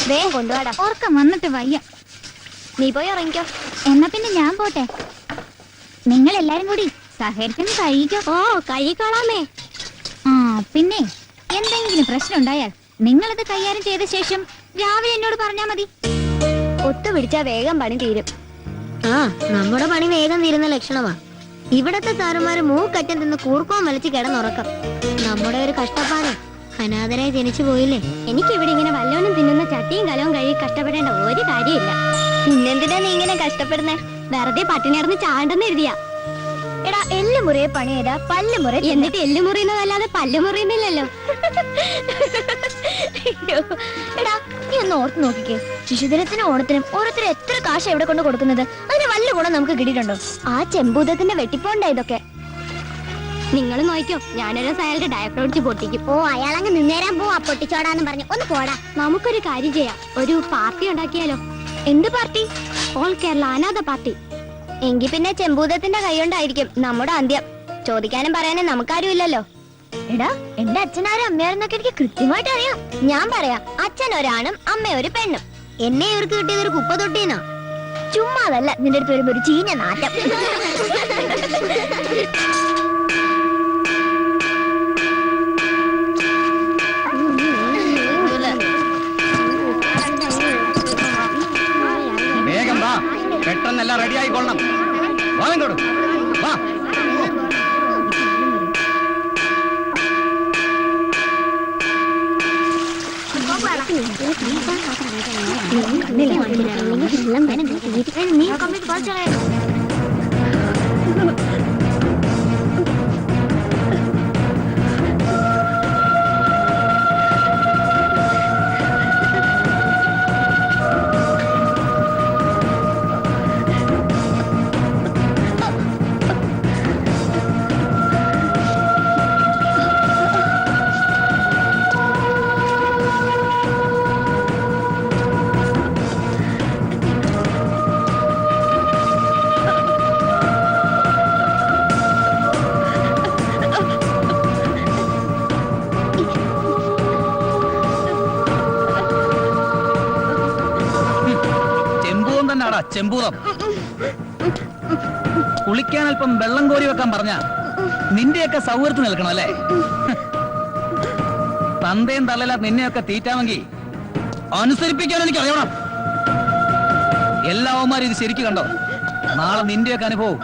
വേഗം കൊണ്ടുപോടാ. ഓർക്കം വന്നിട്ട് വയ്യ. നീ പോയി ഇറങ്ങിക്കോ. എന്നാ പിന്നെ ഞാൻ പോട്ടെ. നിങ്ങൾ എല്ലാരും കൂടി സഹകരിച്ചൊന്ന് കഴിക്കോ. ഓ കഴിക്കോളാമേ. ആ പിന്നെ എന്തെങ്കിലും പ്രശ്നം ഉണ്ടായാൽ നിങ്ങളത് കൈകാര്യം ചെയ്ത ശേഷം രാവിലെ എന്നോട് പറഞ്ഞാ മതി. ഒത്തുപിടിച്ചാ വേഗം പണി തീരും. ആ നമ്മുടെ പണി വേഗം തീരുന്ന ലക്ഷണമാ. ഇവിടത്തെ സാറുമാര് മൂക്കറ്റം നിന്ന് കൂർക്കവും വലിച്ച് കിടന്നുറക്കം. നമ്മുടെ ഒരു കഷ്ടപ്പാട്. അനാഥരായി ജനിച്ചു പോയില്ലേ. എനിക്കിവിടെ ഇങ്ങനെ വല്ലോനും തിന്നുന്ന ചട്ടിയും കലവും കഴുകി കഷ്ടപ്പെടേണ്ട ഒരു കാര്യമില്ല. പിന്നെന്തിനാ നീ ഇങ്ങനെ കഷ്ടപ്പെടുന്നേ? വെറുതെ പട്ടിണിടന്ന് ചാണ്ടെന്ന് എഴുതിയാ. എടാ എല്ല് മുറിയെ പണിയേടാ പല്ല് മുറി. എന്നിട്ട് എല്ല് മുറിയുന്നതല്ലാതെ പല്ല് മുറിയുന്നില്ലല്ലോ. എടാ നീ ഒന്ന് ഓർത്ത് നോക്കിക്കേ. ശിശുദിനത്തിനും ഓണത്തിനും ഓരോരുത്തരും എത്ര കാശ് എവിടെ കൊണ്ട് കൊടുക്കുന്നത്? അതിന് വല്ല ഗുണം നമുക്ക് കിട്ടിയിട്ടുണ്ടോ? ആ ചെമ്പൂതത്തിന്റെ വെട്ടിപ്പോണ്ട ഇതൊക്കെ. നിങ്ങൾ നോക്കിയോ, ഞാനൊരു അയാളുടെ ഡയഫ്രം അടിച്ച് പൊട്ടിക്കും. ഓ അയാളങ്ങ് നിന്നേരാൻ പോവാ പൊട്ടിച്ചോടാന്ന് പറഞ്ഞു. ഒന്ന് പോടാ. നമുക്കൊരു കാര്യം ചെയ്യാം, ഒരു പാർട്ടി ഉണ്ടാക്കിയാലോ? എന്ത് പാർട്ടി? ഓൾ കേരള അനാഥ പാർട്ടി. എങ്കിൽ പിന്നെ ചെമ്പൂതത്തിന്റെ കൈകൊണ്ടായിരിക്കും നമ്മുടെ അന്ത്യം. ചോദിക്കാനും പറയാനും നമുക്കാരും ഇല്ലല്ലോ. എടാ എന്റെ അച്ഛനാരും അമ്മയാരെന്നൊക്കെ എനിക്ക് കൃത്യമായിട്ട് അറിയാം. ഞാൻ പറയാം, അച്ഛൻ ഒരാണും അമ്മ ഒരു പെണ്ണും. എന്നെ ഇവർക്ക് കിട്ടിയത് ഒരു കുപ്പ തൊട്ടീന്നാ. ചുമ്മാതല്ല നിന്റെ അടുത്ത് വരുമ്പോ ഒരു ചീഞ്ഞ നാറ്റം. വേഗം വാ, പെട്ടെന്നെല്ലാം റെഡി ആയിക്കൊള്ളണം. വാങ്ങോട്ട് വാ. ചെമ്പൂതം കുളിക്കാൻ അല്പം വെള്ളം കോരി വെക്കാൻ പറഞ്ഞ നിന്റെയൊക്കെ സൗകര്യത്തിന് നിൽക്കണം അല്ലേ? തന്തയും തള്ളല നിന്നെയൊക്കെ തീറ്റാമെങ്കിൽ അനുസരിപ്പിക്കാൻ എനിക്ക് അറിയണം. എല്ലാവന്മാരും ഇത് ശരിക്കും കണ്ടോ? നാളെ നിന്റെയൊക്കെ അനുഭവം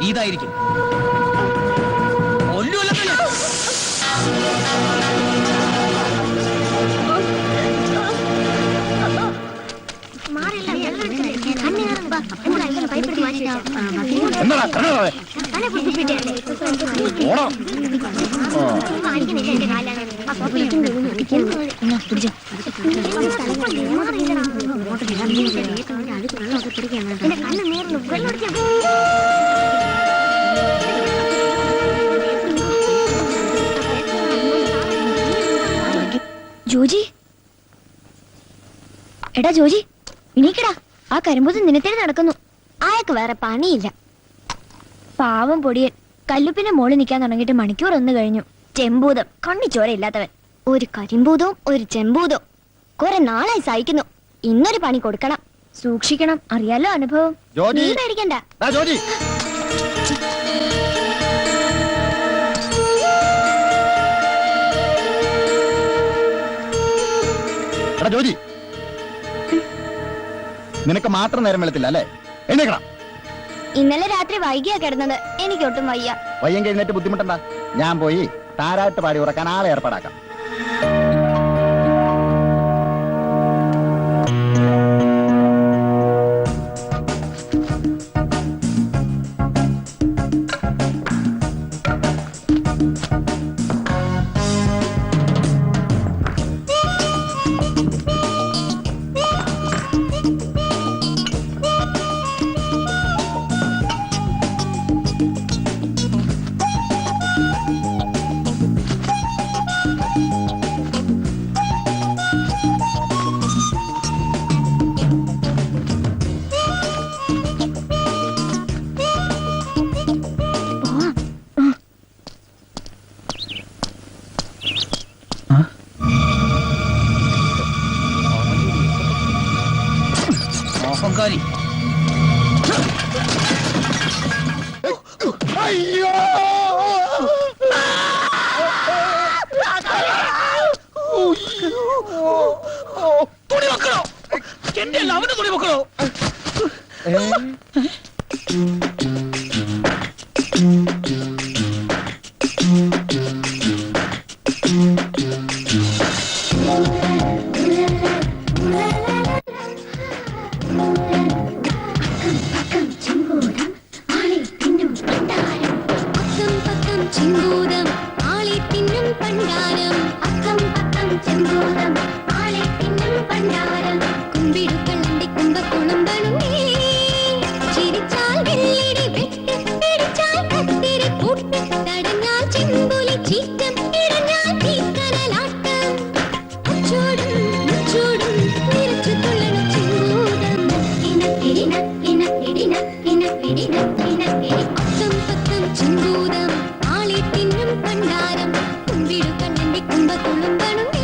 ഇതായിരിക്കും. ജോജി, എടാ ജോജി എണീക്കടാ. ആ കരിമ്പൂത് നിന്നത്തേന് നടക്കുന്നു. ആയക്ക് വേറെ പണിയില്ല. പാവം പൊടിയൻ കല്ലുപ്പിന്റെ മോളിൽ നിൽക്കാൻ തുടങ്ങിയിട്ട് മണിക്കൂർ ഒന്ന് കഴിഞ്ഞു. ചെമ്പൂതം കണ്ണിച്ചോര ഇല്ലാത്തവൻ. ഒരു കരിമ്പൂതവും ഒരു ചെമ്പൂതവും കുറെ നാളായി സഹിക്കുന്നു. ഇന്നൊരു പണി കൊടുക്കണം. സൂക്ഷിക്കണം, അറിയാലോ അനുഭവം. നീ പേടിക്കണ്ട. ജോജി, നിനക്ക് മാത്രം നേരം വെളുത്തില്ല അല്ലേ? എഴുന്നേക്കണം. ഇന്നലെ രാത്രി വൈകിയാ കിടന്നത്. എനിക്കൊട്ടും വയ്യ. വയ്യെങ്കിൽ എഴുന്നേറ്റ് ബുദ്ധിമുട്ടണ്ട. ഞാൻ പോയി താരാട്ട് പാടി ഉറക്കാൻ ആളെ ഏർപ്പാടാക്കാം. ചെമ്പൂതം ആളെ തിന്നും പണ്ടാരം അക്കം പക്കം ചെമ്പൂതം ആളെ തിന്നും പണ്ടാരം കുമ്പിടുക്കളുടെ കുമ്പക്കുളമ്പണുമേ ചിരിച്ചാൽ വെള്ളിടി വെട്ട് പിടിച്ചാൽ കത്തിരി കൂട്ട് തടഞ്ഞാൽ ചെമ്പുലി ചീറ്റം ഇടഞ്ഞാൽ തീക്കനലാട്ടം മുച്ചോടും മുച്ചോടും നിറച്ചു തുള്ളണ ചെമ്പൂതം ഇനക്കിടിന ഇനക്കിടിന ഇനക്കിടിന ഇനക്കിടി അക്കം പക്കം ചെമ്പൂതം ആളെ തിന്നും പണ്ടാരം കുമ്പിടുക്കളുടെ കുമ്പക്കുളമ്പണുമേ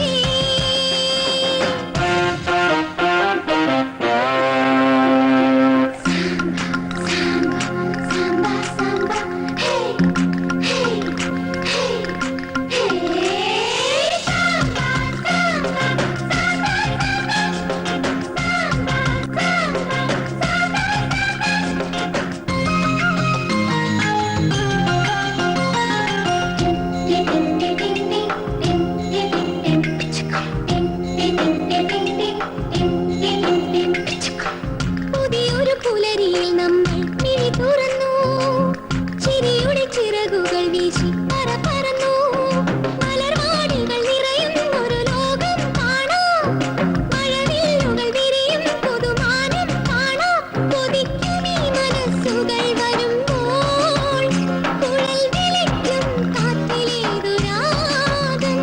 പുതിയൊരു പുലരിയിൽ നമ്മൾ മിഴി തുറന്നു ചിരിയുടെ ചിറകുകൾ വീശി പറന്നു മലർവാടികൾ നിറയുന്നൊരു ലോകം കാണാം മഴവില്ലുകൾ വിരിയും പുതുമാനം കാണാം കൊതിക്കുമീ മനസ്സുകൾ വരുമ്പോൾ കുഴൽ വിളിക്കും കാറ്റിലേതു രാഗം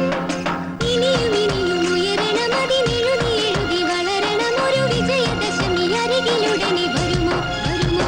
ഇനിയും ഇനിയും ഉയരണം അതിനെഴുതി എഴുതി വളരണം ഒരു വിജയദശമി അരികിലുടനെ വരുമോ വരുമോ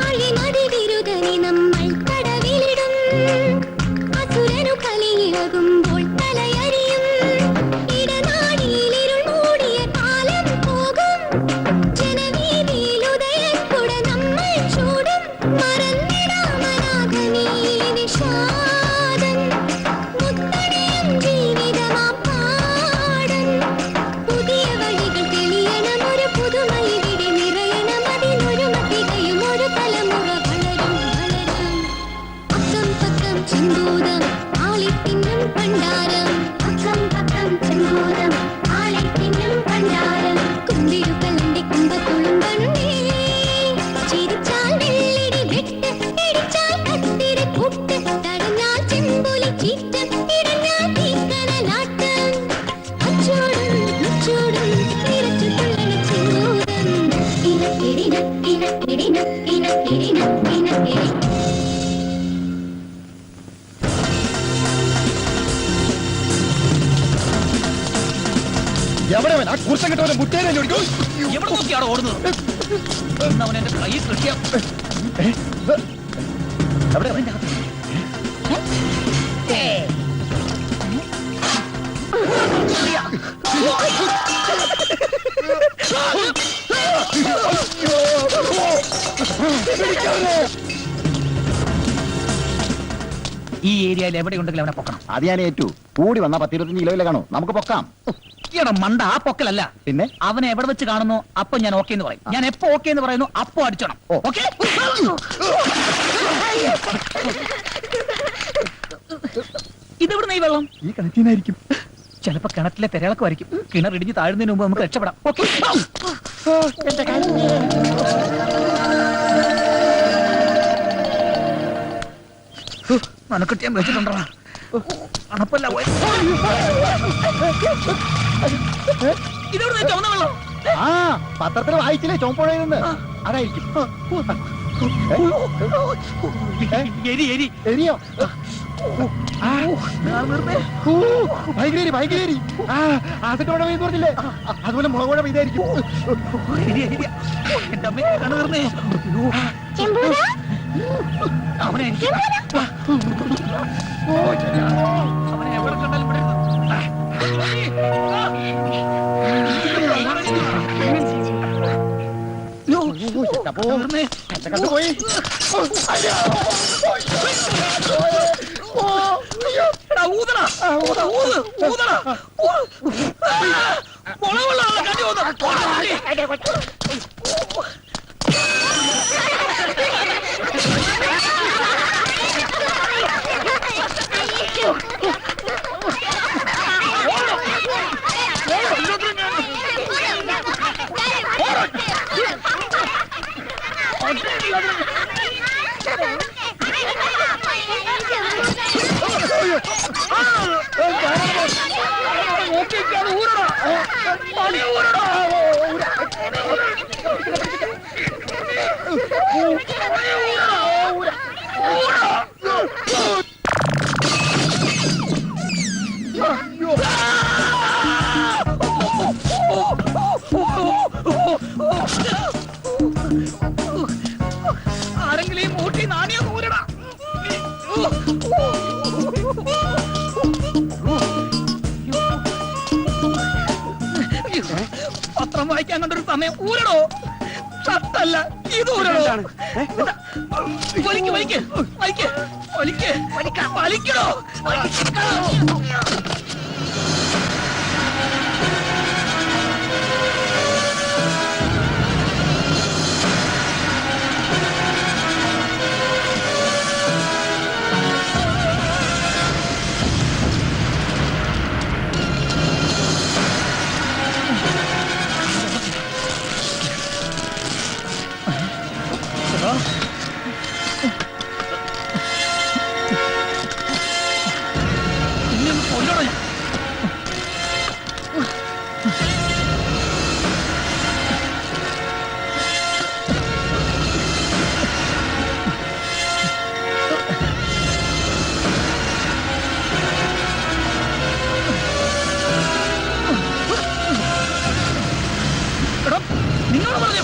അഴിമതി വിരുദ്ധനെ നമ്മൾ കടവിലിടും അസുരനു കലിയിളകുമ്പോൾ തലയറിയും ഇടനാഴിയിൽ ഇരുൾ മൂടിയ കാലം പോകും ജനവീതിയിൽ ഉദയക്കുട നമ്മൾ ചൂടും മറന്നിടാമനാഥനീ വിഷാദം മുത്തണയും ജീവിതമാം പാടം പുതിയ വഴികൾ തെളിയണം ഒരു പുതുമയിവിടെ നിറയണം അതിനൊരു മതികയും ഒരു തലമുറ വളരും വളരും അക്കം പക്കം ചെമ്പൂതം ആളെ തിന്നും പണ്ടാരം അക്കം പക്കം ചെമ്പൂതം ആളെ തിന്നും പണ്ടാരം കുമ്പിടുക്കളുടെ കുമ്പത്തുളുമ്പണുമേ ചിരിച്ചാൽ വെള്ളിടി വെട്ട് പിടിച്ചാൽ കത്തിരി കൂട്ട് തടഞ്ഞാൽ ചെമ്പുലി ചീറ്റം ഇടഞ്ഞാൽ തീക്കനലാട്ടം അച്ചോടും മുച്ചോടും നിറച്ചു തുള്ളണ ചെമ്പൂതം ഇനക്കിടിന ഇനക്കിടിന ഇനക്കിടിന ഇനക്കിടി എവിടെവൻ ആ കുർത്തം കെട്ടവനെ മുട്ടേനെ എവിടെ നോക്കിയാണോ ഓടുന്നത് അവൻ എന്റെ കൈ കൃഷിയാ ഈ ഏരിയയിൽ എവിടെയുണ്ടെങ്കിലും അവനെ പൊക്കണം. അത് ഞാൻ ഏറ്റു. കൂടി വന്നാ 10-25 കിലോയിലെ കാണോ, നമുക്ക് പൊക്കാം. ഈടാ മണ്ട, ആ പൊക്കലല്ല. പിന്നെ അവനെ എവിടെ വെച്ച് കാണുന്നു അപ്പൊ ഞാൻ ഓക്കെ എന്ന് പറയും. ഞാൻ എപ്പോ ഓക്കെ എന്ന് പറയുന്നു അപ്പൊ അടിച്ചോണം. ഓക്കെ? ഇതെവിടുന്ന ഈ വെള്ളം? ഈ കിണറ്റിനായിരിക്കും. ചിലപ്പോ കിണറ്റിലെ തിരകളൊക്കെ കിണർ ഇടിഞ്ഞ് താഴുന്നതിന് മുമ്പ് നമുക്ക് രക്ഷപ്പെടാം. ഓക്കെ? മനക്കെട്ടി ഞാൻ വെച്ചിട്ടുണ്ടോ? അണപ്പല്ല. ഇതെവിടെ ചുവന്ന വെള്ളം? ആ പത്രത്തിൽ വായിച്ചില്ലേ ചോമ്പുഴയിൽ അതായിരിക്കും. എരി എരി എരിയോ? ഭയങ്കര ആസിട്ടോടെ പെയ്ത് പറഞ്ഞില്ലേ, അതുപോലെ മുളകോടെ പെയ്തായിരിക്കും. എന്റെ അമ്മ കണ്ണു തീർന്നേ. അവനെ എവിടെ കണ്ടാലും പോയി. ആരെങ്കിലും ഈ മൂട്ടി നാണിയോ ഊരടാ. പത്രം വായിക്കാൻ കണ്ടൊരു സമയം ഊരടോ. ഷർട്ടല്ല ഇത് ഊരടോ. വലിക്ക് വലിക്ക് വലിക്ക് വലിക്ക് വലിക്കടോ. നിങ്ങളോട് പറഞ്ഞു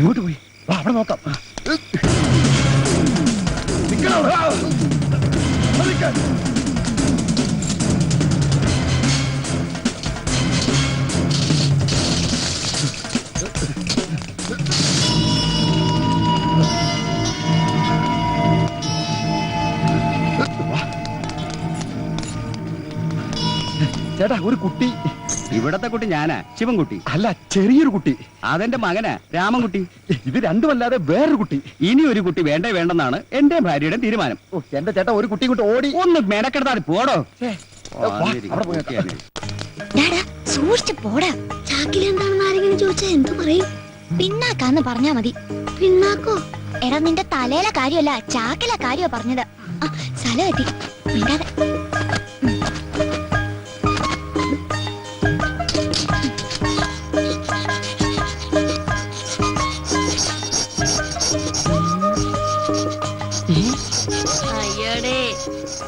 എങ്ങോട്ട് പോയി? വാ, അവിടെ നോക്കാം. നിക്കണം അവിടെ. നിൽക്കാൻ. ചേട്ടാ, ഒരു കുട്ടി. ഇവിടത്തെ കുട്ടി ഞാനാ, ശിവൻകുട്ടി. അല്ല, ചെറിയൊരു കുട്ടി. അതെന്റെ മകനാ, രാമൻകുട്ടി. ഇത് രണ്ടുമല്ലാതെ വേറൊരു കുട്ടി. ഇനി ഒരു കുട്ടി വേണ്ടേ വേണ്ടെന്നാണ് എന്റെ ഭാര്യയുടെ തീരുമാനം. ഓ, എന്റെ ചേട്ടാ, ഒരു കുട്ടി കൊണ്ട് ഓടി. ഒന്ന് മെനക്കെടുത്താൽ പോടോ. അവിടെ പോയി. സൂക്ഷിച്ചു പോടാ. ചാക്കിലെന്താണെന്ന് ആരെങ്കിലും ചോദിച്ചാ എന്ത് പറയും? പിന്നാക്കാന്ന് പറഞ്ഞാ മതി. പിന്നാക്കോ? എടാ, നിന്റെ തലയിലെ കാര്യമല്ല, ചാക്കിലെ കാര്യമാ പറഞ്ഞത്. സ്ഥലം എത്തി. മിണ്ടാതെ. അയ്യടേ,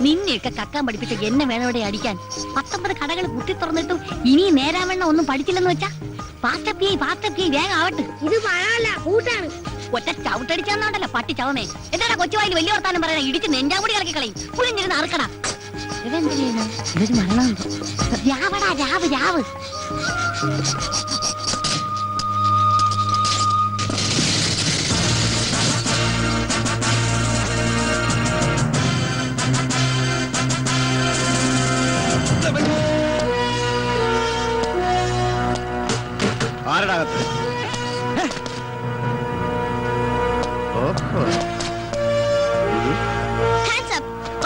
നിന്നെയൊക്കെ കക്കാൻ പഠിപ്പിച്ച എന്നെ വേണോടെ അടിക്കാൻ. 19 കടകൾ കുത്തി തുറന്നിട്ടും ഇനി നേരാവണ്ണം ഒന്നും പഠിച്ചില്ലെന്ന് വെച്ചാ പാസ്റ്റപ്പിയായി വേഗം ആവട്ടെ. ഇത് മഴല്ല, കൂട്ടാണ്. ഒറ്റ ചവിട്ടടിച്ചാന്നോണ്ടല്ല പട്ടി ചവമേ. എന്താടാ കൊച്ചുവായിൽ വലിയ വർത്താനം പറയണ? ഇടിച്ച് നെഞ്ചാമുടി കളക്കി കളയും. പുളിഞ്ഞിരുന്ന് അറക്കടാ. ഇതെന്ത് ചെയ്യണം? ഇതൊരു മരണം. രാവടാ, രാവ്. ആരടാകത്ത്?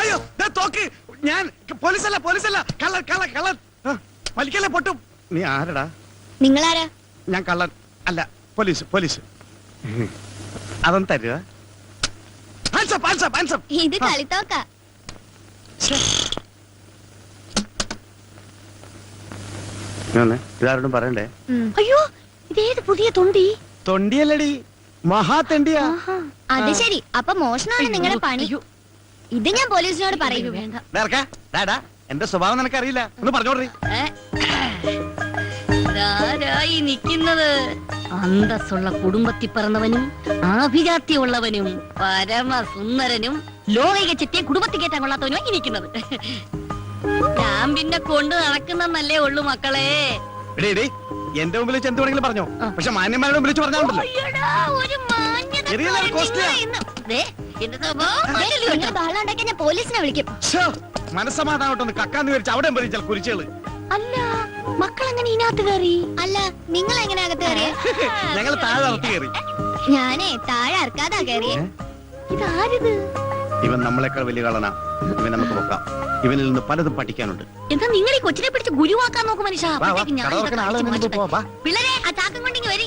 അയ്യോ, തോക്ക്. ഞാൻ പോലീസല്ല, കള്ളൻ. വലിക്കല്ലേ, പൊട്ടും. നീ ആരടാ? നിങ്ങളാരാ? ഞാൻ കള്ളൻ അല്ല, പോലീസ്. അതൊന്നും തരുക. ഇത് കളിത്തോക്ക. ഇതാരോടും പറയണ്ടേ? അയ്യോ, ഇതേത് പുതിയ തൊണ്ടി? തൊണ്ടിയല്ലടി, മഹാതെണ്ടിയാ. അത് ശരി. അപ്പൊ മോഷണമാണ് നിങ്ങളുടെ പണി. ഇത് ഞാൻ പോലീസിനോട് പറയൂ. വേണ്ട. എന്റെ സ്വഭാവം നിനക്കറിയില്ല, ഒന്ന് പറഞ്ഞോടറി. ആരായി നിൽക്കുന്നത്? അന്തസ്സുള്ള കുടുംബത്തിൽ പിറന്നവനും ആഭിജാത്യമുള്ളവനും പരമസുന്ദരനും ലോകിക ചെത്തിയെ കുടുംബത്തിൽ കയറ്റാൻ കൊള്ളാത്തവനും ഇരിക്കുന്നത്. ഞാൻ പിന്നെ കൊണ്ട് നടക്കുന്നല്ലേ ഉള്ളു മക്കളെ. എന്റെ മുമ്പിൽ വെച്ച് എന്ത് വേണമെങ്കിലും പറഞ്ഞോ, പക്ഷെ മാന്യന്മാരുടെ മുമ്പിൽ വെച്ച് പറഞ്ഞാണ്ടല്ലോ. അയ്യടാ, ഒരു മാന്യത ചെറിയ കോസ്റ്റ്ലിയാ. ദേ, എന്റെ സ്വഭാവം നിങ്ങൾ ബഹളം ഉണ്ടാക്കിയാൽ ഞാൻ പോലീസിനെ വിളിക്കും. മനസ്സമാധാനോട്ടൊന്ന് കക്കാന്ന് വിചാരിച്ച അവിടെ പറിച്ചാൽ കുരിച്ചുകള്. അല്ല, മക്കൾ അങ്ങനെ ഇതിനകത്ത് കയറി? അല്ല, നിങ്ങൾ എങ്ങനെ അകത്ത് കയറിയ? ഞങ്ങൾ താഴെ അകത്ത് കയറി. ഞാനേ താഴെ അറക്കാതാ കയറിയേ. ഇതാരിത്? ഇവൻ നമ്മളെക്കാൾ വലിയ കളനാ. ഇവൻ നമുക്ക് നോക്കാം. ഇവനിൽ നിന്ന് പലതും പഠിക്കാനുണ്ട്. എന്താ നിങ്ങൾ ഈ കൊച്ചിനെ പിടിച്ച് ഗുരുവാക്കാൻ നോക്കും മനുഷ്യ? പിള്ളേരെ, ആ ചാക്കം കൊണ്ടിങ്ങി വരി.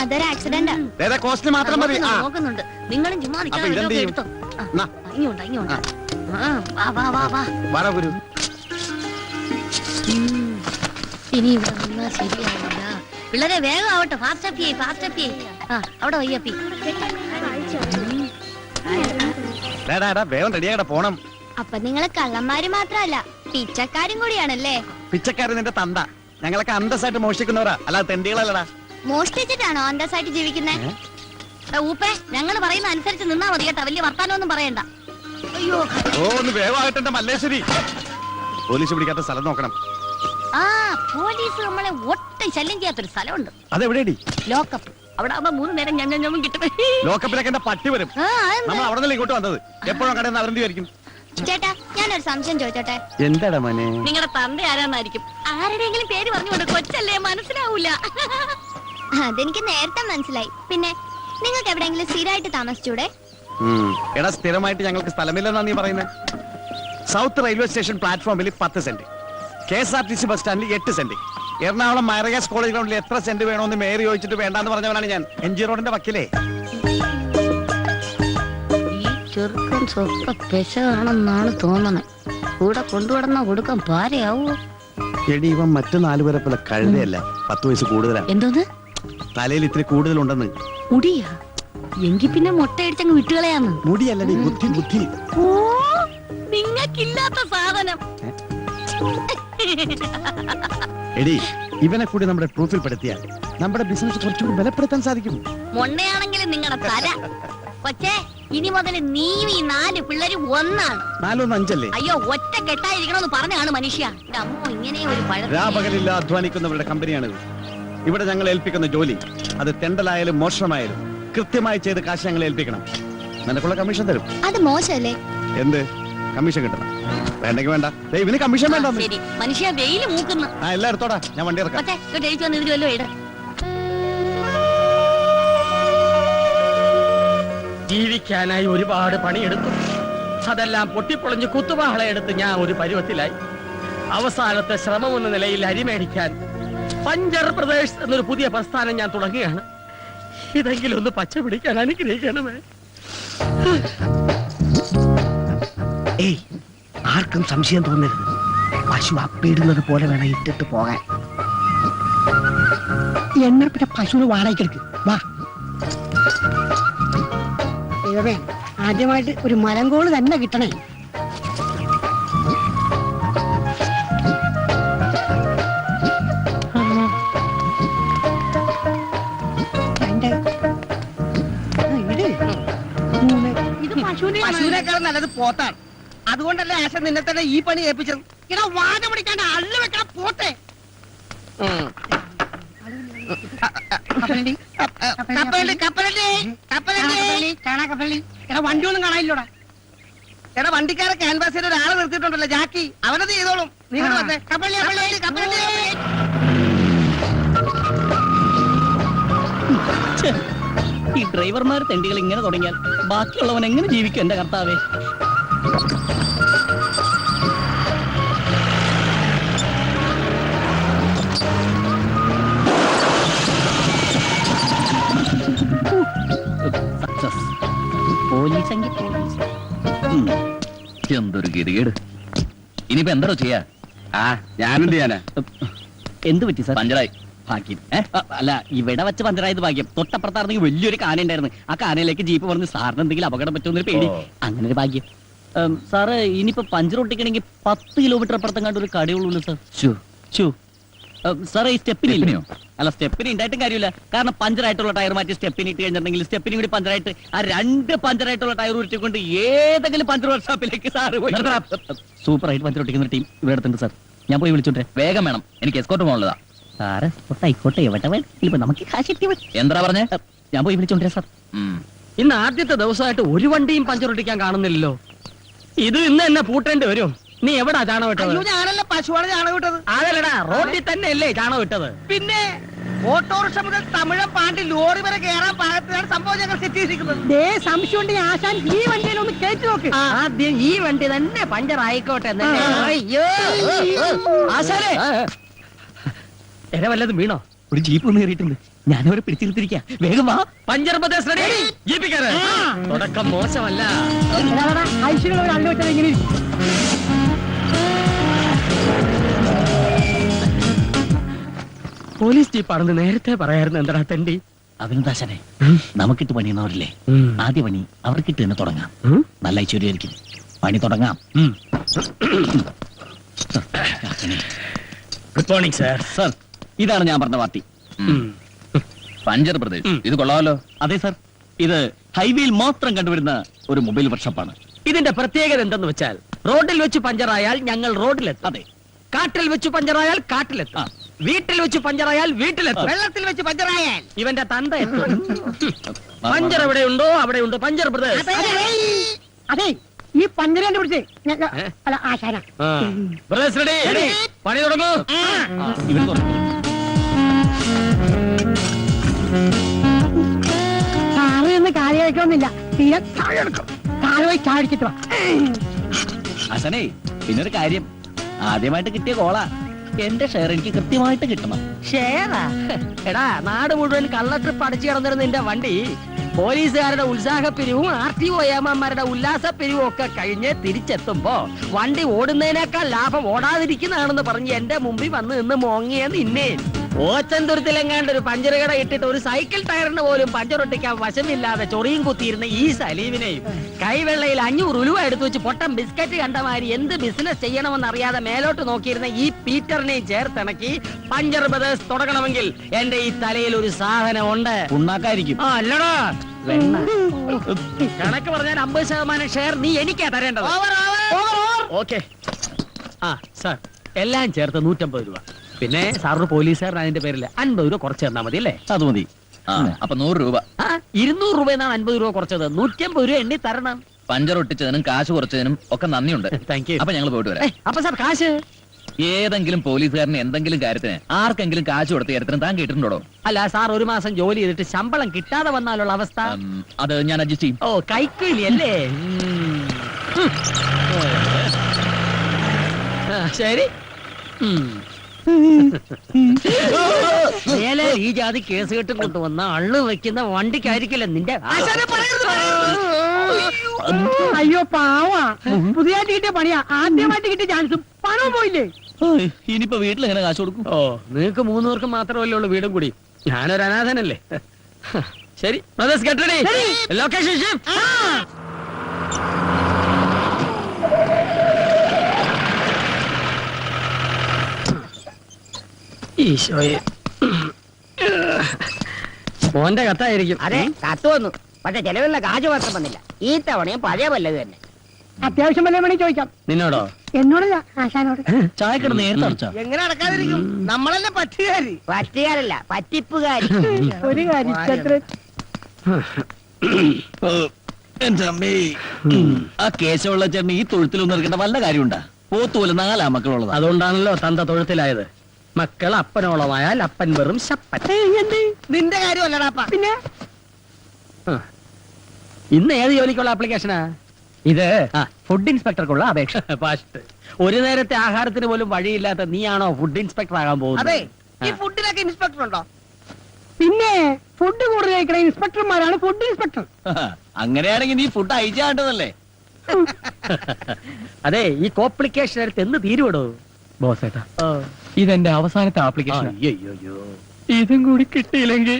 അതൊരു ആക്സിഡന്റാ. കോസ്റ്റ്ലി മാത്രം മതി. നോക്കുന്നുണ്ട്. നിങ്ങളും ചുമ്മാ അപ്പൊ ഇതെന്ത് ചെയ്യും? എടുത്തോ. ഇങ്ങോട്ടാ. വാ ഗുരു. ഇനി ഇവിടെ നിന്നാ ശരിയാവില്ല. പിള്ളേരെ വേഗം ആവട്ടെ. ഫാസ്റ്റ് അപ്പിയേ. അവിടെ വയ്യപ്പി. വേഗം റെഡിയാകട്ടെ, പോണം. അപ്പൊ നിങ്ങള് കള്ളന്മാര് മാത്രല്ല, പിച്ചക്കാരും കൂടിയാണല്ലേ? പിച്ചക്കാരൻ നിന്റെ തന്ത. ഞങ്ങളൊക്കെ അന്തസ്സായിട്ട് മോഷ്ടിക്കുന്നവരാ, അല്ലാതെ തെണ്ടികളല്ലടാ. മോഷ്ടിച്ചിട്ടാണോ അന്തസ്സായിട്ട് ജീവിക്കുന്നേ? ഊപ്പേ, ഞങ്ങൾ പറയുന്ന അനുസരിച്ച് നിന്നാ മതി കേട്ടാ. വലിയ വർത്താനൊന്നും പറയണ്ട. അയ്യോ, ഒന്ന് വേഗമായിട്ട് എന്റെ മല്ലേശ്വരി. പോലീസ് പിടിക്കാത്ത സ്ഥലം നോക്കണം. ആ പോലീസ് നമ്മളെ ഒട്ടും ശല്യം ചെയ്യാത്തൊരു സ്ഥലമുണ്ട്. അതെവിടെയടി? ലോക്കപ്പ്. അവിടെ ആവുമ്പോ 3 നേരം ഞമ്മ കിട്ടും. ലോക്കപ്പിലൊക്കെ എന്റെ പട്ടി വരും. നമ്മൾ അവിടെ നിന്ന് ഇങ്ങോട്ട് വന്നത് എപ്പോഴും കടന്ന് അവരെന്തായിരിക്കും? ചേട്ടാ ഞാനൊരു സംശയം ചോദിച്ചോട്ടെ? എന്താടാ മോനെ? നിങ്ങളുടെ തന്ത ആരാന്നായിരിക്കും. ആരുടെയെങ്കിലും പേര് പറഞ്ഞുകൊണ്ട് കൊച്ചല്ലേ മനസ്സിലാവൂല. അതെനിക്ക് നേരത്തെ മനസ്സിലായി. പിന്നെ നിങ്ങൾക്ക് എവിടെയെങ്കിലും സ്ഥിരമായിട്ട് താമസിച്ചൂടെ? എടാ സ്ഥിരമായിട്ട് ഞങ്ങൾക്ക് സ്ഥലമില്ലെന്നാ നീ പറയുന്നത്. സൗത്ത് റെയിൽവേ സ്റ്റേഷൻ പ്ലാറ്റ്ഫോമിൽ 10 സെന്റ്, KSRTC ബസ് സ്റ്റാൻഡിൽ 8 സെന്റ്, എറണാകുളം മൈറഗാസ് കോളേജ് ഗ്രൗണ്ടിൽ എത്ര സെന്റ് വേണമെന്ന് മേയർ ചോദിച്ചിട്ട് വേണ്ടാന്ന് പറഞ്ഞവനാണ് ഞാൻ. MG റോഡിന്റെ വക്കിലേ. ഈ ചെറുക്കൻ സ്വപ്പ പെശകാണെന്നാണ് തോന്നണേ. കൂടെ കൊണ്ടുവിടുന്ന കൊടുക്കാൻ പാരയാവോ? എടി ഇവൻ മറ്റു 4 പേരെ പോലെ കഴുതയല്ല, 10 വയസ്സ് കൂടുതലാണ്. എന്തോന്ന്? തലയിൽ ഇത്തിരി കൂടുതലുണ്ടെന്ന്. മുടിയാ? എങ്കി പിന്നെ മുട്ടയടിച്ചങ്ങ് വിട്ടുകളയാന്ന്. മുടിയല്ലടി, ബുദ്ധി ബുദ്ധി. ഓ നിങ്ങൾക്കില്ലാത്ത സാധനം. എടി ഇവനെ കൂടി നമ്മുടെ പ്രൂഫിൽ പെടുത്തിയാൽ നമ്മുടെ ബിസിനസ് കുറച്ചുകൂടി ബലപ്പെടുത്താൻ സാധിക്കും. മൊണ്ണയാണെങ്കിലും നിങ്ങളുടെ തല. കൊച്ചേ ഇനി മുതൽ നീയും ഈ 4 പിള്ളേരും ഒന്നാണ്. 4 1 5 അല്ലേ? അയ്യോ ഒറ്റ കെട്ടായിരിക്കണമെന്ന് പറഞ്ഞാണ് മനുഷ്യ. അമ്മോ ഇങ്ങനെ ഒരു രാപകലില്ല അധ്വാനിക്കുന്നവരുടെ കമ്പനിയാണിത്. ഇവിടെ ഞങ്ങൾ ഏൽപ്പിക്കുന്ന ജോലി അത് തെണ്ടലായാലും മോഷണമായാലും കൃത്യമായി ചെയ്ത് കാശ് ഞങ്ങൾ ഏൽപ്പിക്കണം. നിനക്കുള്ള കമ്മീഷൻ തരും. അത് മോശമല്ലേ? എന്ത് കമ്മീഷൻ കിട്ടണം? വേണ്ടെങ്കിൽ വേണ്ട. ഇവന് കമ്മീഷൻ വേണ്ട. ശരി മനുഷ്യ വെയില് മൂക്കുന്നു. ആ എല്ലാം എടുത്തോടാ, ഞാൻ വണ്ടി ഇറക്കാം. കൊച്ചേ ഇങ്ങോട്ട് എഴുതി വന്ന് ഇതിൽ വല്ലോ ഇട. ജീവിക്കാനായി ഒരുപാട് പണിയെടുത്തു. അതെല്ലാം പൊട്ടിപ്പൊളിഞ്ഞ് കുത്തുവാളയെടുത്ത് ഞാൻ ഒരു പരുവത്തിലായി. അവസാനത്തെ ശ്രമമെന്ന നിലയിൽ അരിമേടിക്കാൻ പഞ്ചർ പ്രദേശ് എന്നൊരു പുതിയ പ്രസ്ഥാനം ഞാൻ തുടങ്ങുകയാണ്. ഇതെങ്കിലും ഒന്ന് പച്ച പിടിക്കാൻ അനുഗ്രഹിക്കണമേ. ഏയ് ആർക്കും സംശയം തോന്നരുത്. പശു അപ്പിടുന്നത് പോലെ വേണം ഇട്ടിട്ട് പോകാൻ. എന്നെ പിന്നെ പശുവിന് വാടകയ്ക്ക് എടുക്ക്. വാ ദൈവമേ, ആദ്യമായിട്ട് ഒരു മലങ്കോള് തന്നെ കിട്ടണേ. ഇത് പശുവിനെ പശുവിനേക്കാളും നല്ലത് പോത്താണ്. അതുകൊണ്ടല്ലേ ആശ നിന്നെ തന്നെ ഈ പണി ഏൽപ്പിച്ചത്. ഇടാ വാഴ പിടിക്കാണ്ട് അള്ളു വെക്കാൻ പോത്തെ. എടാ വണ്ടി ഒന്നും കാണാനില്ലോടാ. എടാ വണ്ടിക്കാരെ ക്യാൻവാസിൽ ഒരാളെ നിർത്തിയിട്ടുണ്ടല്ലോ, ജാക്കി. അവനത് ചെയ്തോളും. നിങ്ങൾ ഈ ഡ്രൈവർമാർ തെണ്ടികൾ ഇങ്ങനെ തുടങ്ങിയാൽ ബാക്കിയുള്ളവൻ എങ്ങനെ ജീവിക്കും എന്റെ കർത്താവേ? പോലീസെങ്കിൽ പോലീസ്. എന്തൊരു ഗതികേട്. ഇനിയിപ്പോ എന്തോ ചെയ്യാ? ഞാനെന്ത് ചെയ്യാനാ? എന്ത് പറ്റി സാർ? പഞ്ചറായി. ഭാഗ്യം. അല്ല ഇവിടെ വെച്ച് പഞ്ചറായത് ഭാഗ്യം. തൊട്ടപ്പുറത്തായിരുന്നെങ്കിൽ വലിയൊരു കാന ഉണ്ടായിരുന്നു. ആ കാനയിലേക്ക് ജീപ്പ് പറഞ്ഞ് സാറിന് എന്തെങ്കിലും അപകടം പറ്റുമെന്നൊരു പേടി. അങ്ങനെ ഒരു ഭാഗ്യം. സാറ് ഇനിയിപ്പോ പഞ്ചർ ഒട്ടിക്കണമെങ്കിൽ 10 കിലോമീറ്റർ അപ്പുറത്തെങ്ങാണ്ട് ഒരു കടയുള്ളൂ സാർ. സാറേ ഈ സ്റ്റെപ്പിനില്ലയോ? അല്ല സ്റ്റെപ്പിന് ഉണ്ടായിട്ടും കാര്യമില്ല. കാരണം പഞ്ചറായിട്ടുള്ള ടയർ മാറ്റി സ്റ്റെപ്പിന് ഇട്ട് കഴിഞ്ഞിട്ടുണ്ടെങ്കിൽ സ്റ്റെപ്പിനും കൂടി പഞ്ചറായിട്ട് ആ 2 പഞ്ചറായിട്ടുള്ള ടയർ ഉരുട്ടിക്കൊണ്ട് ഏതെങ്കിലും പഞ്ചർ വർക്ക്ഷോപ്പിലേക്ക് സാറ് പോയി. സൂപ്പറായിട്ട് പഞ്ചർ ഒട്ടിക്കുന്ന ടീം ഇവിടെ അടുത്തുണ്ട് സാർ. ഞാൻ പോയി വിളിച്ചോട്ടെ. വേഗം വേണം, എനിക്ക് എസ്കോർട്ട് പോകാനുള്ളതാ. സാറ് ആയിക്കോട്ടെ, എവിടെ വേണം നമുക്ക് കാശ് എന്താ പറഞ്ഞേ? ഞാൻ പോയി വിളിച്ചോണ്ടേ സാർ. ഇന്ന് ആദ്യത്തെ ദിവസമായിട്ട് ഒരു വണ്ടിയും പഞ്ചർ ഒട്ടിക്കാൻ കാണുന്നില്ലല്ലോ. ഇത് ഇന്ന് തന്നെ പൂട്ടേണ്ടി വരും. നീ എവിടാ ചാണകം വിട്ടത്? ഞാനല്ല പശുവാണ് ചാണകം വിട്ടത്. അതല്ലടാ, റോഡിൽ തന്നെ അല്ലേ ചാണകം വിട്ടത്? പിന്നെ ഓട്ടോറിക്ഷ മുതൽ തമിഴം പാണ്ടി ലോറി വരെ കയറാൻ പാകത്തിലാണ് സംഭവം ഞങ്ങൾ സെറ്റ് ചെയ്തിരിക്കുന്നത്. സംശയം ആശാൻ ഈ വണ്ടിയിൽ ഒന്ന് കയറ്റി നോക്ക്. ആദ്യം ഈ വണ്ടി തന്നെ പഞ്ചർ ആയിക്കോട്ടെ. അയ്യോ ആശാനെ, എന്നെ വല്ലതും വീണോ? ഒരു ജീപ്പ് ഒന്ന് കയറിയിട്ടുണ്ട്. ഞാനവരെ പിടിച്ചിരുത്തിരിക്ക. വേഗം വാ. Puncture Pradesh ready. ജീപ്പിക്കാരെ തുടക്കം മോശമല്ല. ഐശ്വര്യ അള്ളു വെച്ചത് ഇങ്ങനെ പോലീസ് ജീപ്പാണെന്ന് നേരത്തെ പറയായിരുന്നു. എന്താ തെണ്ടി? അഭിനന്ദാശനെ, നമുക്കിട്ട് പണിയുന്നവരില്ലേ, ആദ്യ പണി അവർക്കിട്ട് തന്നെ തുടങ്ങാം. നല്ല ഐശ്വര്യമായിരിക്കും. പണി തുടങ്ങാം. Good morning sir. സാർ ഇതാണ് ഞാൻ പറഞ്ഞ പാർട്ടി. പഞ്ചർ പ്രദേശ്, ഇത് കൊള്ളാമല്ലോ. അതെ സാർ, ഇത് ഹൈവേയിൽ മാത്രം കണ്ടുവരുന്ന ഒരു മൊബൈൽ വർക്ക്ഷോപ്പാണ്. ഇതിന്റെ പ്രത്യേകത എന്തെന്ന് വെച്ചാൽ റോഡിൽ വെച്ച് പഞ്ചറായാൽ ഞങ്ങൾ റോഡിലെത്തും. അതെ, കാട്ടിൽ വെച്ച് പഞ്ചറായാൽ കാട്ടിലെത്തും, വീട്ടിൽ വെച്ച് പഞ്ചറായാൽ വീട്ടിലെത്തും, വെള്ളത്തിൽ വെച്ച് പഞ്ചറായാൽ ഇവന്റെ തന്ത എത്തും. പഞ്ചർ എവിടെയുണ്ടോ അവിടെയുണ്ട് പഞ്ചർ ബ്രദേഴ്സ്. അതെ ഈ പഞ്ചര പിടിച്ചേ അല്ല ആശാന ബ്രദേഴ്സ് റെഡി, പണി തുടങ്ങൂ. ഇവൻ തുടങ്ങും. സാറ് എന്ന് കാര്യം വയ്ക്കൊന്നുമില്ല, തീരെ ചായ എടുക്കും. സാറ് പോയി ചായ അടിച്ചിട്ട് വാ. അസനേ പിന്നൊരു കാര്യം, ആദ്യമായിട്ട് കിട്ടിയ കോളാ, എന്റെ ഷെയർ എനിക്ക് കൃത്യമായിട്ട് കിട്ടണം. ഷേറാ? എടാ, നാട് മുഴുവൻ കള്ള ട്രിപ്പ് അടിച്ചു കിടന്നിരുന്ന നിന്റെ വണ്ടി പോലീസുകാരുടെ ഉത്സാഹപ്പിരിവും RTO ഏമാന്മാരുടെ ഉല്ലാസപ്പിരിവും ഒക്കെ കഴിഞ്ഞ് തിരിച്ചെത്തുമ്പോ വണ്ടി ഓടുന്നതിനേക്കാൾ ലാഭം ഓടാതിരിക്കുന്നതാണെന്ന് പറഞ്ഞ് എന്റെ മുമ്പിൽ വന്ന് നിന്ന് മോങ്ങിയ നിന്നെ ഓച്ചന്തുരത്തിലെങ്ങാണ്ട് ഒരു പഞ്ചർ കട ഇട്ടിട്ട് ഒരു സൈക്കിൾ ടയറിന് പോലും പഞ്ചറൊട്ടിക്കാൻ വശമില്ലാതെ ചൊറിയും കുത്തിയിരുന്ന ഈ സലീമിനെയും കൈവെള്ളയിൽ 500 ഉലുവ എടുത്തു വെച്ച് പൊട്ടം ബിസ്ക്കറ്റ് കണ്ടമാരി എന്ത് ബിസിനസ് ചെയ്യണമെന്ന് അറിയാതെ മേലോട്ട് നോക്കിയിരുന്ന ഈ പീറ്ററിനെയും ചേർത്തിണക്കി പഞ്ചർ ബ്രദേഴ്സ് തുടങ്ങണമെങ്കിൽ എന്റെ ഈ തലയിൽ ഒരു സാധനം ഉണ്ട്. ഉണ്ടാക്കായിരിക്കും. ആ അല്ലടാ വെണ്ണ. കണക്ക് പറഞ്ഞാൽ 50% ഷെയർ നീ എനിക്കാ തരേണ്ടത്. ഓക്കെ. ആ സാർ, എല്ലാം ചേർത്ത് 150 രൂപ. പിന്നെ സാറിന് പോലീസുകാരൻ അതിന്റെ പേരിൽ 50 രൂപ കുറച്ച് തന്നാ മതി അല്ലേ? അത് മതി. അപ്പൊ 100 രൂപ. 200 രൂപ എന്നാണ് 50 രൂപ കുറച്ചത്. 150 രൂപ എണ്ണി തരണം. പഞ്ചർ ഒട്ടിച്ചതിനും കാശ് കുറച്ചതിനും ഒക്കെ നന്ദിയുണ്ട്. Thank you. അപ്പൊ ഞങ്ങൾ പോയിട്ട് വരാം. അപ്പൊ സാർ കാശ് ഏതെങ്കിലും പോലീസുകാരന് എന്തെങ്കിലും കാര്യത്തിന് ആർക്കെങ്കിലും കാശ് കൊടുത്ത കാര്യത്തിന് താൻ കേട്ടിട്ടുണ്ടോ? അല്ല സാർ, ഒരു മാസം ജോലി ചെയ്തിട്ട് ശമ്പളം കിട്ടാതെ വന്നാലുള്ള അവസ്ഥ? അത് ഞാൻ അഡ്ജസ്റ്റ് ചെയ്യും. ഓ, കൈക്കൂലി അല്ലേ? ശരി. മേലെ ഈ ജാതി കേസ് കെട്ടും കൊണ്ടുവന്ന അള്ളു വെക്കുന്ന വണ്ടിക്കായിരിക്കില്ല നിന്റെ. അയ്യോ പാവാ, പുതിയതായിട്ട് കിട്ടിയ പണിയാ, ആദ്യമായിട്ട് കിട്ടിയ ചാൻസും പണവും പോയില്ലേ. ഇനിയിപ്പോ വീട്ടിൽ എങ്ങനെ കാശ് കൊടുക്കും? ഓ, നിങ്ങൾക്ക് 3 പേർക്ക് മാത്രമല്ലേ ഉള്ളൂ വീടും കൂടി. ഞാനൊരു അനാഥനല്ലേ. ശരി, ലൊക്കേഷൻ ഷിഫ്റ്റ്. ഈശോയെ, മോന്റെ കത്തായിരിക്കും. അതെ, കത്ത് വന്നു, പക്ഷെ ചെലവിലുള്ള കാശ് മാത്രം വന്നില്ല. ഈ തവണയും പഴയ പല്ലത് തന്നെ. അത്യാവശ്യം വല്ല വേണമെങ്കിൽ ചോദിക്കാം. നിന്നോടോ? എന്നോടല്ല, ആശാനോട്. ചായക്കട നേരത്തെ അടച്ചാ? എങ്ങനെ നടക്കാതിരിക്കും? നമ്മളല്ലേ പറ്റുകാരി. പറ്റുകാരല്ല, പറ്റിപ്പുകാരി. ഒരു കാര്യം എന്റെ അമ്മേ, ആ കേശവുള്ള ചേട്ടന് ഈ തൊഴുത്തിലൊന്നും ഇറക്കേണ്ട വല്ല കാര്യമുണ്ടാ? പോത്തുപോലെ 4 മക്കളുള്ളത്. അതുകൊണ്ടാണല്ലോ തന്ത തൊഴുത്തിലായത്. മക്കൾ അപ്പനോളമായാൽ അപ്പൻ വെറും ശപ്പൻ. നിന്റെ കാര്യമല്ലടാപ്പ. പിന്നെ ഇന്ന് ഏത് ജോലിക്കുള്ള ആപ്ലിക്കേഷനാ ഇത്? ഫുഡ് ഇൻസ്പെക്ടർക്കുള്ള അപേക്ഷ. ഫസ്റ്റ് ഒരു നേരത്തെ ആഹാരത്തിന് പോലും വഴിയില്ലാത്ത നീയാണോ ഫുഡ് ഇൻസ്പെക്ടർ ആകാൻ പോകുന്നത്? അതെ, ഈ ഫുഡിനൊക്കെ ഇൻസ്പെക്ടർ ഉണ്ടോ? പിന്നെ ഫുഡ് കൂടുതൽ കഴിക്കണ ഇൻസ്പെക്ടർമാരാണ് ഫുഡ് ഇൻസ്പെക്ടർ. അങ്ങനെയാണെങ്കിൽ നീ ഫുഡ് അയച്ചാണ്ടതല്ലേ? അതെ, ഈ കോംപ്ലിക്കേഷൻ എടുത്ത് എന്ന് തീരുവിടോ ബോസേട്ടാ? ഇതെന്റെ അവസാനത്തെ ആപ്ലിക്കേഷൻ. അയ്യോ, ഇതും കൂടി കിട്ടിയില്ലെങ്കിൽ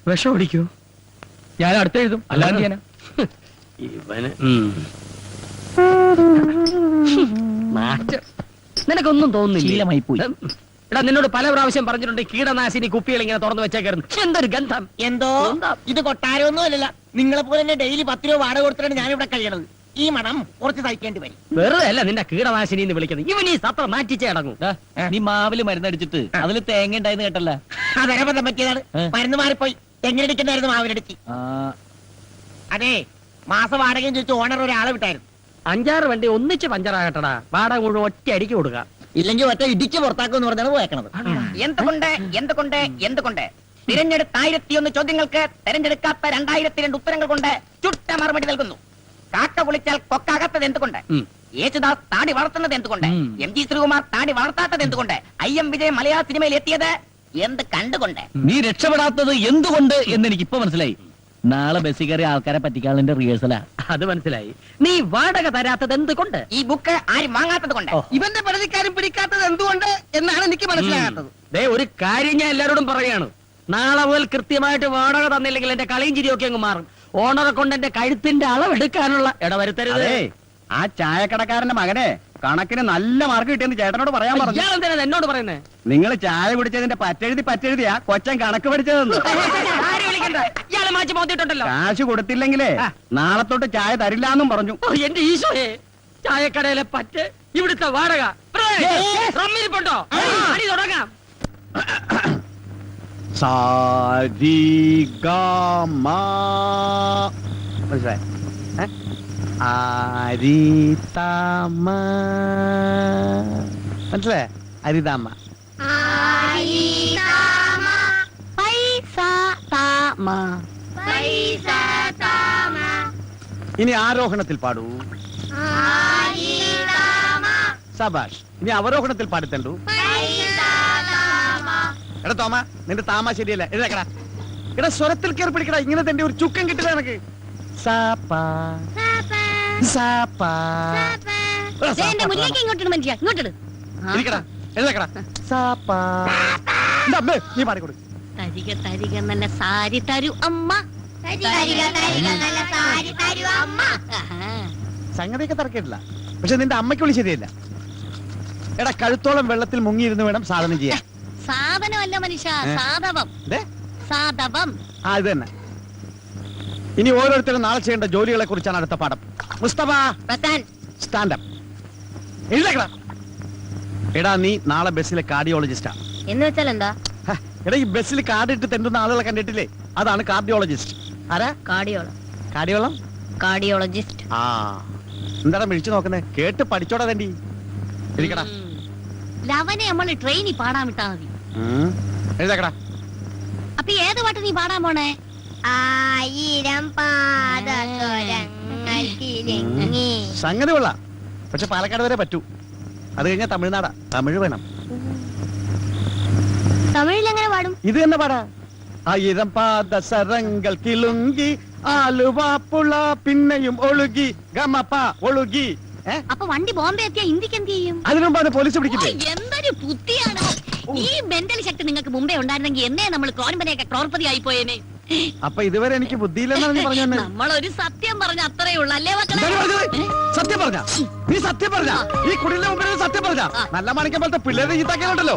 വിഷം ഓടിക്കോ? ഞാൻ അടുത്ത് എഴുതും, അല്ലാതെ ഞാനാ ഇവന്. നിനക്കൊന്നും തോന്നുന്നില്ല? ശീലമായി പോയി. എടാ, നിന്നോട് പല പ്രാവശ്യം പറഞ്ഞിട്ടുണ്ട് കീടനാശിനി കുപ്പികൾ ഇങ്ങനെ തുറന്നു വെച്ചേക്കായിരുന്നു. എന്തൊരു ഗന്ധം! എന്തോ ഇത് കൊട്ടാരമൊന്നും അല്ലല്ല, നിങ്ങളെ പോലെ തന്നെ ഡെയിലി 10 രൂപ വാടക കൊടുത്തിട്ടാണ് ഞാൻ ഇവിടെ കഴിയണത്. ഈ മണം കുറച്ച് സഹിക്കേണ്ടി വരും. വെറുതെ അല്ല നിന്റെ കീടനാശിനി എന്ന് വിളിക്കുന്നത്. ഇവൻ ഈ സത്രം മാറ്റിച്ചേ അടങ്ങും. നീ മാവില് മരുന്നടിച്ചിട്ട് അതില് തേങ്ങ ഉണ്ടായെന്ന് കേട്ടല്ല? അതരബദ്ധം പറ്റിയതാണ്. മരുന്ന് മാറിപ്പോയി. തെങ്ങടിക്കണ്ടായിരുന്നു മാവിനടിച്ച്. അതെ, മാസ വാടകയും ചോദിച്ചു ഓണർ ഒരാളെ വിട്ടായിരുന്നു. 5-6 വണ്ടി ഒന്നിച്ച് പഞ്ചറാകട്ടടാ. വാടക മുഴുവൻ ഒറ്റ അടിക്ക് കൊടുക്കാം. ഇല്ലെങ്കിൽ ഒറ്റ ഇടിച്ച് പുറത്താക്കുമെന്ന് പറഞ്ഞാണ് പോയേക്കണത്. എന്തുകൊണ്ട് തിരഞ്ഞെടുത്ത 1001 ചോദ്യങ്ങൾക്ക് തെരഞ്ഞെടുക്കാത്ത 2002 ഉത്തരങ്ങൾ കൊണ്ട് ചുട്ട മറുപടി നൽകുന്നു. കാക്ക കുളിച്ചാൽ കൊക്കാകാത്തത് എന്തുകൊണ്ട്? യേശുദാസ് താടി വളർത്തുന്നത് എന്തുകൊണ്ട്? MG ശ്രീകുമാർ താടി വളർത്താത്തത് എന്തുകൊണ്ട്? IM വിജയ് മലയാള സിനിമയിൽ എത്തിയത് എന്ത് കണ്ടുകൊണ്ട്? നീ രക്ഷപ്പെടാത്തത് എന്തുകൊണ്ട് എന്ന് എനിക്ക് ഇപ്പൊ മനസ്സിലായി. നാളെ ബസ്സിൽ കയറി ആൾക്കാരെ പറ്റിക്കാനുള്ള റിഹേഴ്സലാ. അത് മനസ്സിലായി. നീ വാടക തരാത്തത് എന്തുകൊണ്ട്? ഈ ബുക്ക് ആരും വാങ്ങാത്തത് കൊണ്ട്. ഇവന്റെ പരിധിക്കാരും പിടിക്കാത്തത് എന്തുകൊണ്ട് എന്നാണ് എനിക്ക് മനസ്സിലാകാത്തത്. ഒരു കാര്യം ഞാൻ എല്ലാരോടും പറയാണ്. നാളെ മുതൽ കൃത്യമായിട്ട് വാടക തന്നില്ലെങ്കിൽ എന്റെ കളിയും ചിരിയൊക്കെ അങ്ങ് മാറും. ഓണറെ കൊണ്ട് എന്റെ കഴുത്തിന്റെ അളവെടുക്കാനുള്ള ഇടവരുത്തരുത്. ആ ചായക്കടക്കാരന്റെ മകനെ കണക്കിന് നല്ല മാർക്ക് കിട്ടിയെന്ന് ചേട്ടനോട് പറയാൻ പറഞ്ഞു. ഇയാളെന്തിനാ എന്നോട് പറയുന്നേ? നിങ്ങൾ ചായ കുടിച്ചതിന്റെ പറ്റെഴുതിയാ കൊച്ചൻ കണക്ക് പഠിച്ചതെന്ന്. ഇയാളെ മാറ്റി മോത്തിട്ടുണ്ടല്ലോ. കാശ് കൊടുത്തില്ലെങ്കിലേ നാളെ തൊട്ട് ചായ തരില്ല എന്നും പറഞ്ഞു. എന്റെ ഈശോയെ, ചായക്കടയിലെ പറ്റ്, ഇവിടുത്തെ വാടക. റമ്മിരിപ്പുണ്ടോ അടി തുടങ്ങാം. സാരിഗമ മനസ്സിലായി അരിതമ മനസ്സിലായ അരിതാമ ഇനി ആരോഹണത്തിൽ പാടൂ സബാഷ് ഇനി അവരോഹണത്തിൽ പാടിത്തണ്ടു എടാ തോമ നിന്റെ താമ ശരിയല്ല എഴുതക്കടാ എടാ സ്വരത്തിൽ കയറി പിടിക്കടാ ഇങ്ങനെ തന്റെ ഒരു ചുക്കം കിട്ടില്ല എനക്ക് ഇങ്ങോട്ട് എഴുതക്കടാ നീ പാടിക്കൊടു തരിക തരിക നല്ല സാരി തരൂ അമ്മ. സംഗതിയൊക്കെ തറക്കിട്ടില്ല പക്ഷെ നിന്റെ അമ്മയ്ക്ക് വിളി ശരിയല്ല എടാ കഴുത്തോളം വെള്ളത്തിൽ മുങ്ങിയിരുന്ന് വേണം സാധനം ചെയ്യാൻ സാധനമല്ല മനുഷ്യ, സാധവം. സാധവം. ആ ഇത് തന്നെ ഇനി ഓരോരുത്തരും നാളെ ചെയ്യേണ്ട ജോലികളെ കുറിച്ചാണ് അടുത്ത പാഠം മുസ്തഫ സ്റ്റാൻഡപ്പ് എഴുതക്കടാ എടാ നീ നാളെ ബസ്സിലെ കാർഡിയോളജിസ്റ്റാ എന്ന് വെച്ചാൽ എന്താ? എടാ ഈ ബസ്സിൽ കാർഡ് ഇട്ട് തെണ്ടുന്ന ആളുകളെ കണ്ടിട്ടില്ലേ അതാണ് കാർഡിയോളജിസ്റ്റ് ആരാ കാർഡിയോളം കാർഡിയോളജിസ്റ്റ്. ആ എന്താടാ മിഴിച്ചു നോക്കുന്നേ കേട്ട് പഠിച്ചോടാ തണ്ടി ഇരിക്കടാ ലവനെ നമ്മള് ട്രെയിനിൽ പാടാൻ വിട്ടാ മതി. എഴുതക്കടാ അപ്പൊ ഏത് പാട്ട് നീ പാടാൻ പോണേ? 1000 പാദസരങ്ങൾ കിലുങ്ങി. സംഗതി കൊള്ളാം പക്ഷെ പാലക്കാട് വരെ പറ്റൂ അത് കഴിഞ്ഞാൽ തമിഴ്നാടാ തമിഴ് വേണം തമിഴിൽ എങ്ങനെ പാടും? ഇത് തന്നെ പാടാ 1000 പാദസരങ്ങൾ കിലുങ്കി ആലുവാപ്പുള പിന്നെയും ഒഴുകി ഗമപ്പ ഒഴുകി. അപ്പൊ വണ്ടി ബോംബെ എത്തിയാ ഇന്ത്യക്ക് എന്ത് ചെയ്യും? അതിനുമ്പ് അത് പോലീസ് പിടിക്കില്ലേ? എന്തൊരു ബുദ്ധിയാണ് ഈ മെന്റൽ ശക്തി നിങ്ങൾക്ക് മുമ്പേ ഉണ്ടായിരുന്നെങ്കിൽ എന്നേ നമ്മൾ ക്രോൺപനെയൊക്കെ ക്രോർപതി ആയി പോയേനെ. അപ്പൊ ഇതുവരെ എനിക്ക് ബുദ്ധിയില്ലെന്നാണ് നീ പറഞ്ഞു നമ്മളൊരു സത്യം പറഞ്ഞ അത്രേ ഉള്ളൂ അല്ലേ മക്കളെ? സത്യം പറഞ്ഞ നീ സത്യം പറഞ്ഞ ഈ കുടിലിന്റെ മുമ്പിൽ സത്യം പറഞ്ഞ നല്ല മാണിക്കം പോലത്തെ പിള്ളേരെ ചീത്താക്കലുണ്ടല്ലോ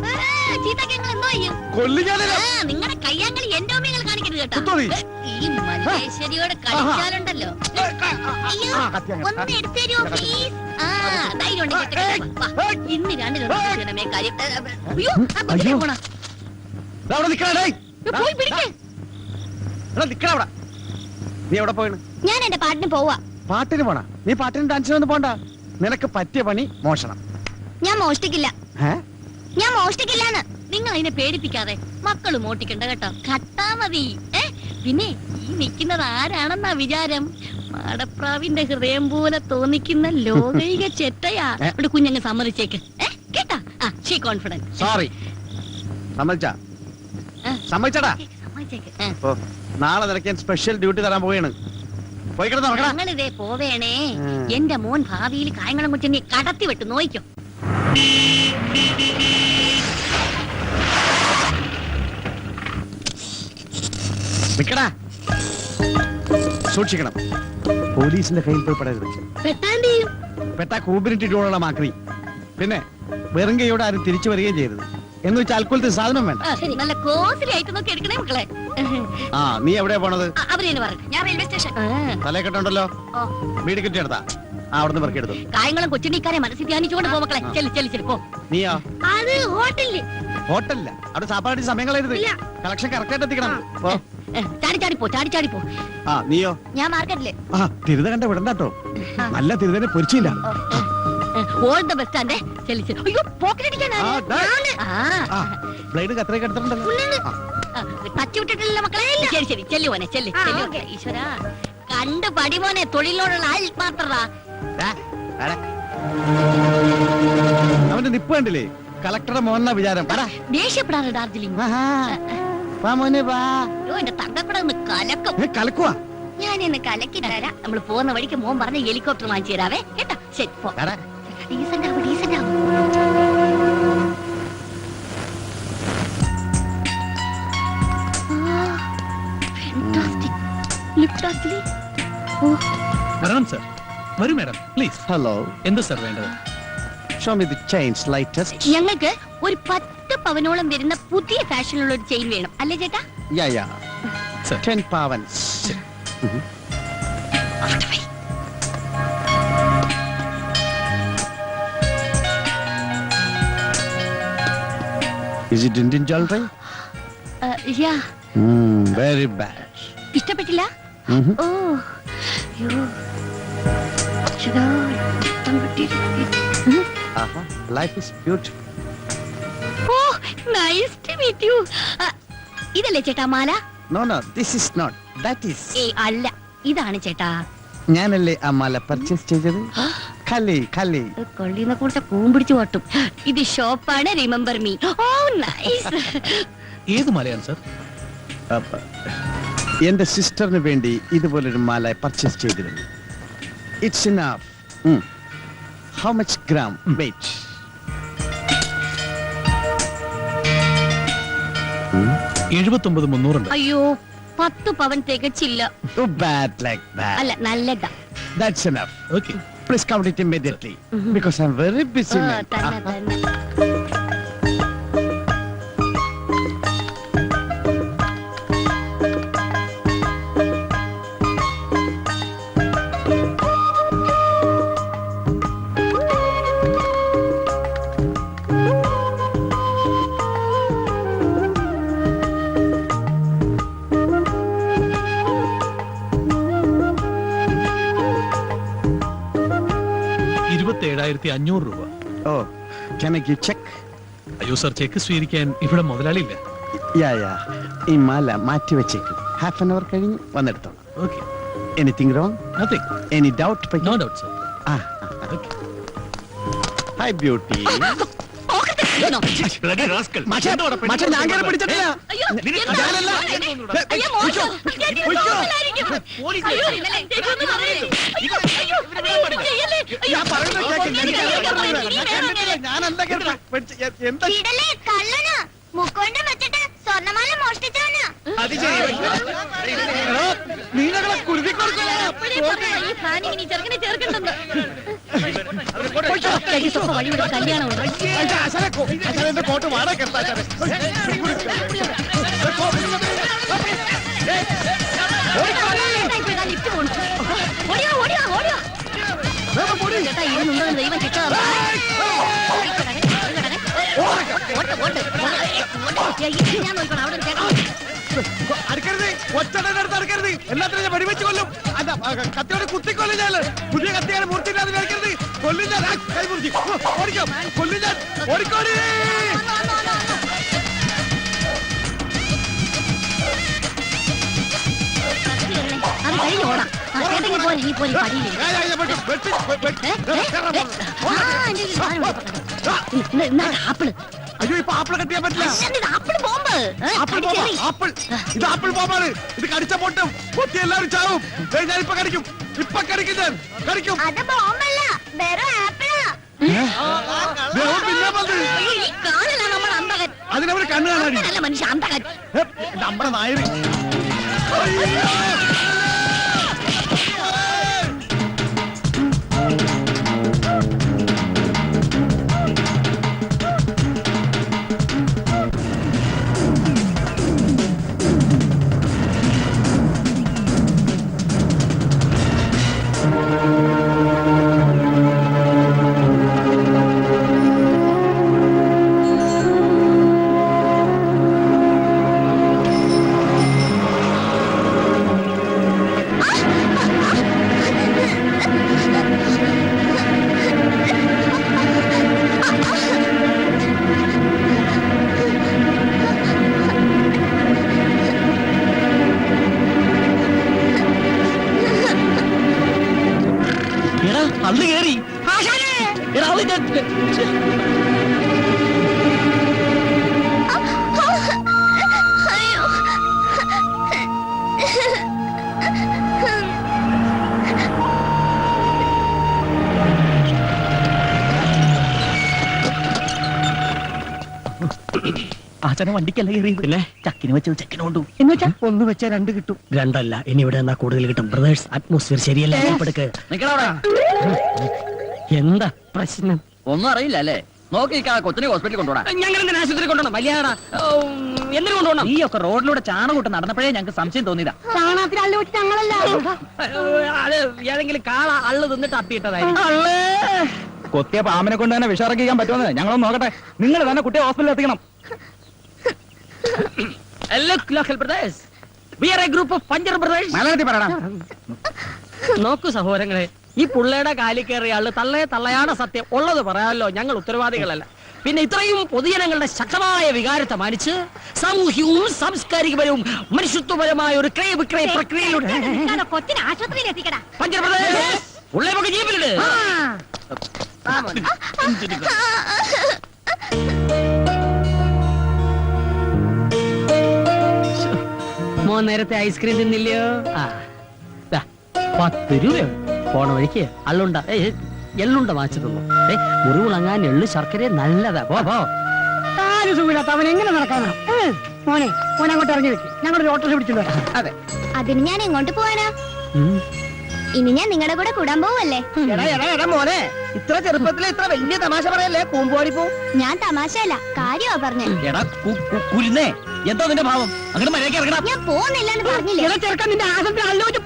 ചീത്തങ്ങൾ എന്തോ ചെയ്യും? കൊല്ലിക്കാനല്ലോ നിങ്ങളുടെ കയ്യാങ്കളി എന്റെ ഓമികൾ കാണിക്കരുത് കേട്ടോ. കുത്തോളി. ഈ മല്ലേശ്വരിയോട് കളിച്ചാലുണ്ടല്ലോ. അയ്യോ, ഒന്ന് എടുത്തു തരുമോ പ്ലീസ്? ധൈര്യം ഉണ്ടെങ്കിൽ ഇന്ന് രണ്ടിനൊരു കാര്യം. അയ്യോ, പോണ അവിടെ നിക്കണേ പോയി പിടിക്കേ. നിക്കണ നീ എവിടെ പോയിണ്? ഞാൻ എന്റെ പാട്ടിന് പോവാ. പാട്ടിന് പോണ നീ പാട്ടിന് ഡാൻസിനൊന്നും പോണ്ട നിനക്ക് പറ്റിയ പണി മോഷണം. ഞാൻ മോഷ്ടിക്കില്ല. ഞാൻ മോഷ്ടിക്കില്ലാന്ന്. നിങ്ങൾ അതിനെ പേടിപ്പിക്കാതെ മക്കള് മോട്ടിക്കണ്ട കേട്ടോ. കട്ടാ മതി. പിന്നെ ഈ നിൽക്കുന്നത് ആരാണെന്നാ വിചാരം? മാടപ്രാവിന്റെ ഹൃദയം പോലെ തോന്നിക്കുന്ന ലോകൈക ചെറ്റയാ. ഇവിടെ കുഞ്ഞങ്ങ് സമ്മതിച്ചേക്ക് കേട്ടാ. She confident. സോറി സമ്മതിച്ചാ സമ്മതിച്ചടാ. സമ്മതിച്ചേക്ക്. ഓ നാളെ നിനക്ക് ഞാൻ സ്പെഷ്യൽ ഡ്യൂട്ടി തരാൻ പോവുകയാണ്. പോയി കിടന്നോ ഞങ്ങളിതേ പോവേണേ. എന്റെ മോൻ ഭാവിയിൽ കായംകുളം കൊച്ചിനെ കടത്തി വിട്ട് നോയിക്കോ. നിക്കടാ സൂക്ഷിക്കണം പോലീസിന്റെ കയ്യിൽ പോയി പെടരുത്. പെട്ടാ കൂമ്പിനിട്ടിട്ടുള്ള മാക്രി. പിന്നെ വെറും കൈയോടെ ആരും തിരിച്ചു വരികയും ചെയ്യരുത്. എന്ന് വെച്ചാൽ അൽക്കുലത്തിന് സാധനം വേണ്ട. നല്ല കോസിലി ആയിട്ട് നോക്കി എടുക്കണേ മക്കളെ. ആ നീ എവിടെയാ പോണത്? അവരെന്ന് പറഞ്ഞു. ഞാൻ റെയിൽവേ സ്റ്റേഷൻ. തലക്കെട്ടുണ്ടല്ലോ വീട് കിട്ടിയെടുത്താ അവിടുന്ന് പെറുക്കിയെടുത്തു. കായംകുളം കൊച്ചിനിക്കാരെ മനസ്സിൽ ധ്യാനിച്ചുകൊണ്ട് പോ മക്കളെ. ചെല്ലി ചെല്ലി ചെല്ലി പോ. നീയോ? അത് ഹോട്ടലില്. ഹോട്ടലില്ല അവിടെ സാപ്പാടി സമയം കളയരുത്. കളക്ഷൻ കറക്റ്റ് ആയിട്ട് എത്തിക്കണം. ചാടി ചാടി പോ, ചാടി ചാടി പോ. ആ നീയോ? ഞാൻ മാർക്കറ്റില്. ആ തിരുത കണ്ട വിടണ്ടാട്ടോ നല്ല തിരുതനെ പൊരിച്ചില്ല. ഓൾ ദ ബെസ്റ്റ് ആൻഡ് ചെല്ലി ചെല്ലി. അയ്യോ പോക്കറ്റടിക്കാനാ. ബ്ലേഡ് കത്രയൊക്കെ എടുത്തിട്ടുണ്ടല്ലോ. ടച്ച് വിട്ടിട്ടില്ല മക്കളെ. ശരി ശരി ചെല്ലു മോനെ ചെല്ലി ചെല്ലു. ഈശ്വരാ കണ്ട് പടി മോനെ. തൊഴിലിനോടുള്ള ആത്മാർത്ഥത. അവന്റെ നിപ്പ് കണ്ടില്ലേ? കളക്ടറുടെ മോഹന വിചാരം. ദേഷ്യപ്പെടാറ് ഡാർജിലിംഗ്. എന്റെ തങ്കക്കട ഒന്ന് കലക്കും. കലക്കുവാ ഞാൻ എന്നെ കലക്കി തരാം. നമ്മൾ പോകുന്ന വഴിക്ക് മോൻ പറഞ്ഞ ഹെലികോപ്റ്റർ വാങ്ങിച്ചു തരാവേ കേട്ടോ. ശരി പോ. ഡീസന്റ് ആവും ഡീസന്റ് ആവും. വരണം സർ. വരൂ മാഡം പ്ലീസ്. ഹലോ എന്ത് സർ വേണ്ടത്? Show me the chains latest. ഞങ്ങൾക്ക് ഒരു 10 പവനോളം വരുന്ന പുതിയ ഫാഷനിലുള്ള ഒരു ചെയിൻ വേണം അല്ലേ ചേട്ടാ? യാ യാ സർ 10 പവൻസ്. Is it Indian jewelry? Yeah. Very bad. ഇഷ്ടപ്പെട്ടില്ല? Mhm. ഓ അയ്യോ. അച്ഛടാ, രക്തം കിട്ടിയില്ല. Aha. Life is beautiful. Oh nice to meet you. ഇതല്ലേ ചേട്ടാ മാല? No, no, this is not. That is. ഏയ് അല്ല, ഇതാണ് ചേട്ടാ. ഞാനല്ലേ ആ മാല പർച്ചേസ് ചെയ്തത്. കലി കൊള്ളിന്ന് കൂടെ കൂമ്പിടിച്ചു ഓട്ടും. ഇത് ഷോപ്പാണ്, റിമെമ്പർ മീ. ഓ നൈസ്. ഏത് മലയാണ് സർ? എന്റെ സിസ്റ്ററിന് വേണ്ടി ഇതുപോലൊരു മാല പർച്ചേസ് ചെയ്തിരുന്നു. It's enough. How much gram weight? 79,300 ഉണ്ട്. അയ്യോ 10 പവൻ തികച്ചില്ല. Too bad like that. അല്ല നല്ലതാ. That's enough. Okay. Please count it immediately because I'm very busy man. തന്നെ തന്നെ. രൂപ. Oh, can I give check? അയ്യോ സർ, ചെക്ക് സ്വീകരിക്കാൻ ഇവിടെ മുതലാളിയില്ല. Yeah. ഈ മാല മാറ്റി വെച്ചേക്കും. ഹാഫ് ആൻ അവർ കഴിഞ്ഞ് വന്നെടുത്തോളാം. Okay. Anything wrong? Nothing. Any doubt? No doubt sir. Okay. Hi beauty. പോക്കറ്റിലിരിക്കണോ? ഞാൻ പിടിച്ചിട്ടില്ല. അയ്യോ, എന്താ? അയ്യോ, മോശം. പോലീസിലായിരിക്കും. അയ്യോ, ഇന്നലെ ചേച്ചി ഒന്ന് പറഞ്ഞില്ലേ? അയ്യോ, അയ്യോ, ചെയ്യല്ലേ? അയ്യോ, ഇടലേ കള്ളനാ, മുക്കോണ്ട് വെച്ചിട്ട് സ്വർണ്ണമാല മോഷ്ടിച്ചവനാ. ഈ പ്ലാനിങ്ങിന് ഈ ചെറുക്കനെ ചേർക്കണ്ടെന്ന്. ചേച്ചി സ്വപ്പം വഴിവിടുന്ന കല്യാണമുണ്ട്. ലിഫ്റ്റ് പോണു. ഓടിയോ ഓടിയോ ഓടിയോ ചേട്ടാ, ഇരുന്നുണ്ടോ ദൈവം കിട്ടാതെ. ഞാൻ നോക്കണം അവിടെ ചേട്ടാ. എല്ലാത്തിനും ഞാൻ വെടിവെച്ച് കൊല്ലും. കത്തിയോട് കുത്തിക്കൊല്ലും ഞാൻ. പുതിയ കത്തിയാണ് മൂർത്തിയില്ലാതെ കളിക്കരുത്. കൊല്ലും ഞാൻ. കൈ മുറിച്ച് ഓടിക്കാം. കൊല്ലും ഞാൻ. ഓടിക്കോടി. അത് കഴിഞ്ഞ് ഓടാം. ഏതെങ്കിലും പോലെ ഈ പോലെ പടിയില്ലേ? ആപ്പിള്. അയ്യോ, ഇപ്പൊ ആപ്പിൾ കട്ടിയാൻ പറ്റില്ല. Apple bomb. ആപ്പിൾ. ഇത് ആപ്പിൾ ബോംബാണ്. ഇത് കടിച്ച പൊട്ടും. പൊട്ടി എല്ലാവരും ചാവും. ഞാൻ ഇപ്പൊ കടിക്കും. ഇപ്പൊ കടിക്കും. ഞാൻ കടിക്കും. അത് ബോംബല്ല, വെറും ആപ്പിളാ. പിന്നെ വന്ന് ഈ കാണലാണ് നമ്മുടെ അന്തകൻ. അതിനവര് കണ്ണു കാണാടി. നല്ല മനുഷ്യ അന്തകൻ. നമ്മുടെ നായര്. അന്ന് കേറി. അയ്യോ. ആചാരം വണ്ടിക്കല്ല കയറിയത്. പിന്നെ ചക്കിന് വെച്ചത് ചെക്കിന് കൊണ്ടു. എന്ന് വെച്ചാ ഒന്ന് വെച്ചാൽ 2 കിട്ടും. 2 അല്ല, ഇനി ഇവിടെ എന്നാ കൂടുതൽ കിട്ടും. ബ്രദേഴ്സ്, അറ്റ്മോസ്ഫിയർ ശരിയല്ല. എന്താ പ്രശ്നം? ഒന്നും അറിയില്ല അല്ലേ? നോക്കി കൊച്ചിനെ ഹോസ്പിറ്റലിൽ കൊണ്ടുപോടാ. ഞങ്ങൾ എന്തിനാ ആശുപത്രി കൊണ്ടുപോകണം? വലിയാടാ, എന്തിനു കൊണ്ടുപോകണം? ഈ ഒക്കെ റോഡിലൂടെ ചാണകൂട്ട് നടന്നപ്പോഴേ ഞങ്ങൾക്ക് സംശയം തോന്നിയതാ. ചാണകത്തിൽ അള്ളു വെച്ച് ഞങ്ങളല്ല. അത് ഏതെങ്കിലും കാള അള്ളു തിന്നിട്ട് അപ്പിയിട്ടതായിരിക്കും. കൊത്തിയ പാമ്പിനെ കൊണ്ട് തന്നെ വിഷറക്കിക്കാൻ പറ്റുമെന്ന് ഞങ്ങളൊന്ന് നോക്കട്ടെ. നിങ്ങൾ തന്നെ കുട്ടിയെ ഹോസ്പിറ്റലിൽ എത്തിക്കണം. local brothers. We are a group of puncture brothers. മലയാളത്തിൽ പറയടാ. നോക്കൂ സഹോദരങ്ങളെ, ഈ പുള്ളയുടെ കാലി കയറിയ ആള് തള്ളയാണ് സത്യം. ഉള്ളത് പറയാമല്ലോ, ഞങ്ങൾ ഉത്തരവാദികളല്ല. പിന്നെ ഇത്രയും പൊതുജനങ്ങളുടെ ശക്തമായ വികാരത്തെ മാനിച്ച് സാമൂഹ്യവും സാംസ്കാരികപരവും മനുഷ്യത്വപരമായ ഒരു ക്രയവിക്രയ പ്രക്രിയയിലൂടെ കൊച്ചിനെ ആശുപത്രിയിൽ എത്തിക്കടാ. Puncture brothers, പുള്ളയൊക്കെ ജീപ്പിലിട്. മോൻ നേരത്തെ ഐസ്ക്രീം തിന്നില്ലയോ? 10 രൂപ പോണ വഴിക്ക് അള്ളുണ്ട എള്ളുണ്ട വാങ്ങിച്ചു തന്നു. മുറിവുളങ്ങാൻ എള്ളു ശർക്കര നല്ലതാ. പോ സുഖമില്ലാത്ത അവൻ എങ്ങനെ നടക്കാനാ? മോനെ അങ്ങോട്ട് ഇറങ്ങി വെക്ക്, ഞങ്ങളൊരു ഓട്ടോ പിടിച്ചിട്ട് വരാം. അതെ, അതിന് ഞാൻ എങ്ങോട്ട് പോവാനാ? ഇനി ഞാൻ നിങ്ങളുടെ കൂടെ കൂടാൻ പോവല്ലേ? എടാ മോനെ, ഇത്ര ചെറുപ്പത്തിൽ ഇത്ര വലിയ തമാശ പറയല്ലേ, കൂമ്പോടിപ്പോ. ഞാൻ തമാശയല്ല, കാര്യമാ പറഞ്ഞേ. എടാ കുരുന്നേ, എന്താ നിന്റെ ഭാവം? അങ്ങനെ മഴയ്ക്ക് ഇറങ്ങണം. ഞാൻ പോകുന്നില്ലെന്ന് പറഞ്ഞില്ലേ? ചെറുക്കൻ നിന്റെ ആസനത്തിൽ അല്ലോച്ച്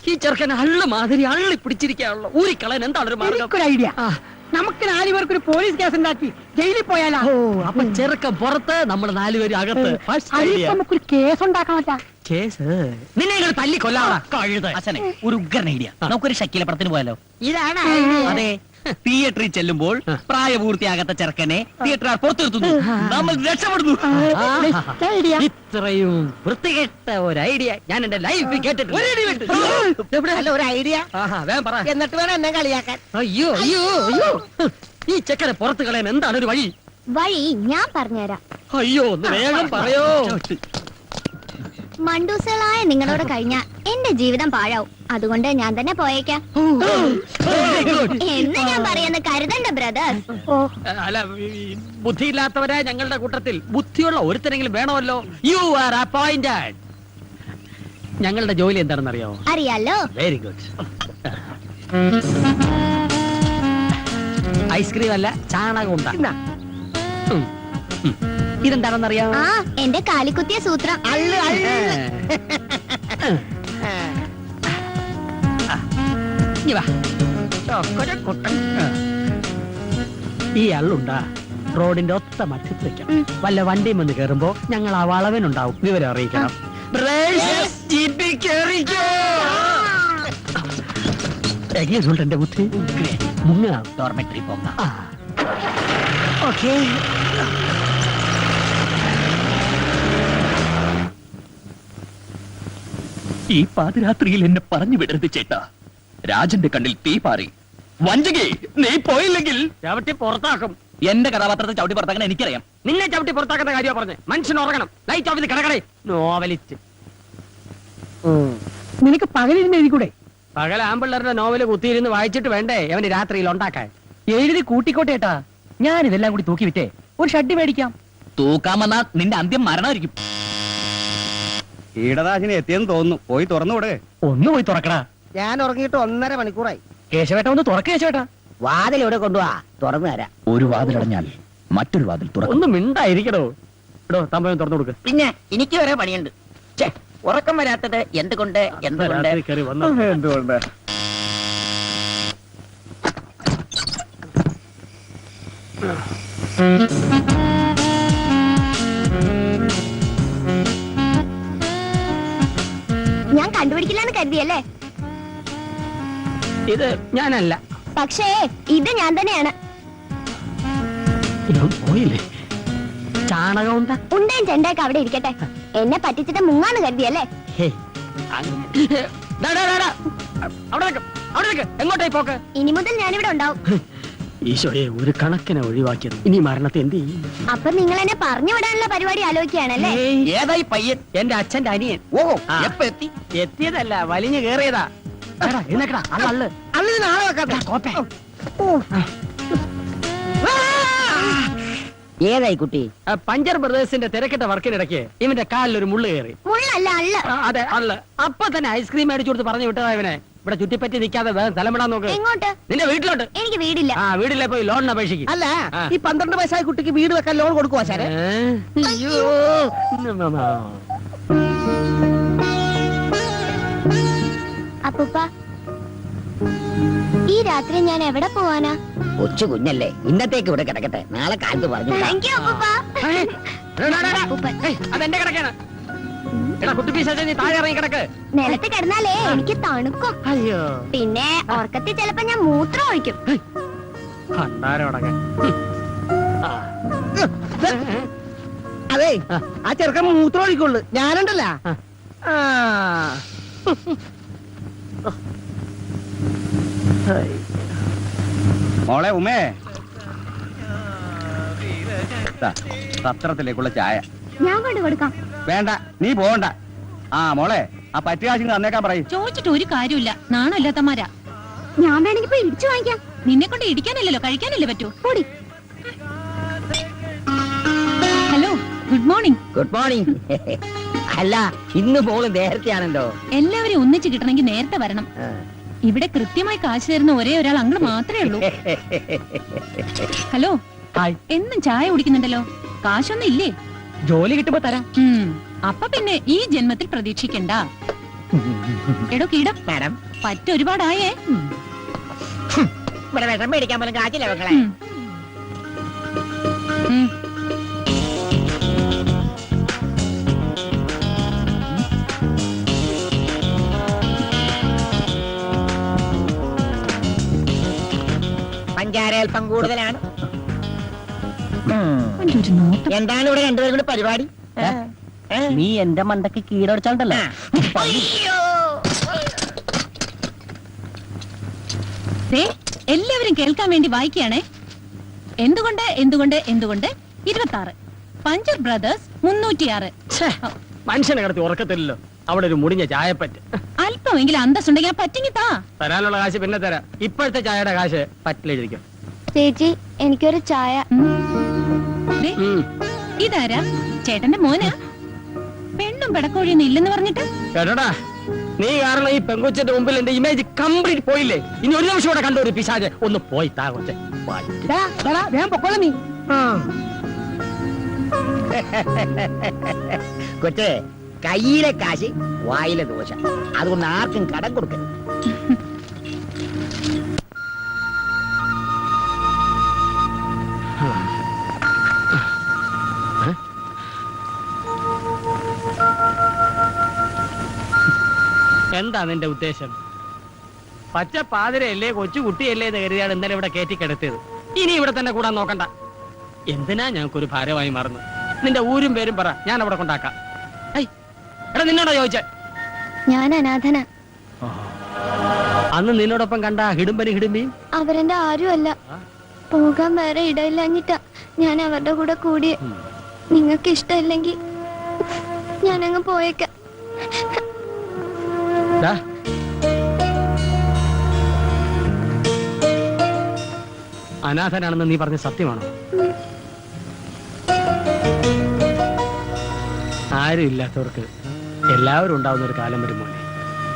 ഈ ചെറുക്കൻ അള്ളു മാതിരി അള്ളി പിടിച്ചിരിക്കാണല്ലോ. ഊരിക്കളയാൻ എന്താണ് ഒരു മാർഗം? ഐഡിയ. നമുക്ക് 4 പേർക്ക് ഒരു പോലീസ് കേസ് ഉണ്ടാക്കി ജയിലിൽ പോയാലോ? അപ്പൊ ചെറുക്കൻ പുറത്ത്, നമ്മൾ 4 പേര് അകത്ത്. നമുക്കൊരു കേസ് ഉണ്ടാക്കാൻ കേസ് നിന്നെ ഇങ്ങനെ തല്ലി കൊല്ലാടാ കഴുത. അച്ഛനെ ഒരു ഉഗ്രൻ ഐഡിയ. നമുക്കൊരു ഷക്കീലപ്പടത്തിന് പോയാലോ? ഇതാണ് അതെ, തിയേറ്ററിൽ ചെല്ലുമ്പോൾ പ്രായപൂർത്തിയാകാത്ത ചെറുക്കനെ തിയേറ്റർ പുറത്തു നിർത്തുന്നു, നമ്മൾ രക്ഷപ്പെടുന്നു. ഇത്രയും വൃത്തികെട്ട ഒരു ഐഡിയ ഞാൻ എന്റെ ലൈഫിൽ കേട്ടിട്ടില്ല. ഒരു ഐഡിയ. വേഗം പറ. എന്നിട്ട് വേണം എന്നെ കളിയാക്കാൻ. അയ്യോ അയ്യോ അയ്യോ, ഈ ചെക്കനെ പുറത്ത് കളയാൻ എന്താണ് ഒരു വഴി? വഴി ഞാൻ പറഞ്ഞുതരാം. അയ്യോ, ഒന്ന് വേഗം പറയോ. മണ്ടൂസുകളായ നിങ്ങളോട് കഴിഞ്ഞാ എന്റെ ജീവിതം പാഴാവും. അതുകൊണ്ട് ഞാൻ തന്നെ പോയേക്കാം എന്ന് ഞാൻ പറയുന്ന കരുതണ്ട ബ്രദേഴ്സ്. അല്ല, ബുദ്ധിയില്ലാത്തവരെ ഞങ്ങളുടെ കൂട്ടത്തിൽ ബുദ്ധിയുള്ള ഒരുത്തരെങ്കിലും വേണമല്ലോ. You are appointed. ഞങ്ങളുടെ ജോലി എന്താണെന്ന് അറിയാമോ? അറിയാലോ. Very good. ഐസ്ക്രീം അല്ല, ചാണകം ഉണ്ടാ. ഇതെന്താണെന്നറിയാമോ? ആ, എന്റെ കാലിക്കുത്തിയ സൂത്രം. ഈ അള്ളുണ്ടാ റോഡിന്റെ ഒത്ത മറ്റത്ത് വെക്കണം. വല്ല വണ്ടിയും വന്ന് കേറുമ്പോ ഞങ്ങൾ ആ വളവിനുണ്ടാവും, വിവരം അറിയിക്കണം. എങ്ങനെയുണ്ട് എന്റെ ബുദ്ധി? മുങ്ങ ഡോർമെട്രി പോങ്ങ. ഓക്കേ. ഈ പാതിരാത്രിയിൽ എന്നെ പറഞ്ഞു വിടരുത് ചേട്ടാ. രാജന്റെ കണ്ണിൽ തീ പാറി. വഞ്ചകി, നീ പോയില്ലെങ്കിൽ ചവിട്ടി പുറത്താക്കും. എന്റെ കഥാപാത്രത്തെ ചവിട്ടി പുറത്താക്കാൻ എനിക്കറിയാം. നിന്നെ ചവിട്ടി പുറത്താക്കുന്ന കാര്യമാ പറഞ്ഞേ. മനുഷ്യൻ ഉറങ്ങണം. ലൈറ്റ് ഓഫ് ചെയ്ത് കിടക്കണേ. നോവലിസ്റ്റ്. നിനക്ക് പകലിരുന്ന് എഴുതിക്കൂടെ? പകൽ ആമ്പിള്ളേരുടെ നോവല് കുത്തിയിരുന്ന് വായിച്ചിട്ട് വേണ്ടേ അവന് രാത്രിയിൽ ഉണ്ടാക്കാൻ? എഴുതി കൂട്ടിക്കോട്ടേട്ടാ. ഞാൻ ഇതെല്ലാം കൂടി തൂക്കി വിറ്റേ ഒരു ഷഡ്ഡി മേടിക്കാം. തൂക്കാമെന്നാ നിന്റെ അന്ത്യം മരണമായിരിക്കും. കീടനാശിനി എത്തിയെന്ന് തോന്നുന്നു. പോയി തുറന്നുകൂടെ? ഒന്ന് പോയി തുറക്കടാ. ഞാൻ ഉറങ്ങിയിട്ട് 1.5 മണിക്കൂറായി. കേശവേട്ട ഒന്ന് തുറക്ക. കേശവേട്ടാ, വാതിൽ എവിടെ കൊണ്ടുപോവാ? തുറന്നു തരാം. ഒരു വാതിലടഞ്ഞാൽ മറ്റൊരു വാതിൽ തുറക്കും. ഒന്ന് മിണ്ടായിരിക്കടോ. എടോ, തമ്പയം തുറന്നു കൊടുക്ക്. പിന്നെ എനിക്ക് വരെ പണിയുണ്ട്. ഉറക്കം വരാത്തത് എന്തുകൊണ്ട്? രാത്രി കയറി വന്നു. എന്തുകൊണ്ട്? ഞാൻ കണ്ടുപിടിക്കില്ലാന്ന് കരുതിയല്ലേ? ഇത് ഞാനല്ല. പക്ഷേ ഇത് ഞാൻ തന്നെയാണ്. ഇവൻ പോയില്ലേ? ചാണകം ഉണ്ടാ. ഉണ്ടേൻ ചെണ്ടയൊക്കെ അവിടെ ഇരിക്കട്ടെ. എന്നെ പറ്റിച്ചിട്ട് മുങ്ങാന്ന് കരുതിയല്ലേ? എങ്ങോട്ടായി പോക്ക്? ഇനി മുതൽ ഞാനിവിടെ ഉണ്ടാവും. ഈശോയെ, ഒരു കണക്കിനെ ഒഴിവാക്കിയത്. ഇനി മരണത്തെ എന്ത് ചെയ്യും? അപ്പൊ നിങ്ങൾ എന്നെ പറഞ്ഞു വിടാനുള്ള പരിപാടി ആലോചിക്കുകയാണല്ലേ? ഏതായി പയ്യൻ? എന്റെ അച്ഛന്റെ അനിയൻ. ഓ, ആ. എപ്പ എത്തി? എത്തിയതല്ല, വലിഞ്ഞു കേറിയതാ. അള്ളിന് നാളെ വെക്കാത്ത ഏതായി കുട്ടി? പഞ്ചർ ബ്രദേഴ്സിന്റെ തിരക്കിട്ട വർക്കിനിടയ്ക്ക് ഇവന്റെ കാലിൽ ഒരു മുള്ളു കയറി. മുള്ളല്ല, അള്ള. അതെ, അള്ള്. അപ്പൊ തന്നെ ഐസ്ക്രീം മേടിച്ചു കൊടുത്ത് പറഞ്ഞു വിട്ടതാ ഇവനെ. ഇവിടെ ചുറ്റിപ്പറ്റി നിൽക്കാതെ വേഗം തലമിടാൻ നോക്ക്. എങ്ങോട്ട്? നിന്റെ വീട്ടിലോട്ട്. എനിക്ക് വീടില്ല. ആ, വീട്ടിലെ പോയി ലോണിന് അപേക്ഷിക്കും. അല്ല, ഈ 12 വയസ്സായ കുട്ടിക്ക് വീട് വെക്കാൻ ലോൺ കൊടുക്കുവാ സാറേ? അയ്യോ. അപ്പൂപ്പ ഈ രാത്രി ഞാൻ എവിടെ പോവാനാ? കൊച്ചു കുഞ്ഞല്ലേ, ഇന്നത്തേക്ക് ഇവിടെ കിടക്കട്ടെ, നാളെ കാലത്ത് പറഞ്ഞു താങ്ക് യു അപ്പൂപ്പ. അതെന്റെ കിടക്കാണ്. എടാ കുട്ടി പിശാചേ, നീ താഴെ ഇറങ്ങി കിടക്ക്. നിലത്ത് കിടന്നാലേ എനിക്ക് തണുക്കും. അയ്യോ പിന്നെ ഉറക്കത്തിൽ ചിലപ്പോ ഞാൻ മൂത്രം ഒഴിക്കും. ഭണ്ഡാരോടൊക്കെ. അതെ, ആ ചെറുക്കൻ മൂത്രം ഒഴിക്കുള്ളൂ, ഞാനുണ്ടല്ല. മോളെ ഉമേ, ദാ, പത്രത്തിലേക്കുള്ള ചായ. ഞാൻ കൊണ്ട് കൊടുക്കാം. വേണ്ട, നീ പോകണ്ട. ആ മോളെ, ആ പറ്റുകാശിങ്ങൾ തന്നേക്കാൻ പറയും. ചോദിച്ചിട്ട് ഒരു കാര്യമില്ല, നാണമില്ലാത്തമാരാ. ഞാൻ വേണമെങ്കിൽ പോയി ഇടിച്ചു വാങ്ങിക്കാം. നിന്നെ കൊണ്ട് ഇടിക്കാനല്ലല്ലോ, കഴിക്കാനല്ലേ പറ്റൂ. കൂടി. Hello, good morning. Good morning. അല്ല, ഇന്ന് പോലും നേരത്തെയാണല്ലോ. എല്ലാവരും ഒന്നിച്ച് കിട്ടണമെങ്കിൽ നേരത്തെ വരണം. ഇവിടെ കൃത്യമായി കാശ് തരുന്ന ഒരേ ഒരാൾ അങ്ങള് മാത്രമേ ഉള്ളൂ. ഹലോ, എന്നും ചായ കുടിക്കുന്നുണ്ടല്ലോ, കാശൊന്നും ഇല്ലേ? ജോലി കിട്ടുമ്പോ തരാം. അപ്പൊ പിന്നെ ഈ ജന്മത്തിൽ പ്രതീക്ഷിക്കണ്ട. എടോ കീടം, മാഡം, പറ്റൊരുപാടായേ. ഇവിടെ വിഷം മേടിക്കാൻ പോലും കാച്ചില്ല മക്കളെ. പഞ്ചാര അല്പം കൂടുതലാണ്. എന്താണ് ഇവിടെ രണ്ടുപേരും കൂടെ പരിപാടി? നീ എന്റെ മണ്ടക്ക് കീടടിച്ചാണ്ടല്ലോ. എല്ലാവരും കേൾക്കാൻ വേണ്ടി വായിക്കുകയാണേ. എന്തുകൊണ്ട് എന്തുകൊണ്ട് എന്തുകൊണ്ട് 26 പഞ്ചർ ബ്രദേഴ്സ് 306. മനുഷ്യനെ കിടത്തി ഉറക്കത്തില്ലല്ലോ. അവിടെ ഒരു മുടിഞ്ഞ ചായപ്പറ്റ്. അല്പമെങ്കിലും അന്തസ്സുണ്ടെങ്കിൽ ആ പറ്റിങ്ങി താ. തരാനുള്ള കാശ് പിന്നെ തരാം. ഇപ്പോഴത്തെ ചായയുടെ കാശ് പറ്റിലെഴുതിക്കും. ചേച്ചി, എനിക്കൊരു ചായ. ദേ, ഇതാരാ? ചേട്ടന്റെ മോനാ? പെണ്ണും പെടക്കോഴിയൊന്നും ഇല്ലെന്ന് പറഞ്ഞിട്ട്. കേട്ടോടാ, നീ കാരണം ഈ പെങ്കൊച്ചിന്റെ മുമ്പിൽ എന്റെ ഇമേജ് കംപ്ലീറ്റ് പോയില്ലേ? ഇനി ഒരു നിമിഷം കൂടെ കണ്ട ഒരു പിശാച് ഒന്ന് പോയി താ കൊച്ചെ. ഞാൻ പൊക്കോളാം. നീ കൊച്ചേ, കയ്യിലെ കാശ് വായിലെ ദോശ. അതുകൊണ്ട് ആർക്കും കടം കൊടുക്കരുത്. എന്താ നിന്റെ ഉദ്ദേശം? പച്ച പാതിരയല്ലേ, കൊച്ചു കുട്ടിയല്ലേ എന്ന് കരുതിയാണ് ഇന്നലെ ഇവിടെ കയറ്റി കിടത്തിയത്. ഇനി ഇവിടെ തന്നെ കൂടാൻ നോക്കണ്ട. എന്തിനാ ഞങ്ങൾക്കൊരു ഭാരമായി മാറുന്നു? നിന്റെ ഊരും പേരും പറ, ഞാൻ അവിടെ കൊണ്ടാക്കാം. എടാ, നിന്നോടാ ചോദിച്ചേ? ഞാൻ അനാഥന. അന്ന് നിന്നോടൊപ്പം കണ്ട ഹിടുമ്പി അവരെന്റെ ആരുമല്ല. പോകാൻ വേറെ ഇടയില്ലഞ്ഞിട്ടാ ഞാൻ അവരുടെ കൂടെ കൂടി. നിങ്ങൾക്ക് ഇഷ്ടമില്ലെങ്കിൽ ഞാനങ്ങ് പോയേക്കാം. അനാഥനാണെന്ന് നീ പറഞ്ഞ സത്യമാണോ? ആരും ഇല്ലാത്തവർക്ക് എല്ലാവരും ഉണ്ടാവുന്ന ഒരു കാലം വരും മോനെ.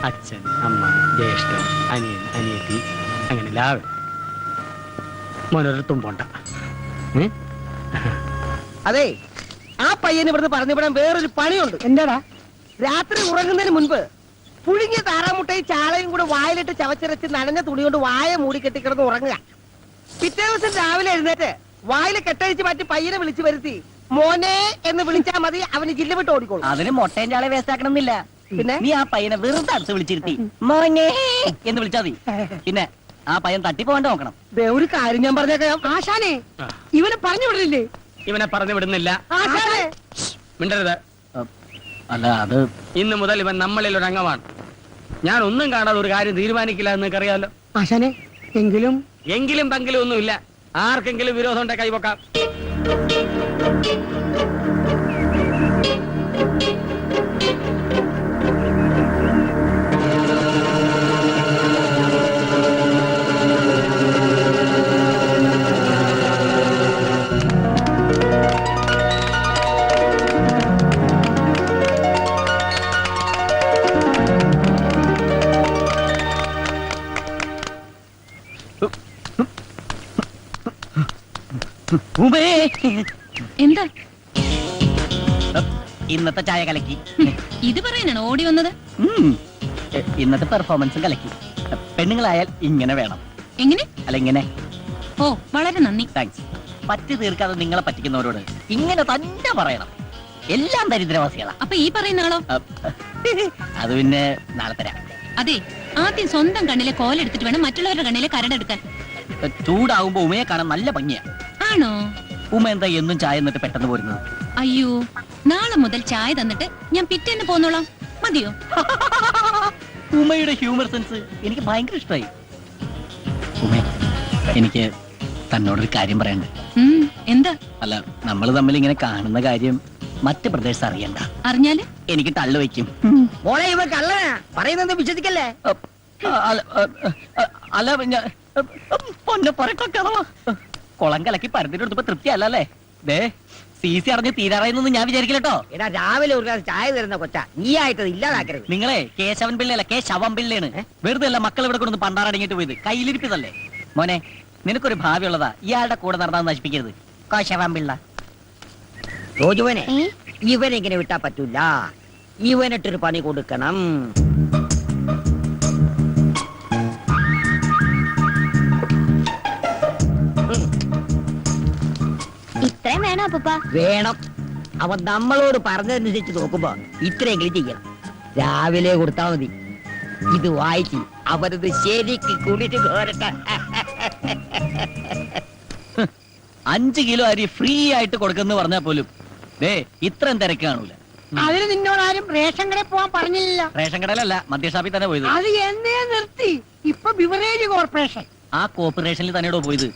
അച്ഛൻ, അമ്മ, ജ്യേഷ്ഠൻ, അനിയൻ, അനിയത്തി, അങ്ങനെ എല്ലാവരും. മോനൊരിടത്തും പോണ്ട. അതെ, ആ പയ്യന് ഇവിടുന്ന് പറഞ്ഞുവിടാൻ വേറൊരു പണിയുണ്ട്. എന്താടാ? രാത്രി ഉറങ്ങുന്നതിന് മുൻപ് പുഴുങ്ങിയ താറാമുട്ടയും ചാളയും കൂടെ വായിലിട്ട് ചവച്ചിറച്ച് നനഞ്ഞ തുണി കൊണ്ട് വായ മൂടി കെട്ടിക്കിടന്ന് ഉറങ്ങുക. പിറ്റേ ദിവസം രാവിലെ എഴുന്നേറ്റ് വായില് കെട്ടഴിച്ച് മാറ്റി പയ്യനെ വിളിച്ചു വരുത്തി മോനെ എന്ന് വിളിച്ചാൽ മതി, അവന് ജില്ല വിട്ട് ഓടിക്കോളും. അതിന് മുട്ടയും ചാളെ വേസ്റ്റ് ആക്കണമെന്നില്ല. പിന്നെ നീ ആ പയ്യനെ വെറുതെ അടുത്ത് വിളിച്ചിരുത്തി മോനെ എന്ന് വിളിച്ചാ മതി. പിന്നെ ആ പയ്യൻ തട്ടിപ്പോവാണ്ട് നോക്കണം. ഒരു കാര്യം ഞാൻ പറഞ്ഞേക്കാം ആശാനെ, ഇവനെ പറഞ്ഞു വിടില്ലേ? ഇവനെ പറഞ്ഞു വിടുന്നില്ല. ആശാനെ മിണ്ടരുത്. അല്ല, അത് ഇന്ന് മുതൽ ഇവൻ നമ്മളിൽ ഒരു അംഗമാണ്. ഞാൻ ഒന്നും കാണാതെ ഒരു കാര്യം തീരുമാനിക്കില്ല എന്ന് നിനക്കറിയാലോ. ആശാനെ, എങ്കിലും പങ്കിലും ഒന്നുമില്ല. ആർക്കെങ്കിലും വിരോധം ഉണ്ടെ കൈവക്കാം. എന്താ ഇന്നത്തെ ചായ കലക്കി. ഇത് പറയാനാണ് ഓടി വന്നത്? ഇന്നത്തെ പെർഫോമൻസും കലക്കി. പെണ്ണുങ്ങളായാൽ ഇങ്ങനെ വേണം. എങ്ങനെ? അല്ല ഇങ്ങനെ. ഓ, വളരെ നന്ദി. താങ്ക്സ്. പറ്റി തീർക്കാതെ നിങ്ങളെ പറ്റിക്കുന്നവരോട് ഇങ്ങനെ തന്നെ പറയണം. എല്ലാം ദരിദ്രവാസികളാ. അപ്പൊ ഈ പറയുന്ന ആളോ? അത് പിന്നെ നാളെ തരാം. അതെ, ആദ്യം സ്വന്തം കണ്ണിലെ കോലെടുത്തിട്ട് വേണം മറ്റുള്ളവരുടെ കണ്ണിലെ കരടെടുക്കാൻ. ചൂടാവുമ്പോ ഉമയെ കാണാൻ നല്ല ഭംഗിയാ. ആണോ? ഉമ എന്താ എന്നും ചായ എന്നിട്ട് പെട്ടെന്ന് പോരുന്നത്? അയ്യോ, നാളെ മുതൽ ചായ തന്നിട്ട് ഞാൻ പിറ്റേന്ന് പോന്നോളാം. മതിയോ? ഉമയുടെ ഹ്യൂമർ സെൻസ് എനിക്ക് ഭയങ്കര ഇഷ്ടമായി. ഉമ, എനിക്ക് തന്നോടൊരു കാര്യം പറയണ്ട്. എന്താ? അല്ല, നമ്മൾ തമ്മിൽ ഇങ്ങനെ കാണുന്ന കാര്യം മറ്റ് പ്രദേശത്ത് അറിയണ്ട. അറിഞ്ഞാല് എനിക്ക് തള്ളു വെക്കും. മോളെ ഇവ കള്ളനാ, പറയുന്നത് വിശ്വസിക്കല്ലേ. അല്ല പൊന്നെ പറക്കോ, കുളം കലക്കി പരത്തിനെടുത്തപ്പോ തൃപ്തി അല്ലല്ലേ? ദേ CC അറിഞ്ഞ് തീരാറായെന്നൊന്നും ഞാൻ വിചാരിക്കില്ലട്ടോ. എടാ, രാവിലെ ഒരു ഗ്ലാസ് ചായ തരുന്ന കൊച്ച, നീ ആയിട്ട് ഇല്ലാതാക്കരുത്. നിങ്ങളെ കേശവൻ പിള്ളയല്ല, കേശവൻ പിള്ളയാണ്. വെറുതെ അല്ല മക്കൾ ഇവിടെ കൊണ്ടൊന്ന് പണ്ടാറടങ്ങിട്ട് പോയത്. കയ്യിലിരിപ്പിതല്ലേ മോനെ, നിനക്കൊരു ഭാവി ഉള്ളതാ. ഇയാളുടെ കൂടെ നടന്നാ നശിപ്പിക്കരുത്. കേശവൻ പിള്ള. റോജുവനെ, ഇവനെങ്ങനെ വിട്ടാ പറ്റൂല. ഇവനിട്ടൊരു പണി കൊടുക്കണം. ഇത്രയും വേണോ അപ്പൂപ്പ? വേണം. അവൻ നമ്മളോട് പറഞ്ഞതനുസരിച്ച് നോക്കുമ്പോ ഇത്രയെങ്കിലും ചെയ്യണം. രാവിലെ കൊടുത്താ മതി. ഇത് വായിച്ച് അവരത് ശരിക്ക് കുളിച്ച് കോരട്ടെ. 5 കിലോ അരി ഫ്രീ ആയിട്ട് കൊടുക്കുന്നു പറഞ്ഞാ പോലും ദേ ഇത്രയും തിരക്ക് കാണൂല. അതിന് നിന്നോടാരും റേഷൻ കടയിൽ പോവാൻ പറഞ്ഞില്ല. റേഷൻ കടയിലല്ല, മദ്യഷാപ്പിൽ തന്നെ പോയത്. അത് എന്നേ നിർത്തി. ഇപ്പൊ ബിവറേജ് കോർപ്പറേഷൻ. ആ കോർപ്പറേഷനിൽ തന്നെയോ പോയത്.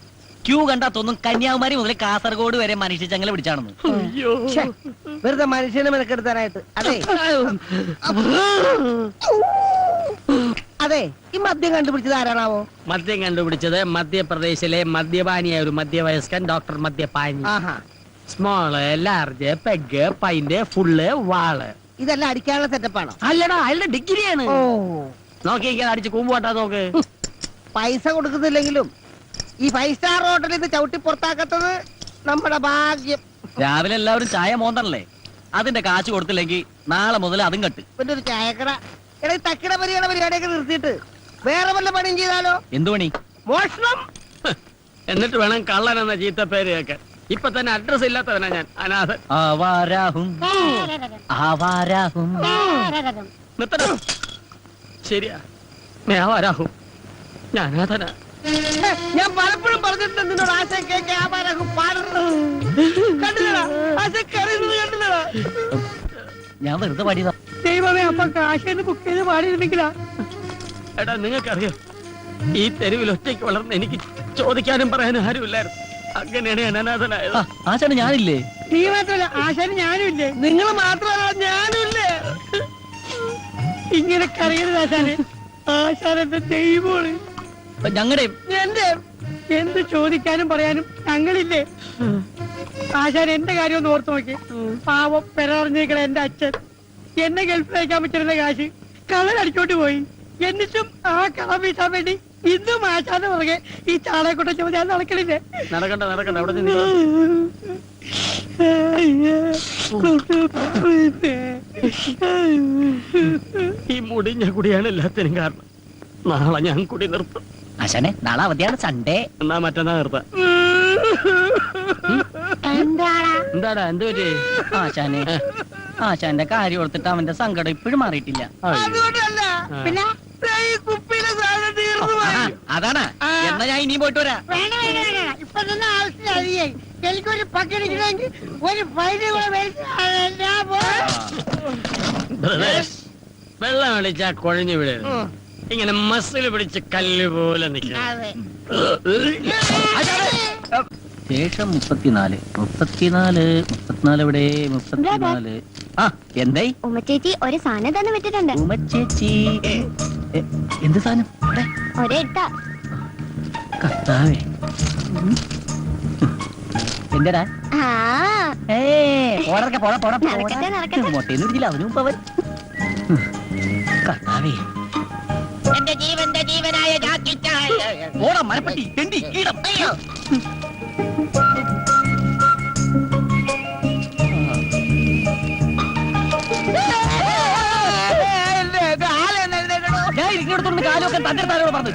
ക്യൂ കണ്ടാ തോന്നും കന്യാകുമാരി മുതൽ കാസർഗോഡ് വരെ മനുഷ്യ ചങ്ങല പിടിച്ചാണെന്ന്. വെറുതെ മനുഷ്യനെ മെനക്കെടുത്താനായിട്ട്. അതെ അതെ, ഈ മദ്യം കണ്ടുപിടിച്ചത് ആരാണാവോ? മദ്യം കണ്ടുപിടിച്ചത് മധ്യപ്രദേശിലെ മദ്യപാനിയായ ഒരു മധ്യവയസ്കൻ ഡോക്ടർ മദ്യപാനി. ആഹാ, small, large, peg, pint, full, വാള്. ഇതെല്ലാം അടിക്കാനുള്ള സെറ്റപ്പാണോ? അല്ലടാ, അയാളുടെ ഡിഗ്രിയാണ്. ഓ, നോക്കിയിരിക്കാൻ അടിച്ച് കൂമ്പുപോട്ടാ നോക്ക്. പൈസ കൊടുക്കുന്നില്ലെങ്കിലും ഈ 5 സ്റ്റാർ ഹോട്ടലിൽ നിന്ന് ചവിട്ടി പുറത്താക്കത്തത് നമ്മുടെ ഭാഗ്യം. രാവിലെ എല്ലാവരും ചായ മോന്തണല്ലേ? അതിന്റെ കാശ് കൊടുത്തില്ലെങ്കിൽ നാളെ മുതൽ അതും കട്ട്. പിന്നെ ഒരു ചായക്കട. എടാ, ഈ തക്കിട പരിപാടിയൊക്കെ നിർത്തിയിട്ട് വേറെ വല്ല പണിയും ചെയ്താലോ? എന്തു പണി? മോഷണം. എന്നിട്ട് വേണം കള്ളൻ എന്ന ചീത്ത പേര് കേൾക്കാൻ. ഇപ്പൊ തന്നെ അഡ്രസ് ഇല്ലാത്തവനാ ഞാൻ, അനാഥൻ. ആവാരാഹും ആവാരാഹും. നിർത്തണം. ശരിയാ, മേവാരാഹും. ഞാൻ അനാഥനാ. ഞാൻ പലപ്പോഴും പറഞ്ഞിട്ടുണ്ട് നിന്നോട് ആശ കേക്ക് ആവാരാഹും പാടുന്നത്. കണ്ടില്ലടാ, ആശ കറിയുന്നത് കണ്ടില്ലടാ. ഞാൻ വെറുതെ പാടിയതാ. ദൈവമേ, അപ്പൊ കാശന്ന് ബുക്ക് ചെയ്ത് പാടിയിരുന്നെങ്കിലാ. എടാ, നിങ്ങൾക്കറിയോ, ഈ തെരുവിൽ ഒറ്റയ്ക്ക് വളർന്ന് എനിക്ക് ചോദിക്കാനും പറയാനും ആരുമില്ലായിരുന്നു. അങ്ങനെയാണ് ഞാൻ അനാഥനായത്. ആശാന് ഞാനില്ലേ? നീ മാത്രമല്ല, ആശാന് ഞാനും ഇല്ലേ? നിങ്ങൾ മാത്രമല്ല, ഞാനും ഇല്ലേ? ഇങ്ങനെ കറിയരുത് ആശാന്. ആശാൻ എന്റെ ദൈവമാണ്. ഞങ്ങളുടെ എന്റെ എന്ത് ചോദിക്കാനും പറയാനും ഞങ്ങളില്ലേ? ആശാൻ എന്റെ കാര്യം ഒന്ന് ഓർത്ത് നോക്കി. പാവം പെരറിഞ്ഞേക്കണ എന്റെ അച്ഛൻ എന്നെ ഗൾഫിൽ അയക്കാൻ പറ്റുന്ന കാശ് കള്ളനടിച്ചോട്ട് പോയി. എന്നിട്ടും ആ കളം വീട്ടാൻ വേണ്ടി ഇന്നും ആശാന്റെ പുറകെ ഈ ചാളയെക്കൊണ്ട ചോദ്യം ഞാൻ നടക്കണില്ലേ? നടക്കണ്ട നടക്കണ്ട, അവിടെ നിന്ന് ഈ മുടിഞ്ഞ കുടിയാണ് എല്ലാത്തിനും കാരണം. നാളെ ഞാൻ കുടി നിർത്തും. ആശാനെ, നാളെ അവധിയാണ്, സൺഡേ. എന്നാ മറ്റന്നാ നിർത്താം. എന്താടാ, എന്ത് പറ്റി? ആശാനെ, ആശാന്റെ കാര്യം ഓർത്തിട്ട് അവന്റെ സങ്കടം ഇപ്പോഴും മാറിയിട്ടില്ല. അതുകൊണ്ടല്ല, പിന്നെ ഈ കുപ്പിയിലെ സാധനം തീർന്നു പോയി. അതാണ്. എന്നാ ഞാൻ ഇനിയും പോയിട്ട് വരാം. ഇപ്പൊ തന്നെ ആവശ്യമായി. എനിക്കൊരു പക്കടിക്കണമെങ്കിൽ ഒരു ഫൈന് കൂടെ മേടിച്ച് ഞാൻ ബ്രദേഴ്സ്, വെള്ളം അടിച്ചാ കുഴഞ്ഞു വിടരുത്. ഇങ്ങനെ മസിൽ പിടിച്ച് കല്ല് പോലെ നിൽക്കണം. ശേഷം 34 ഇവിടെ 34. ആ, എന്തായി? ഉമ്മച്ചേച്ചി ഒരു സാധനം തന്നെ വിട്ടിട്ടുണ്ട്. ഉമ്മച്ചേച്ചി എന്ത് സാധനം? ഒരെട്ട. കർത്താവേ, എന്റെടാ? നടക്കട്ടെ, നടക്കട്ടെ. മൊട്ടേന്ന് പിടിച്ചില്ല അവനും ഇപ്പൊ അവൻ. കർത്താവേ, എന്റെ ജീവന്റെ ജീവനായ ഓടാ മരപ്പട്ടി തെണ്ടി കീടം. ഞാൻ ഇരിക്കുന്നിടത്തോട് വന്ന് കാലൊക്കെ തന്റെ താരോട് പറഞ്ഞു.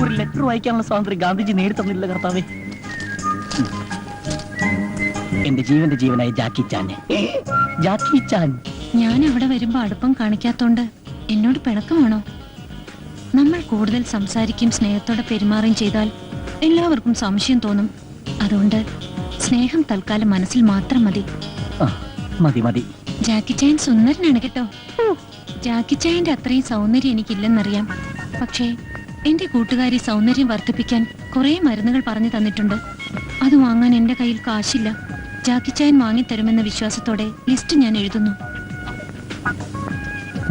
ഒരു ലെറ്റർ വായിക്കാനുള്ള സ്വാതന്ത്ര്യം ഗാന്ധിജി നേടിത്തന്നില്ല കർത്താവേ. എന്റെ ജീവന്റെ ജീവനായ ജാക്കി ചാനെ. ജാക്കി ചാൻ. ഞാൻ അവിടെ വരുമ്പോ അടുപ്പം കാണിക്കാത്തോണ്ട് എന്നോട് പിണക്കമാണോ? നമ്മൾ കൂടുതൽ സംസാരിക്കും സ്നേഹത്തോടെ പെരുമാറുകയും ചെയ്താൽ എല്ലാവർക്കും സംശയം തോന്നും. അതുകൊണ്ട് സ്നേഹം തൽക്കാലം മനസ്സിൽ മാത്രം മതി. മതി മതി. ജാക്കി ചായൻ സുന്ദരനാണ് കേട്ടോ. ജാക്കി ചായന്റെ അത്രയും സൗന്ദര്യം എനിക്കില്ലെന്നറിയാം. പക്ഷേ എന്റെ കൂട്ടുകാരി സൗന്ദര്യം വർദ്ധിപ്പിക്കാൻ കുറെ മരുന്നുകൾ പറഞ്ഞു തന്നിട്ടുണ്ട്. അത് വാങ്ങാൻ എന്റെ കയ്യിൽ കാശില്ല. ജാക്കി ചായൻ വാങ്ങിത്തരുമെന്ന വിശ്വാസത്തോടെ ലിസ്റ്റ് ഞാൻ എഴുതുന്നു.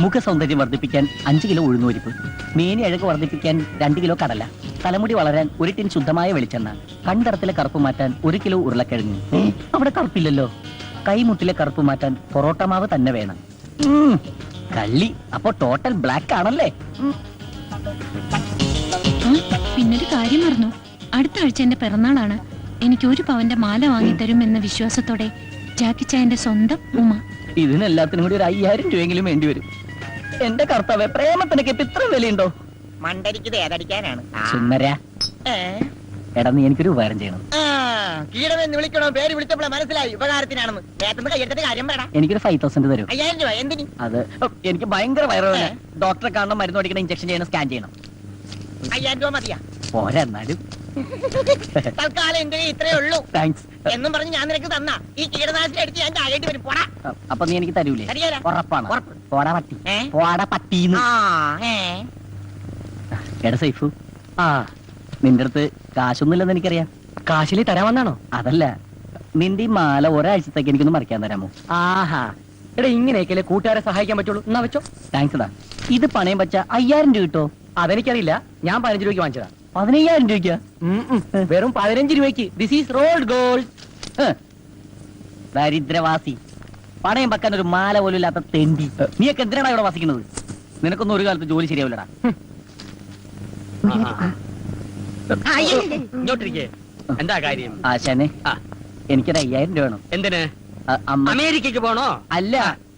മുഖ സൗന്ദര്യം വർദ്ധിപ്പിക്കാൻ 5 കിലോ ഉഴുന്നുപരിപ്പ്, മേനി അഴക് വർദ്ധിപ്പിക്കാൻ 2 കിലോ കടല, തലമുടി വളരാൻ 1 ടിൻ ശുദ്ധമായ വെളിച്ചെണ്ണ, കണ്ടറത്തിലെ കറുപ്പ് മാറ്റാൻ 1 കിലോ ഉരുളക്കിഴങ്ങ്. അവിടെ കറുപ്പില്ലല്ലോ. കൈമുട്ടിലെ കറുപ്പ് മാറ്റാൻ പൊറോട്ട മാവ് തന്നെ വേണം. കള്ളി. അപ്പൊ ടോട്ടൽ ബ്ലാക്ക് ആണല്ലേ? പിന്നൊരു കാര്യം മറന്നു. അടുത്ത ആഴ്ച എന്റെ പിറന്നാളാണ്. എനിക്ക് 1 പവന്റെ മാല വാങ്ങിത്തരും എന്ന വിശ്വാസത്തോടെ ജാക്കി ചായന്റെ സ്വന്തം ഉമ്മ. ഇതിനെല്ലാത്തിനും കൂടി 5000 രൂപയെങ്കിലും വേണ്ടി വരും. എന്റെ കർത്താവേ, പ്രേമത്തിനൊക്കെ ഇപ്പൊ ഇത്ര വിലയുണ്ടോ? മണ്ടരിക്കത് ഏതടിക്കാനാണ്? സുന്ദരാ, എടാ നീ എനിക്കൊരു ഉപകാരം ചെയ്യണം. കീടമെന്ന് വിളിക്കണോ? പേര് വിളിച്ചപ്പോഴേ മനസ്സിലായി ഉപകാരത്തിനാണെന്ന്. നേരത്തെ കയ്യെടുത്തിട്ട് കാര്യം വേണം. എനിക്കൊരു 5000 തരും. 5000 രൂപ എന്തിന്? അത് എനിക്ക് ഭയങ്കര വയറുവേദന. ഡോക്ടറെ കാണണം, മരുന്ന് പഠിക്കണം, ഇഞ്ചക്ഷൻ ചെയ്യണം, സ്കാൻ ചെയ്യണം. 5000 രൂപ മതിയാ? പോരാ എന്നാലും. തൽക്കാലം എന്റെ ഇത്രേ ഉള്ളൂ താങ്ക്സ്. എന്നും പറഞ്ഞ് ഞാൻ നിനക്ക് തന്ന ഈ കീടനാശിനി അടിച്ച് ഞാൻ ചാകേണ്ടി വരും. പോടാ. അപ്പൊ നീ എനിക്ക് തരൂലേ? തരികേല. ഉറപ്പാണ്. ഉറപ്പ്. പോടാ പട്ടി. പോടാ പട്ടീന്ന്. എടാ സൈഫു, നിന്റെ അടുത്ത് കാശൊന്നുമില്ലെന്ന് എനിക്കറിയാം. കാശിലി തരാൻ വന്നാണോ? അതല്ല, നിന്റെ ഈ മാല ഒരാഴ്ചത്തേക്ക് എനിക്കൊന്ന് മറിക്കാൻ തരാമോ? ആഹാ, എടാ ഇങ്ങനെയൊക്കെ കൂട്ടുകാരെ സഹായിക്കാൻ പറ്റുള്ളൂ. എന്നാ വെച്ചോ. താങ്ക്സ് ഡാ. ഇത് പണയം വെച്ച 5000 രൂപ കിട്ടോ? അതെനിക്കറിയില്ല. ഞാൻ 15 രൂപയ്ക്ക് വാങ്ങിച്ചതാ. 15000 രൂപയ്ക്ക്? വെറും 15 രൂപയ്ക്ക്. This is rolled gold. ദരിദ്രവാസി. പണയം വെക്കാൻ ഒരു മാല പോലും ഇല്ലാത്ത തെണ്ടി. നീയൊക്കെ എന്തിനാണ് ഇവിടെ വസിക്കുന്നത്? നിനക്കൊന്നും ഒരു കാലത്ത് ജോലി ശരിയാവില്ലടാ. ഇങ്ങോട്ടിരിക്കേ. എന്താ കാര്യം? ആശാനെ, എനിക്കൊരു 5000 രൂപ വേണം. എന്തിന്? അമേരിക്കക്ക് പോണോ? അല്ല,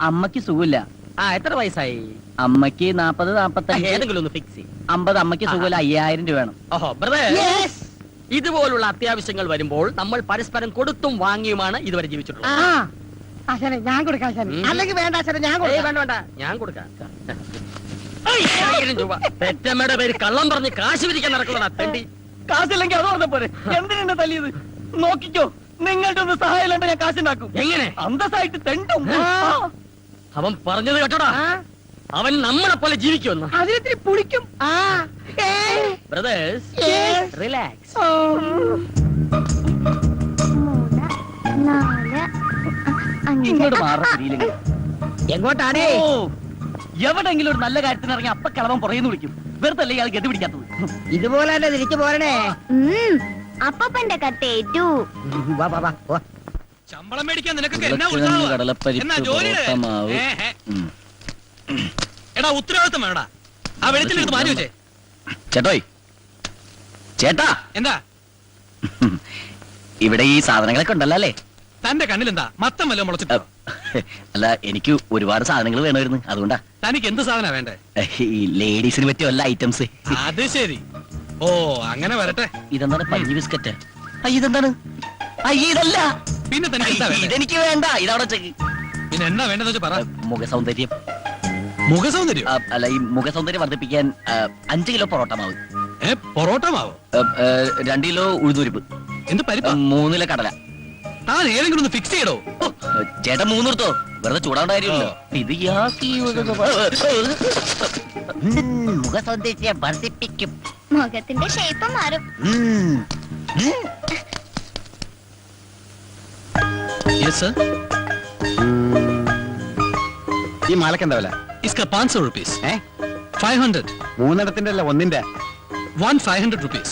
അമ്മക്ക് സുഖമില്ല. എത്ര വയസ്സായി? അമ്മക്ക് 40, 45. ഏതെങ്കിലും ഒന്ന് ഫിക്സ് ചെയ്യും. 50. അമ്മക്ക് സുഖമില്ല. 5000 രൂപ വേണം. ഓഹോ ബ്രദർ, ഇതുപോലുള്ള അത്യാവശ്യങ്ങൾ വരുമ്പോൾ നമ്മൾ പരസ്പരം കൊടുത്തും വാങ്ങിയുമാണ് ഇതുവരെ ജീവിച്ചിട്ടുള്ളത്. ഞാൻ കൊടുക്കാം. അല്ലെങ്കിൽ വേണ്ട ഞാൻ വേണ്ട, ഞാൻ കൊടുക്കാം. 5000 രൂപ. പെറ്റമ്മയുടെ പേര് കള്ളം പറഞ്ഞ് കാശ് പിരിക്കാൻ നടക്കുന്നതാ തെണ്ടി. കാശില്ലെങ്കിൽ അത് പറഞ്ഞ പോലെ എന്തിനാ തല്ലിയത്? നോക്കിക്കോ, നിങ്ങളുടെ ഒന്ന് സഹായം ഞാൻ കാശുണ്ടാക്കും. എങ്ങനെ? അന്തസ്സായിട്ട് തെണ്ടും. അവൻ പറഞ്ഞത് കേട്ടോടാ, അവൻ നമ്മളെ പോലെ ജീവിക്കുമെന്ന്. അതിനെത്തിരി പുളിക്കും. Brothers, relax. 3, 4, 5. ഇങ്ങോട്ട് മാറിയില്ലെങ്കിൽ എങ്ങോട്ടാണേ? എവിടെങ്കിലും ഒരു നല്ല കാര്യത്തിന് ഇറങ്ങി അപ്പ കിളവൻ പുറയുന്നു വിളിക്കും. വെറുതെ അല്ലേ ഇയാൾ ഗതി പിടിക്കാത്തത്? ഇതുപോലെ തന്നെ തിരിച്ചു പോരണേ. അപ്പന്റെ കത്തേറ്റു. ശമ്പളം മേടിക്കാൻ നിനക്കൊക്കെ എടാ ഉത്തരവാദിത്തം വേണടാ. ആ വെളിച്ചെടുത്ത് മാറ്റി വെച്ചേ. ചേട്ടോയ്, ചേട്ടാ, എന്താ ഇവിടെ ഈ സാധനങ്ങളൊക്കെ ഉണ്ടല്ലോ അല്ലേ? തന്റെ കണ്ണിലെന്താ മത്തം വല്ലതും മുളച്ചിട്ടോ? അല്ല, എനിക്ക് ഒരുപാട് സാധനങ്ങൾ വേണമായിരുന്നു, അതുകൊണ്ടാ. തനിക്ക് എന്ത് സാധന വേണ്ടേ? ഈ ലേഡീസിന് പറ്റിയ വല്ല ഐറ്റംസ്. അത് ശരി. ഓ, അങ്ങനെ വരട്ടെ. ഇതെന്താണ്? പഞ്ഞി ബിസ്ക്കറ്റ്. ഇതെന്താണ്? ഇതല്ല. പിന്നെ തനിക്ക് എന്താ വേണ്ടേ? ഇതെനിക്ക് വേണ്ട. ഇതവിടെ ചെക്ക്. പിന്നെ എന്താ വേണ്ടെന്ന് വെച്ചാ പറ. മുഖസൗന്ദര്യം. മുഖസൗന്ദര്യം? അല്ല, ഈ മുഖസൗന്ദര്യം വർദ്ധിപ്പിക്കാൻ 5 കിലോ പൊറോട്ട മാവ്. പൊറോട്ട മാവോ? 2 കിലോ ഉഴുന്നുരിപ്പ്. എന്ത് പരിപ്പ്? 3 കിലോ കടല. താൻ ഏതെങ്കിലും ഒന്ന് ഫിക്സ് ചെയ്യടോ. ചേട്ടൻ 3 എടുത്തോ, വെറുതെ ചൂടാവേണ്ട കാര്യമില്ലല്ലോ. ഇത് മുഖസൗന്ദര്യം വർദ്ധിപ്പിക്കും. മുഖത്തിന്റെ ഷേപ്പ് മാറും. ഈ മാലക്ക് എന്താ വില? इसका 500 रुपीस. 500. 3 അല്ല, 1 500 rupees.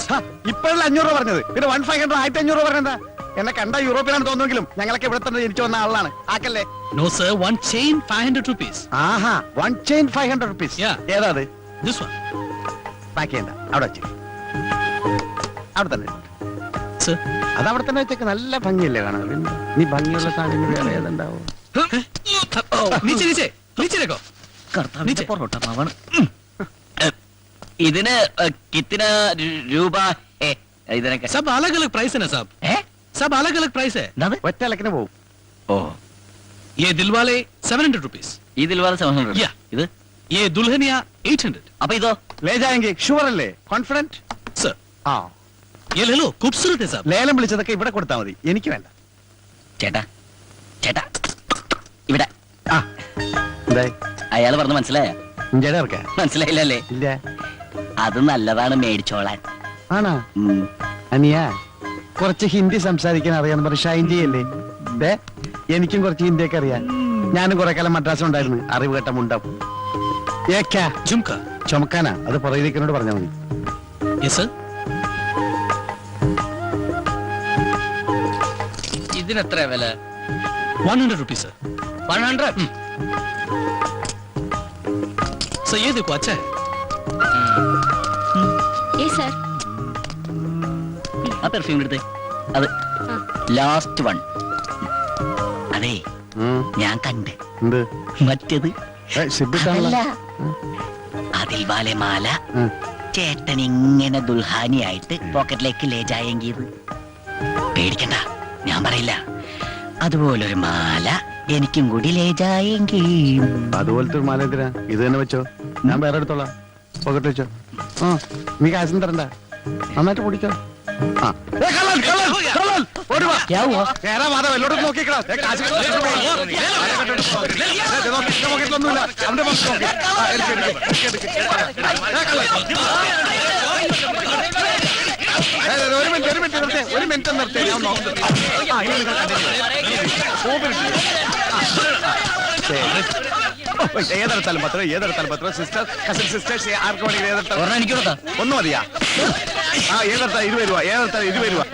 ഇപ്പോഴല്ല 500 രൂപ പറഞ്ഞത്. പിന്നെ 1500, 1500 രൂപ പറഞ്ഞെന്താ? എന്നെ കണ്ട യൂറോപ്പിലാണ് തോന്നുമെങ്കിലും ഞങ്ങളൊക്കെ ഇവിടെ തന്നെ ജനിച്ചു വന്ന ആളാണ്. ആക്കല്ലേ? No sir, one chain 500 rupees. ആഹാ, 1 chain 500 rupees. ഏതാ അത്? This one. ബാക്കി എന്താ? അവിടെ വെച്ച്. അവിടെ തന്നെ. Sir. അത് അവിടെ തന്നെ വെച്ചേക്ക്. നല്ല ഭംഗിയല്ലേ കാണാൻ? നീ ഭംഗിയുള്ള സാധനങ്ങൾ വേറെ ഏതുണ്ടാവും? നീ ചിരിച്ചേ. नीचे देखो കർത്താവിന്റെ പൊറോട്ട മാവാണ്. ഇതിന് കിത്തിന രൂപ ഇതിനൊക്കെ सब अलग अलग प्राइस है ना साहब, सब अलग अलग प्राइस है. ഒറ്റ ഇലക്കിന് പോകും. ഓ ये दिलवाले 700 रुपीस, ഇതിൽ വേറെ 700. Yeah. ഇത് ये दुल्हनिया 800. അപ്പൊ ഇതോ ലേ ജായെങ്കിൽ ഷുവർ അല്ലേ? കോൺഫിഡന്റ്? सर ആ, ये ले लो, खूबसूरत है साहब. ലേലം വിളിച്ചതൊക്കെ ഇവിടെ കൊടുത്താൽ മതി, എനിക്ക് വേണ്ട. ചേട്ടാ ചേട്ടാ ഇവിടെ ആ, എന്തായി? അയാൾ പറഞ്ഞ മനസ്സിലായ? ഇഞ്ചയുടെ ഇറക്കാ? മനസ്സിലായില്ലല്ലേ? ഇല്ല. അത് നല്ലതാണ് മേടിച്ചോളാൻ. ആണോ? ഉം. അനിയ കുറച്ച് ഹിന്ദി സംസാരിക്കാൻ അറിയാന്ന് പറഞ്ഞ് ഷൈൻ ചെയ്യല്ലേ? ദേ, എനിക്കും കുറച്ച് ഹിന്ദിയൊക്കെ അറിയാം. ഞാനും കുറെ കാലം മദ്രാസിലുണ്ടായിരുന്നു. അറിവ് കേട്ട മുണ്ടാവും. ഏക്കാ झुमका. ചുമക്കാനാ? അത് പുറകിരിക്കനോട് പറഞ്ഞാൽ മതി. ये सर ഇതിനെത്ര വില? 100 रुपीस सर. 100. सर ये देखो अच्छा है. സർ ആ പെർഫ്യൂം എടുത്തേ. അത് ലാസ്റ്റ് വൺ. അതെ ഉം, ഞാൻ കണ്ട് എന്ത്? മറ്റേത് സിബിട്ടാണല്ലോ. അതിൽ വാലെ മാല ഉം. ചേട്ടൻ ഇങ്ങനെ ദുൽഹാനിയായിട്ട് പോക്കറ്റിലേക്ക് ലേജായെങ്കിയത് പേടിക്കണ്ട, ഞാൻ പറയില്ല. അതുപോലൊരു മാല എനിക്കും കൂടി ലേജായെങ്കിൽ. അതുപോലത്തെ ഒരു മാല എന്തിനാ? ഇത് തന്നെ വെച്ചോ, ഞാൻ വേറെ എടുത്തോളാം. പോക്കറ്റ് വെച്ചോ. ആ, നീ കാശും തരണ്ട, നന്നായിട്ട് പൊടിക്കോ. ആ. ഏ, കള്ളൻ, കള്ളൻ, കള്ളൻ, ഓടി വാ. കേറാ മാധവ്, എല്ലോടും നോക്കിക്കടാ. ഏ, കാശ് കെട്ടിട്ട് പോയി. ഏ, ദേ നോക്ക്, എന്റെ പോക്കറ്റിലൊന്നുമില്ല. അവന്റെ പോക്കറ്റ് നോക്ക്. ആ, എടുക്ക്, എടുക്ക്, എടുക്ക്, എടുക്ക്. ഏ, കള്ളൻ. ഏ, ഒരു മിനിറ്റ്, ഒരു മിനിറ്റ് നിർത്തേ, ഒരു മിനിറ്റ് നിർത്തേ, ഞാൻ നോക്കുന്നത്. ആ, ഇനി നിങ്ങൾ ഏതെടുത്താലും പത്രം, ഏതെടുത്താലും പത്രം. സിസ്റ്റർ, കസിൻ സിസ്റ്റേഴ്സ്, ആർക്ക് വേണമെങ്കിലും ഏതെടുത്താലും. എനിക്ക് കൊടുത്താ ഒന്നും മതിയാ? ആ, ഏതെടുത്താൽ 20 രൂപ, ഏതെടുത്താൽ 20 രൂപ.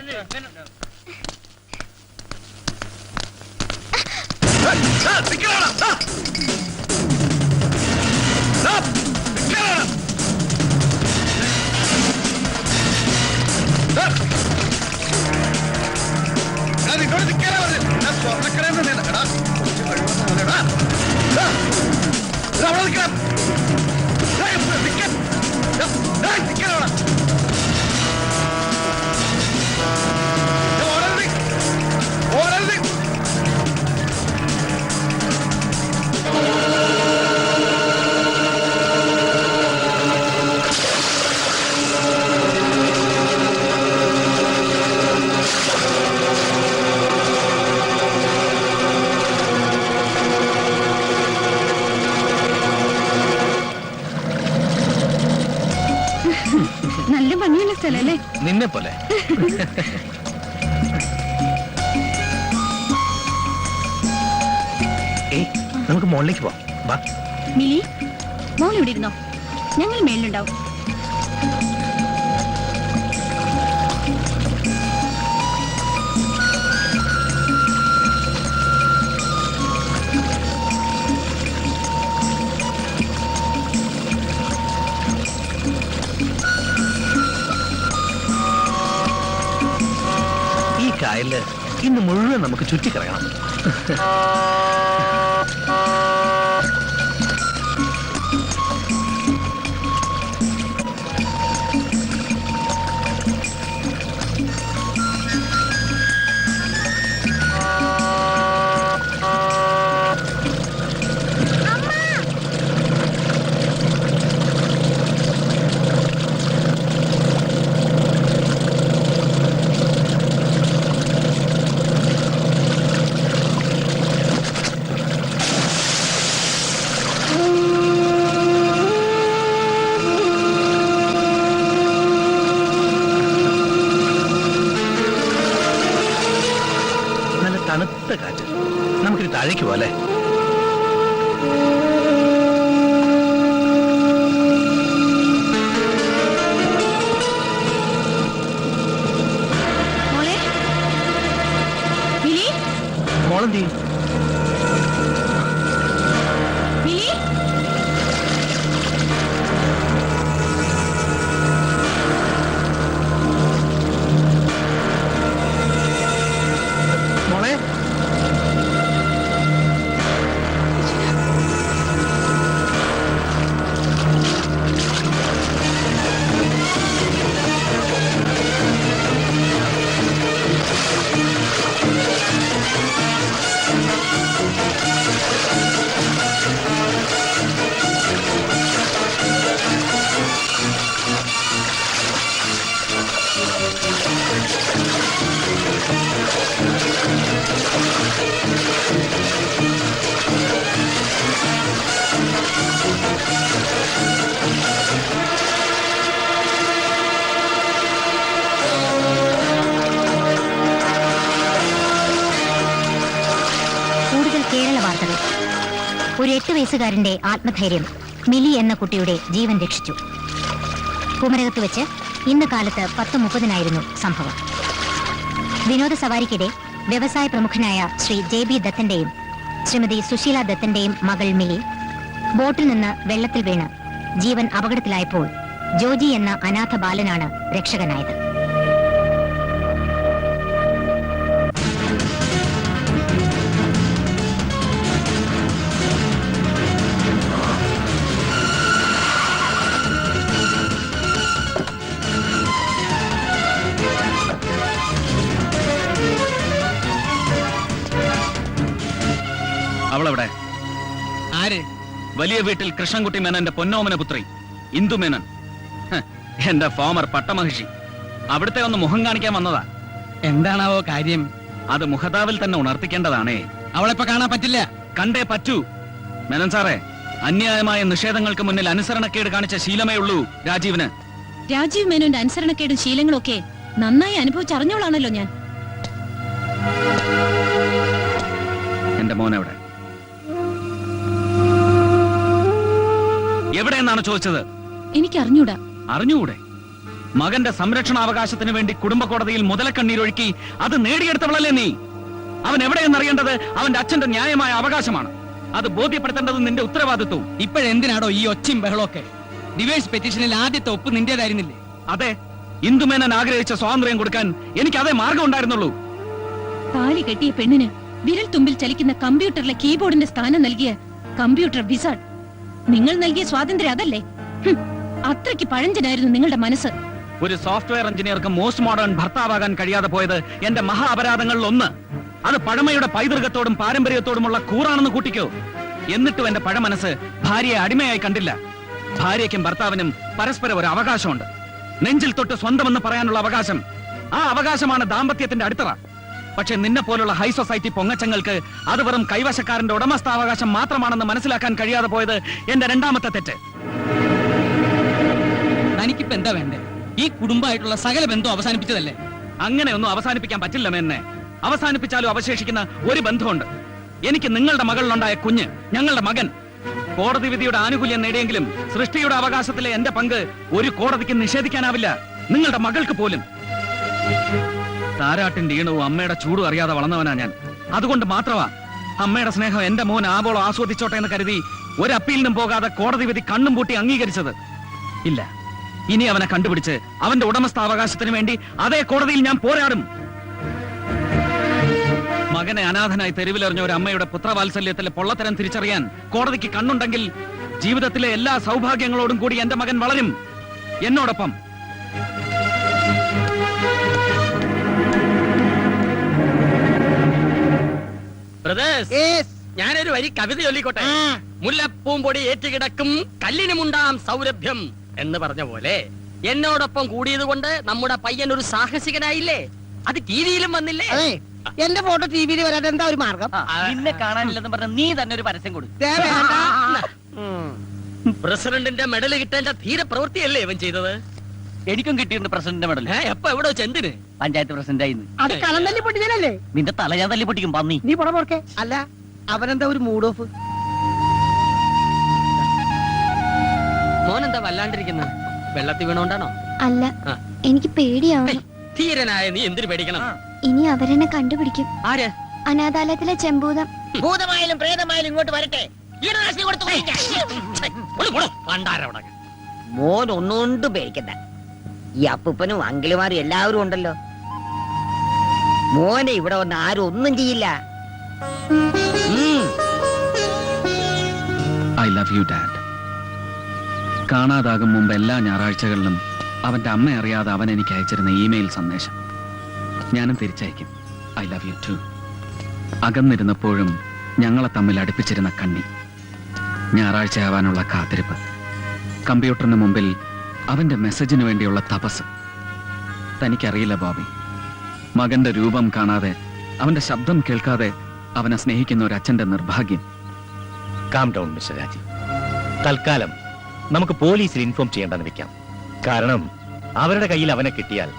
നല്ല ഭംഗിയുള്ള സ്ഥലല്ലേ? നിന്നെ പോലെ. നമുക്ക് മുകളിലേക്ക് പോവാം. വാ. മിലി, മോൾ ഇവിടെ ഇരുന്നോ, ഞങ്ങൾ മേളിലുണ്ടാവും. ഈ കായലില് ഇന്ന് മുഴുവൻ നമുക്ക് ചുറ്റിക്കറങ്ങണം. തണുത്ത കാറ്റ്. നമുക്കിനി താഴേക്ക് പോലെ. മോളെന്തി? മോളെ ഒരു 8 വയസ്സുകാരന്റെ ആത്മധൈര്യം മിലി എന്ന കുട്ടിയുടെ ജീവൻ രക്ഷിച്ചു. കുമരകത്ത് വെച്ച് ഇന്ന് കാലത്ത് 10:30 സംഭവം. വിനോദ സവാരിക്കിടെ വ്യവസായ പ്രമുഖനായ ശ്രീ JB ദത്തന്റെയും ശ്രീമതി സുശീല ദത്തന്റെയും മകൾ മിലി ബോട്ടിൽ നിന്ന് വെള്ളത്തിൽ വീണ് ജീവൻ അപകടത്തിലായപ്പോൾ ജോജി എന്ന അനാഥ ബാലനാണ് രക്ഷകനായത്. അവളെവിടെ? ആര്? വലിയ വീട്ടിൽ കൃഷ്ണൻകുട്ടി മേനന്റെ പൊന്നോമന പുത്രി ഇന്ദു മേനൻ. എന്റെ ഫോമർ പട്ടമഹിഷി. അവിടുത്തെ ഒന്ന് മുഖം കാണിക്കാൻ വന്നതാ. എന്താണാവോ കാര്യം? അത് മുഖതാവിൽ തന്നെ ഉണർത്തിക്കേണ്ടതാണേ. അവളെപ്പോ കാണാൻ പറ്റില്ല. കണ്ടേ പറ്റൂ. മേനൻ സാറേ, അന്യായമായ നിഷേധങ്ങൾക്ക് മുന്നിൽ അനുസരണക്കേട് കാണിച്ച ശീലമേ ഉള്ളൂ രാജീവിന്. രാജീവ് മേനോന്റെ അനുസരണക്കേടും ശീലങ്ങളും ഒക്കെ നന്നായി അനുഭവിച്ചറിഞ്ഞോളാണല്ലോ ഞാൻ. എന്റെ മോനെവിടെ? എവിടെയെന്നാണ് ചോദിച്ചത്? എനിക്ക് അറിഞ്ഞൂടാ. അറിഞ്ഞുകൂടെ? മകന്റെ സംരക്ഷണാവകാശത്തിന് വേണ്ടി കുടുംബ കോടതിയിൽ മുതലക്കണ്ണീരൊഴുക്കി അത് നേടിയെടുത്തവളല്ലേ നീ? അവൻ എവിടെയെന്നറിയേണ്ടത് അവന്റെ അച്ഛന്റെ ന്യായമായ അവകാശമാണ്. അത് ബോധ്യപ്പെടുത്തേണ്ടത് നിന്റെ ഉത്തരവാദിത്വവും. ഇപ്പോഴെന്തിനാടോ ഈ ഒച്ചയും ബഹളമൊക്കെ? ഡിവോഴ്സ് പെറ്റീഷനിൽ ആദ്യത്തെ ഒപ്പ് നിന്റേതായിരുന്നില്ലേ? അതെ, ഇന്ദുമേനൻ ആഗ്രഹിച്ച സ്വാതന്ത്ര്യം കൊടുക്കാൻ എനിക്ക് അതേ മാർഗം ഉണ്ടായിരുന്നുള്ളൂ. താലി കെട്ടിയ പെണ്ണിന് വിരൽ തുമ്പിൽ ചലിക്കുന്ന കമ്പ്യൂട്ടറിലെ കീബോർഡിന്റെ സ്ഥാനം നൽകിയ കമ്പ്യൂട്ടർ വിസാർഡ്. നിങ്ങൾ നൽകിയ സ്വാതന്ത്ര്യം അതല്ലേ? അത്രയ്ക്ക് പഴഞ്ചനായിരുന്നു നിങ്ങളുടെ മനസ്സ്. ഒരു സോഫ്റ്റ്വെയർ എഞ്ചിനീയർക്ക് മോസ്റ്റ് മോഡേൺ ഭർത്താവാകാൻ കഴിയാതെ പോയത് എന്റെ മഹാ അപരാധങ്ങളിൽ ഒന്ന്. അത് പഴമയുടെ പൈതൃകത്തോടും പാരമ്പര്യത്തോടുമുള്ള കൂറാണെന്ന് കൂട്ടിക്കോ. എന്നിട്ടും എന്റെ പഴമനസ് ഭാര്യയെ അടിമയായി കണ്ടില്ല. ഭാര്യയ്ക്കും ഭർത്താവിനും പരസ്പരം ഒരു അവകാശമുണ്ട്. നെഞ്ചിൽ തൊട്ട് സ്വന്തമെന്ന് പറയാനുള്ള അവകാശം. ആ അവകാശമാണ് ദാമ്പത്യത്തിന്റെ അടിത്തറ. പക്ഷെ നിന്നെ പോലുള്ള ഹൈ സൊസൈറ്റി പൊങ്ങച്ചങ്ങൾക്ക് അത് വെറും കൈവശക്കാരന്റെ ഉടമസ്ഥാവകാശം മാത്രമാണെന്ന് മനസ്സിലാക്കാൻ കഴിയാതെ പോയത് എന്റെ രണ്ടാമത്തെ തെറ്റ്. തനിക്കിപ്പോ എന്താ വേണ്ടേ? ഈ കുടുംബമായിട്ടുള്ള സകല ബന്ധം അവസാനിപ്പിച്ചതല്ലേ? അങ്ങനെയൊന്നും അവസാനിപ്പിക്കാൻ പറ്റില്ല മേന്നെ. അവസാനിപ്പിച്ചാലും അവശേഷിക്കുന്ന ഒരു ബന്ധമുണ്ട്. എനിക്ക് നിങ്ങളുടെ മകളിലുണ്ടായ കുഞ്ഞ്, ഞങ്ങളുടെ മകൻ. കോടതി വിധിയുടെ ആനുകൂല്യം നേടിയെങ്കിലും സൃഷ്ടിയുടെ അവകാശത്തിലെ എന്റെ പങ്ക് ഒരു കോടതിക്ക് നിഷേധിക്കാനാവില്ല, നിങ്ങളുടെ മകൾക്ക് പോലും. താരാട്ടിന്റെ ഈണവും അമ്മയുടെ ചൂടും അറിയാതെ വളർന്നവനാ ഞാൻ. അതുകൊണ്ട് മാത്രമാ അമ്മയുടെ സ്നേഹം എന്റെ മോൻ ആവോളം ആസ്വദിച്ചോട്ടെ എന്ന് കരുതി ഒരു അപ്പീലിനും പോകാതെ കോടതി വിധി കണ്ണും പൂട്ടി അംഗീകരിച്ചത്. ഇല്ല, ഇനി അവനെ കണ്ടുപിടിച്ച് അവന്റെ ഉടമസ്ഥാവകാശത്തിന് വേണ്ടി അതേ കോടതിയിൽ ഞാൻ പോരാടും. മകനെ അനാഥനായി തെരുവിലെറിഞ്ഞ ഒരു അമ്മയുടെ പുത്രവാത്സല്യത്തിലെ പൊള്ളത്തരം തിരിച്ചറിയാൻ കോടതിക്ക് കണ്ണുണ്ടെങ്കിൽ ജീവിതത്തിലെ എല്ലാ സൗഭാഗ്യങ്ങളോടും കൂടി എന്റെ മകൻ വളരും എന്നോടൊപ്പം. ഞാനൊരു വരി കവിത ചൊല്ലിക്കോട്ടെ. മുല്ലപ്പൂം പൊടി ഏറ്റുകിടക്കും കല്ലിനുമുണ്ടാം സൗരഭ്യം എന്ന് പറഞ്ഞ പോലെ എന്നോടൊപ്പം കൂടിയത് കൊണ്ട് നമ്മുടെ പയ്യൻ ഒരു സാഹസികനായില്ലേ? അത് ടിവിയിലും വന്നില്ലേ? എന്റെ ഫോട്ടോ ടിവിയിൽ വരാൻ എന്താ ഒരു മാർഗം? നിന്നെ കാണാനില്ലെന്ന് പറഞ്ഞ നീ തന്നെ ഒരു പരസ്യം കൊടു. പ്രസിഡന്റിന്റെ മെഡൽ കിട്ടേണ്ട ധീര പ്രവൃത്തിയല്ലേ ഇവൻ ചെയ്തത്? എനിക്കും കിട്ടിയിട്ടുണ്ട് പ്രസിഡന്റിന്റെ മെഡൽ. എപ്പോ എവിടെ വെച്ച് എന്തിന്? പഞ്ചായത്ത് പ്രസിഡന്റായി. അത് കളം തല്ലി പൊട്ടിച്ചാലല്ലേ? നിന്റെ തല ഞാൻ തല്ലി പൊട്ടിക്കും പന്നി. നീ പുറ പോർക്കെ. അല്ല, അവനെന്താ ഒരു മൂഡ് ഓഫ്? മോനെന്താ വല്ലാണ്ടിരിക്കുന്നത്? വെള്ളത്തിൽ വീണോണ്ടാണോ? അല്ല, എനിക്ക് പേടിയാവും. ധീരനായ നീ എന്തിനു പേടിക്കണം? ഇനി അവരെന്നെ കണ്ടുപിടിക്കും. ആര്? അനാഥാലയത്തിലെ ചെമ്പൂതം. ഭൂതമായാലും പ്രേതമായാലും ഇങ്ങോട്ട് വരട്ടെ. മോൻ ഒന്നുകൊണ്ടും പേടിക്കണ്ട. ഈ അപ്പൂപ്പനും അങ്കിളുമാരും എല്ലാവരും ഉണ്ടല്ലോ. മോനെ ഇവിടെ വന്ന് ആരും ഒന്നും ചെയ്യില്ല. I love you dad. കാണാതാകും മുമ്പ് എല്ലാ ഞായറാഴ്ചകളിലും അവന്റെ അമ്മ അറിയാതെ അവൻ എനിക്ക് അയച്ചിരുന്ന ഇമെയിൽ സന്ദേശം ഞാനും തിരിച്ചയക്കും. I love you too. അകന്നിരുന്നപ്പോഴും ഞങ്ങളെ തമ്മിൽ അടുപ്പിച്ചിരുന്ന കണ്ണി, ഞായറാഴ്ചയാവാനുള്ള കാത്തിരിപ്പ്, കമ്പ്യൂട്ടറിന് മുമ്പിൽ അവന്റെ മെസ്സേജിന് വേണ്ടിയുള്ള തപസ്. തനിക്കറിയില്ല ബോബി, മകന്റെ രൂപം കാണാതെ അവന്റെ ശബ്ദം കേൾക്കാതെ അവനെ സ്നേഹിക്കുന്ന ഒരു അച്ഛന്റെ നിർഭാഗ്യം. Calm down mister Rajeev. തൽക്കാലം നമുക്ക് പോലീസിൽ ഇൻഫോം ചെയ്യേണ്ടെന്ന് വെക്കാം. കാരണം അവരുടെ കയ്യിൽ അവനെ കിട്ടിയാൽ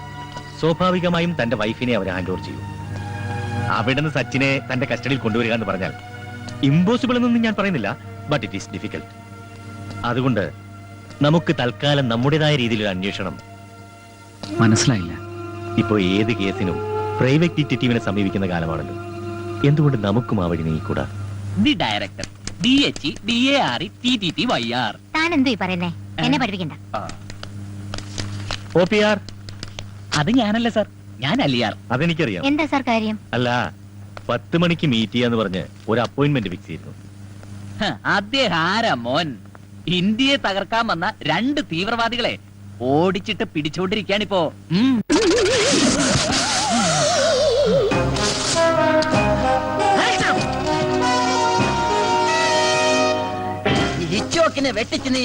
സ്വാഭാവികമായും തന്റെ വൈഫിനെ അവർ ഹാൻഡ് ഓവർ ചെയ്യും. അവിടെ നിന്ന് സച്ചിനെ തന്റെ കസ്റ്റഡിയിൽ കൊണ്ടുവരിക എന്ന് പറഞ്ഞാൽ ഇമ്പോസിബിൾ എന്നൊന്നും ഞാൻ പറയുന്നില്ല, ബട്ട് ഇറ്റ് ഈസ് ഡിഫിക്കൽട്ട്. അതുകൊണ്ട് നമുക്ക് തൽക്കാലം നമ്മുടേതായ രീതിയിലൊരു അന്വേഷണം. മനസ്സിലായില്ല. ഇപ്പോ ഏത് കേസിനും പ്രൈവറ്റ് ഡിറ്റക്റ്റീവിനെ സമീപിക്കുന്ന കാലമാണല്ലോ. എന്തുകൊണ്ട് നമുക്കും ആ വഴി നീങ്ങിക്കൂടാ? The director DHDARETTYR. താൻ എന്തോ ഈ പറയുന്നേ? എന്നെ പഠിപ്പിക്കണ്ട. OPR അത് ഞാനല്ല സാർ, ഞാൻ അലിയാർ. അതെനിക്കറിയാം. എന്താ സാർ കാര്യം? അല്ല, 10 മണിക്ക് മീറ്റ് ചെയ്യാന്ന് പറഞ്ഞ് ഒരു അപ്പോയിന്റ്മെന്റ് ഫിക്സ് ചെയ്തിരുന്നു. അദ്ദേഹം ആരാ മോൻ? ഇന്ത്യയെ തകർക്കാൻ വന്ന 2 തീവ്രവാദികളെ ഓടിച്ചിട്ട് പിടിച്ചോണ്ടിരിക്കാണിപ്പോ. ഇച്ചോക്കിനെ വെട്ടിച്ച് നീ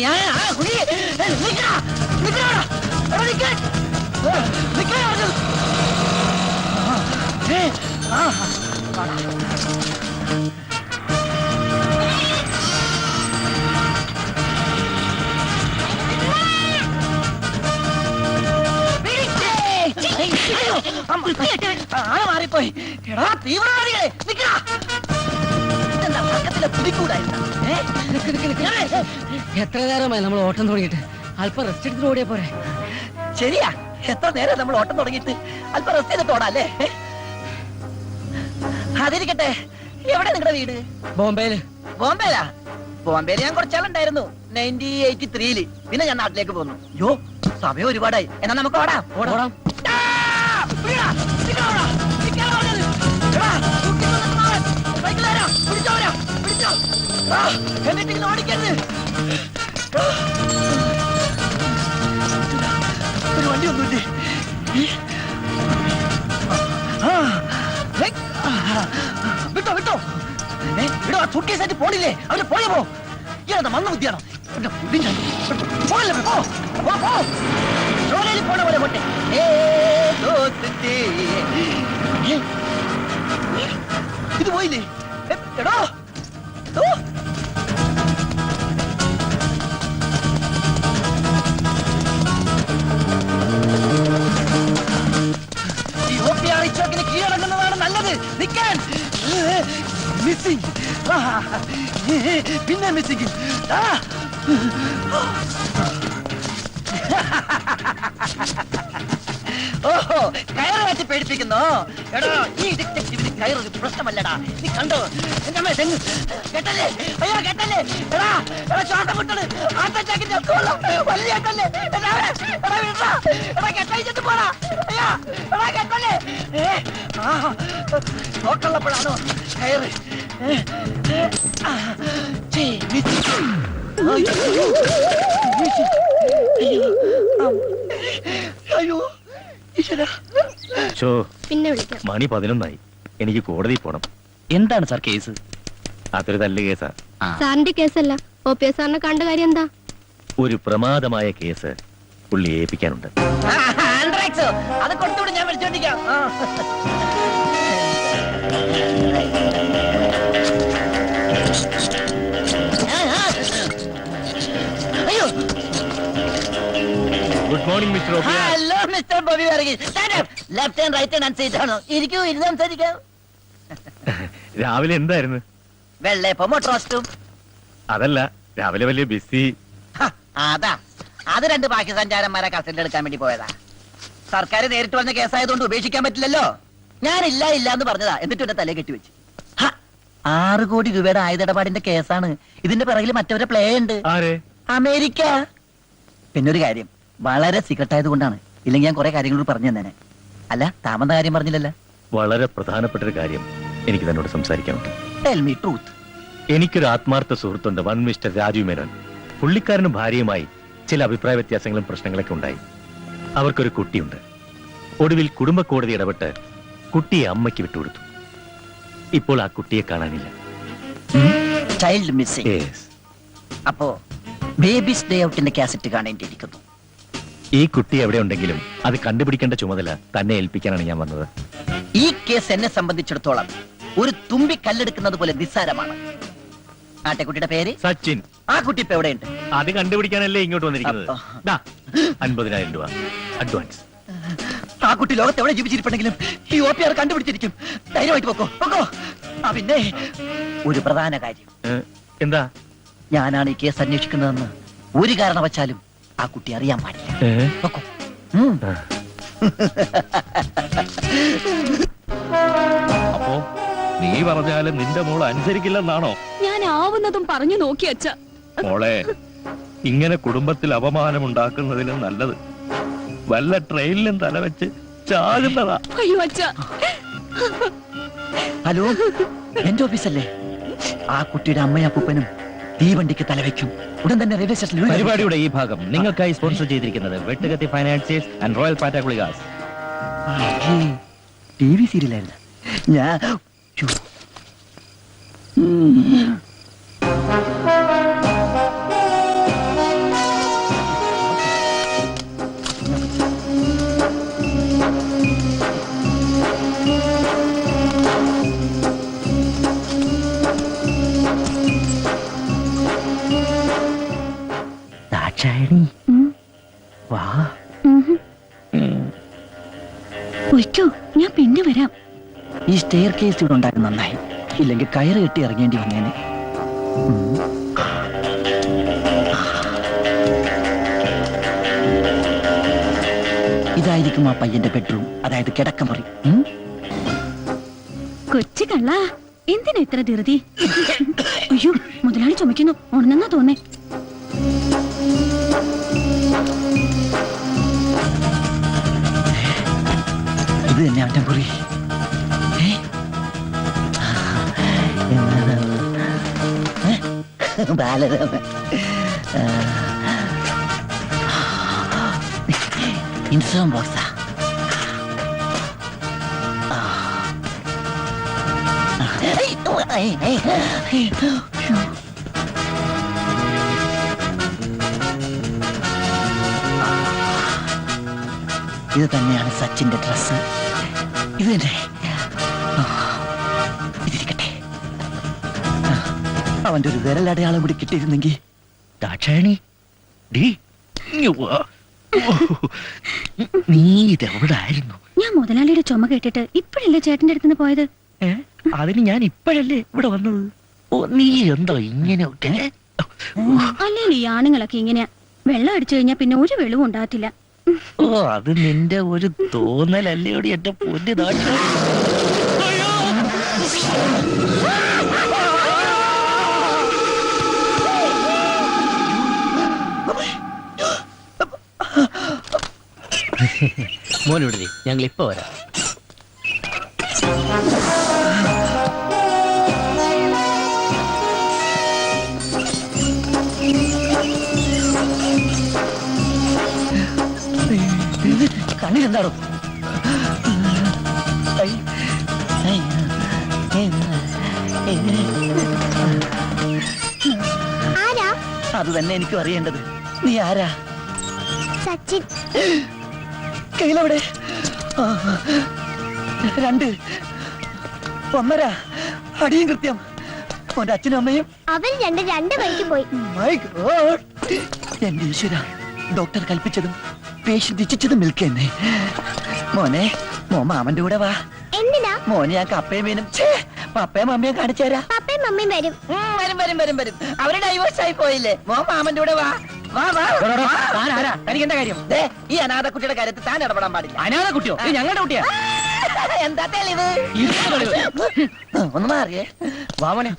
മാറിപ്പോയി. എടാ തീവ്രവാദികളെ നിക്കടാ. ഇതെന്താ പക്കത്തിലെ പുലിക്കൂടായിരുന്ന? എത്ര നേരമായി നമ്മൾ ഓട്ടം തുടങ്ങിയിട്ട്? അല്പം റെസ്റ്റ് എടുത്തിട്ട് ഓടിയാ പോരെ? ശരിയാ, എത്ര നേരം നമ്മൾ ഓട്ടം തുടങ്ങിയിട്ട്? അല്പം റെസ്റ്റ് ചെയ്തിട്ട് ഓടാല്ലേ? അതിരിക്കട്ടെ, എവിടെ നിങ്ങളുടെ വീട്? ബോംബെയില്. ബോംബെയിലാ? ബോംബെയിൽ ഞാൻ കുറച്ചാളുണ്ടായിരുന്നു 1983-ല്. പിന്നെ ഞാൻ നാട്ടിലേക്ക് പോന്നു. യോ, സമയം ഒരുപാടായി. എന്നാ നമുക്ക് ഓടാം. ഓടാം. എന്നിട്ട് ഓടിക്കരുത്. ഒരു വണ്ടി ഒന്നുമില്ലേ? വിട്ടോ വിട്ടോ വിടോ. ആ സുട്കേസായിട്ട് പോണില്ലേ? അവര് പോയ പോ. ഇയാളെന്താ മന്ന ബുദ്ധിയാണോ? പോണ പോലെ പോട്ടെ. ഇത് പോയില്ലേ? എടോ ചോക്കിന് കീഴടങ്ങുന്നതാണ് നല്ലത്. നിൽക്കാൻ മിസ്സിംഗ്, പിന്നെ മിസ്സിംഗ്. ഓഹോ, കയറ് മാറ്റി പേടിപ്പിക്കുന്നോ? എടാ, ഈ ഡിറ്റക്റ്റീവിന് കയറൊരു പ്രശ്നമല്ലടാ. നീ കണ്ടോ? കെട്ടല്ലേ? അയ്യോ കെട്ടല്ലേ? എടാ എടാ, ശ്വാസം വിട്ടത് ആട്ടച്ചാക്കിന്റെ ഒക്കെ വലിയ കെട്ടല്ലേ? എടാ കെട്ടഴിച്ചിട്ട് പോടാ. അയ്യോ എടാ കെട്ടല്ലേ? നോക്കുള്ളപ്പോഴാണോ കയറ്? അയ്യോ പിന്നെ വിളിക്കാം. മണി 11ആയി. എനിക്ക് കോടതി പോണം. എന്താണ് സാർ കേസ്? അതൊരു തല്ല് കേസാ. സാറിന്റെ കേസല്ല, OPS സാറിനെ കണ്ട കാര്യം എന്താ? ഒരു പ്രമാദമായ കേസ് പുള്ളി ഏൽപ്പിക്കാനുണ്ട്. അത് കൊടുത്തുകൂടെ ഞാൻ വിളിച്ചോണ്ടിരിക്കാം. അയ്യോ, good morning mister OPR. Hello mister Bobby Varghese. Left hand right hand seat ആണോ? ഇരിക്കൂ, ഇരുന്ന് സംസാരിക്കാം. രാവിലെ എന്തായിരുന്നു? വെള്ളയപ്പം റോസ്റ്റും. അതല്ല, രാവിലെ വലിയ ബിസി. അതാ, അത് 2 പാകിസ്ഥാൻകാരന്മാരെ കസ്റ്റഡിയിൽ എടുക്കാൻ വേണ്ടി പോയതാ. സർക്കാർ നേരിട്ട് വന്ന കേസായതുകൊണ്ട് ഉപേക്ഷിക്കാൻ പറ്റില്ലല്ലോ. ഞാനില്ല ഇല്ല എന്ന് പറഞ്ഞതാ, എന്നിട്ട് എന്റെ തലയെ കെട്ടിവെച്ച്. 6 കോടി രൂപയുടെ ആയുധടപാടിന്റെ കേസാണ്. ഇതിന്റെ പിറകിൽ മറ്റവരെ പ്ലേ ഉണ്ട്. ആരെ? അമേരിക്ക. പിന്നൊരു കാര്യം, വളരെ സീക്രട്ട് ആയതുകൊണ്ടാണ്. ഇല്ലെങ്കിൽ ഞാൻ കുറെ കാര്യങ്ങൾ പറഞ്ഞു തന്നേനെ. അല്ല, താമന്ന കാര്യം പറഞ്ഞില്ലല്ലോ. വളരെ പ്രധാനപ്പെട്ട ഒരു കാര്യം എനിക്ക് തന്നോട് സംസാരിക്കാനുണ്ട്. Tell me truth. എനിക്കൊരു ആത്മാർത്ഥ സുഹൃത്തുണ്ട്, വൺ മിസ്റ്റർ രാജു മേനോൻ. പുള്ളിക്കാരനും ഭാര്യയുമായി ചില അഭിപ്രായ വ്യത്യാസങ്ങളും പ്രശ്നങ്ങളൊക്കെ ഉണ്ടായി. അവർക്കൊരു കുട്ടിയുണ്ട്. ഒടുവിൽ കുടുംബ കോടതി ഇടപെട്ട് കുട്ടിയെ അമ്മയ്ക്ക് വിട്ടുകൊടുത്തു. ഇപ്പോൾ ആ കുട്ടിയെ കാണാനില്ല. Child missing. Yes. അപ്പോ ബേബീസ് ഡേ ഔട്ടിന്റെ കാസറ്റ് കാണേണ്ടിയിരിക്കുന്നു. ഈ കുട്ടി എവിടെ ഉണ്ടെങ്കിലും അത് കണ്ടുപിടിക്കേണ്ട ചുമതല തന്നെ ഏൽപ്പിക്കാനാണ് ഞാൻ വന്നത്. ഈ കേസ് എന്നെ സംബന്ധിച്ചിടത്തോളം ഒരു തുമ്പി കല്ലെടുക്കുന്നത് പോലെ നിസ്സാരമാണ്. ആട്ടെക്കുട്ടിയുടെ പേര് സച്ചിൻ. ആ കുട്ടി ഇപ്പൊ എവിടെയുണ്ട്? അത് കണ്ടുപിടിക്കാനല്ലേ ഇങ്ങോട്ട് വന്നിരിക്കുന്നത്. 50,000 രൂപ അഡ്വാൻസ്. ആ കുട്ടി ലോകത്ത് എവിടെ ജീവിച്ചിരിപ്പുണ്ടെങ്കിലും ഈ OPR കണ്ടുപിടിച്ചിരിക്കും. ധൈര്യമായിട്ട് പൊക്കോ പൊക്കോ. ആ പിന്നെ ഒരു പ്രധാന കാര്യം, എന്താ? ഞാനാണ് ഈ കേസ് അന്വേഷിക്കുന്നതെന്ന് ഒരു കാരണവശാലും ആ കുട്ടി അറിയാൻ പാടില്ല. പൊക്കോ. അപ്പോ നീ പറഞ്ഞാലും നിന്റെ മോൾ അനുസരിക്കില്ലെന്നാണോ? ഞാൻ ആവുന്നതും പറഞ്ഞു നോക്കി അച്ഛ. മോളെ, ഇങ്ങനെ കുടുംബത്തിൽ അപമാനമുണ്ടാക്കുന്നതിനും നല്ലത് വല്ല ട്രെയിനിലും തലവെച്ച് ചാകുന്നതാ. അയ്യോ അച്ഛ. ഹലോ, എന്റെ ഓഫീസല്ലേ? ആ കുട്ടിയുടെ അമ്മയും അപ്പൂപ്പനും തീവണ്ടിക്ക് തലവെക്കും. ഉടൻ തന്നെ റെയിൽവേ സ്റ്റേഷനിൽ പരിപാടിയുടെ ഈ ഭാഗം നിങ്ങൾക്കായി സ്പോൺസർ ചെയ്തിരിക്കുന്നത് വെട്ടുകത്തി ഫൈനാൻസിയേഴ്സ് ആൻഡ് റോയൽ പാറ്റാഗുളികാസ്. TV സീരിയലായിരുന്നു ഞാൻ. ദാക്ഷായണി വാ. ഒയ്ക്കോ, ഞാൻ പിന്നെ വരാം. ഈ സ്റ്റെയർ കേസ് ഇവിടെ ഉണ്ടാകുന്ന നന്നായി, ഇല്ലെങ്കിൽ കയറ് കെട്ടി ഇറങ്ങേണ്ടി വന്നേനെ. ഇതായിരിക്കും ആ പയ്യന്റെ ബെഡ്റൂം, അതായത് കിടക്കമുറി. കൊച്ചു കള്ള, എന്തിനാ ഇത്ര ധൃതി? അയ്യോ, മുതലാളി ചുമക്കുന്നു. ഉണന്നെന്നാ തോന്നേ. ഇത് തന്നെ അവന്റെ മുറി. ഇൻസുറൻ ബോക്സാ. ഇത് തന്നെയാണ് സച്ചിന്റെ ഡ്രസ്. ഇത് തന്നെ. ഇതിരിക്കട്ടെ. അവന്റെ ഒരു വിരലടയാളം കൂടി കിട്ടിയിരുന്നെങ്കിൽ. ദാക്ഷായണി, നീ ഇതെവിടായിരുന്നു? ഞാൻ മുതലാളിയുടെ ചുമ കേട്ടിട്ട് ഇപ്പോഴല്ലേ ചേട്ടന്റെ അടുത്ത് നിന്ന് പോയത്. അതിന് ഞാൻ ഇപ്പോഴല്ലേ ഇവിടെ വന്നത്. ഓ, നീ എന്തോ ഇങ്ങനെയൊക്കെ. അല്ലെങ്കിൽ ഈ ആണുങ്ങളൊക്കെ ഇങ്ങനെയാ. വെള്ളം അടിച്ചു കഴിഞ്ഞാൽ പിന്നെ ഒരു വെളിവും ഉണ്ടാകത്തില്ല. ഓ, അത് നിന്റെ ഒരു തോന്നലല്ലേയോടി എന്റെ പൊന്നു ദാക്ഷായണി. മോനിവിടെ ഞങ്ങൾ ഇപ്പൊ വരാം. കണ്ണിലെന്താണോ? ആരാ? അത് തന്നെ എനിക്കും അറിയേണ്ടത്. നീ ആരാ? സച്ചിൻ. കയ്യിലെവിടെ? 2, 1.5 അടിയും കൃത്യം. മോന്റെ അച്ഛനും അമ്മയും അവർ രണ്ട് വഴിക്ക് പോയി. My God. എന്റെ ഈശ്വര, ഡോക്ടർ കൽപ്പിച്ചതും പേഷ്യന്റ് ഇച്ഛിച്ചതും മിൽക്കെന്നെ. മോനെ, മാമന്റെ കൂടെ വാ. എന്തിനാ? മോനെ, ഞാൻ കപ്പയും മീനും പപ്പയും മമ്മിയും കാണിച്ചു തരാം. പപ്പയും മമ്മിയും വരും. വരും. അവര് ഡൈവേഴ്സ് ആയി പോയില്ലേ? മാമന്റെ കൂടെ വാ. വാ വാ. തനിക്ക് എന്താ കാര്യം? ഈ അനാഥ കുട്ടിയുടെ കാര്യത്തിൽ താൻ ഇടപെടാൻ പാടില്ല. അനാഥ കുട്ടിയോ? ഇത് ഞങ്ങളുടെ കുട്ടിയാ. എന്താ തെളിവ്? ഒന്ന് മാറിയേ. വാമനെ,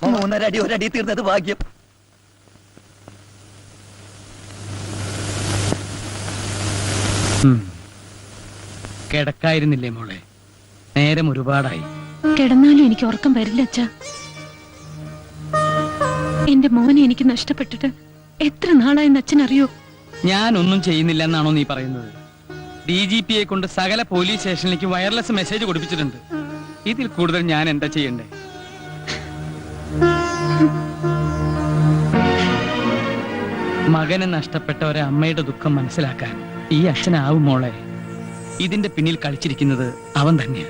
3.5 അടി ഒരടി തീർന്നത് ഭാഗ്യം. കിടക്കായിരുന്നില്ലേ മോളെ? നേരം ഒരുപാടായി. കിടന്നാലും എനിക്ക് ഉറക്കം വരില്ല അച്ഛ. എന്റെ മോനെ എനിക്ക് നഷ്ടപ്പെട്ടിട്ട് എത്ര നാളായെന്ന് അച്ഛനറിയോ? ഞാനൊന്നും ചെയ്യുന്നില്ല എന്നാണോ നീ പറയുന്നത്? DGPയെ കൊണ്ട് സകല പോലീസ് സ്റ്റേഷനിലേക്ക് വയർലെസ് മെസ്സേജ് കൊടുപ്പിച്ചിട്ടുണ്ട്. ഇതിൽ കൂടുതൽ ഞാൻ എന്താ ചെയ്യണ്ടേ? മകനെ നഷ്ടപ്പെട്ട ഒരമ്മയുടെ ദുഃഖം മനസ്സിലാക്കാൻ ഈ അച്ഛനാവും മോളെ. ഇതിന്റെ പിന്നിൽ കളിച്ചിരിക്കുന്നത് അവൻ തന്നെയാ,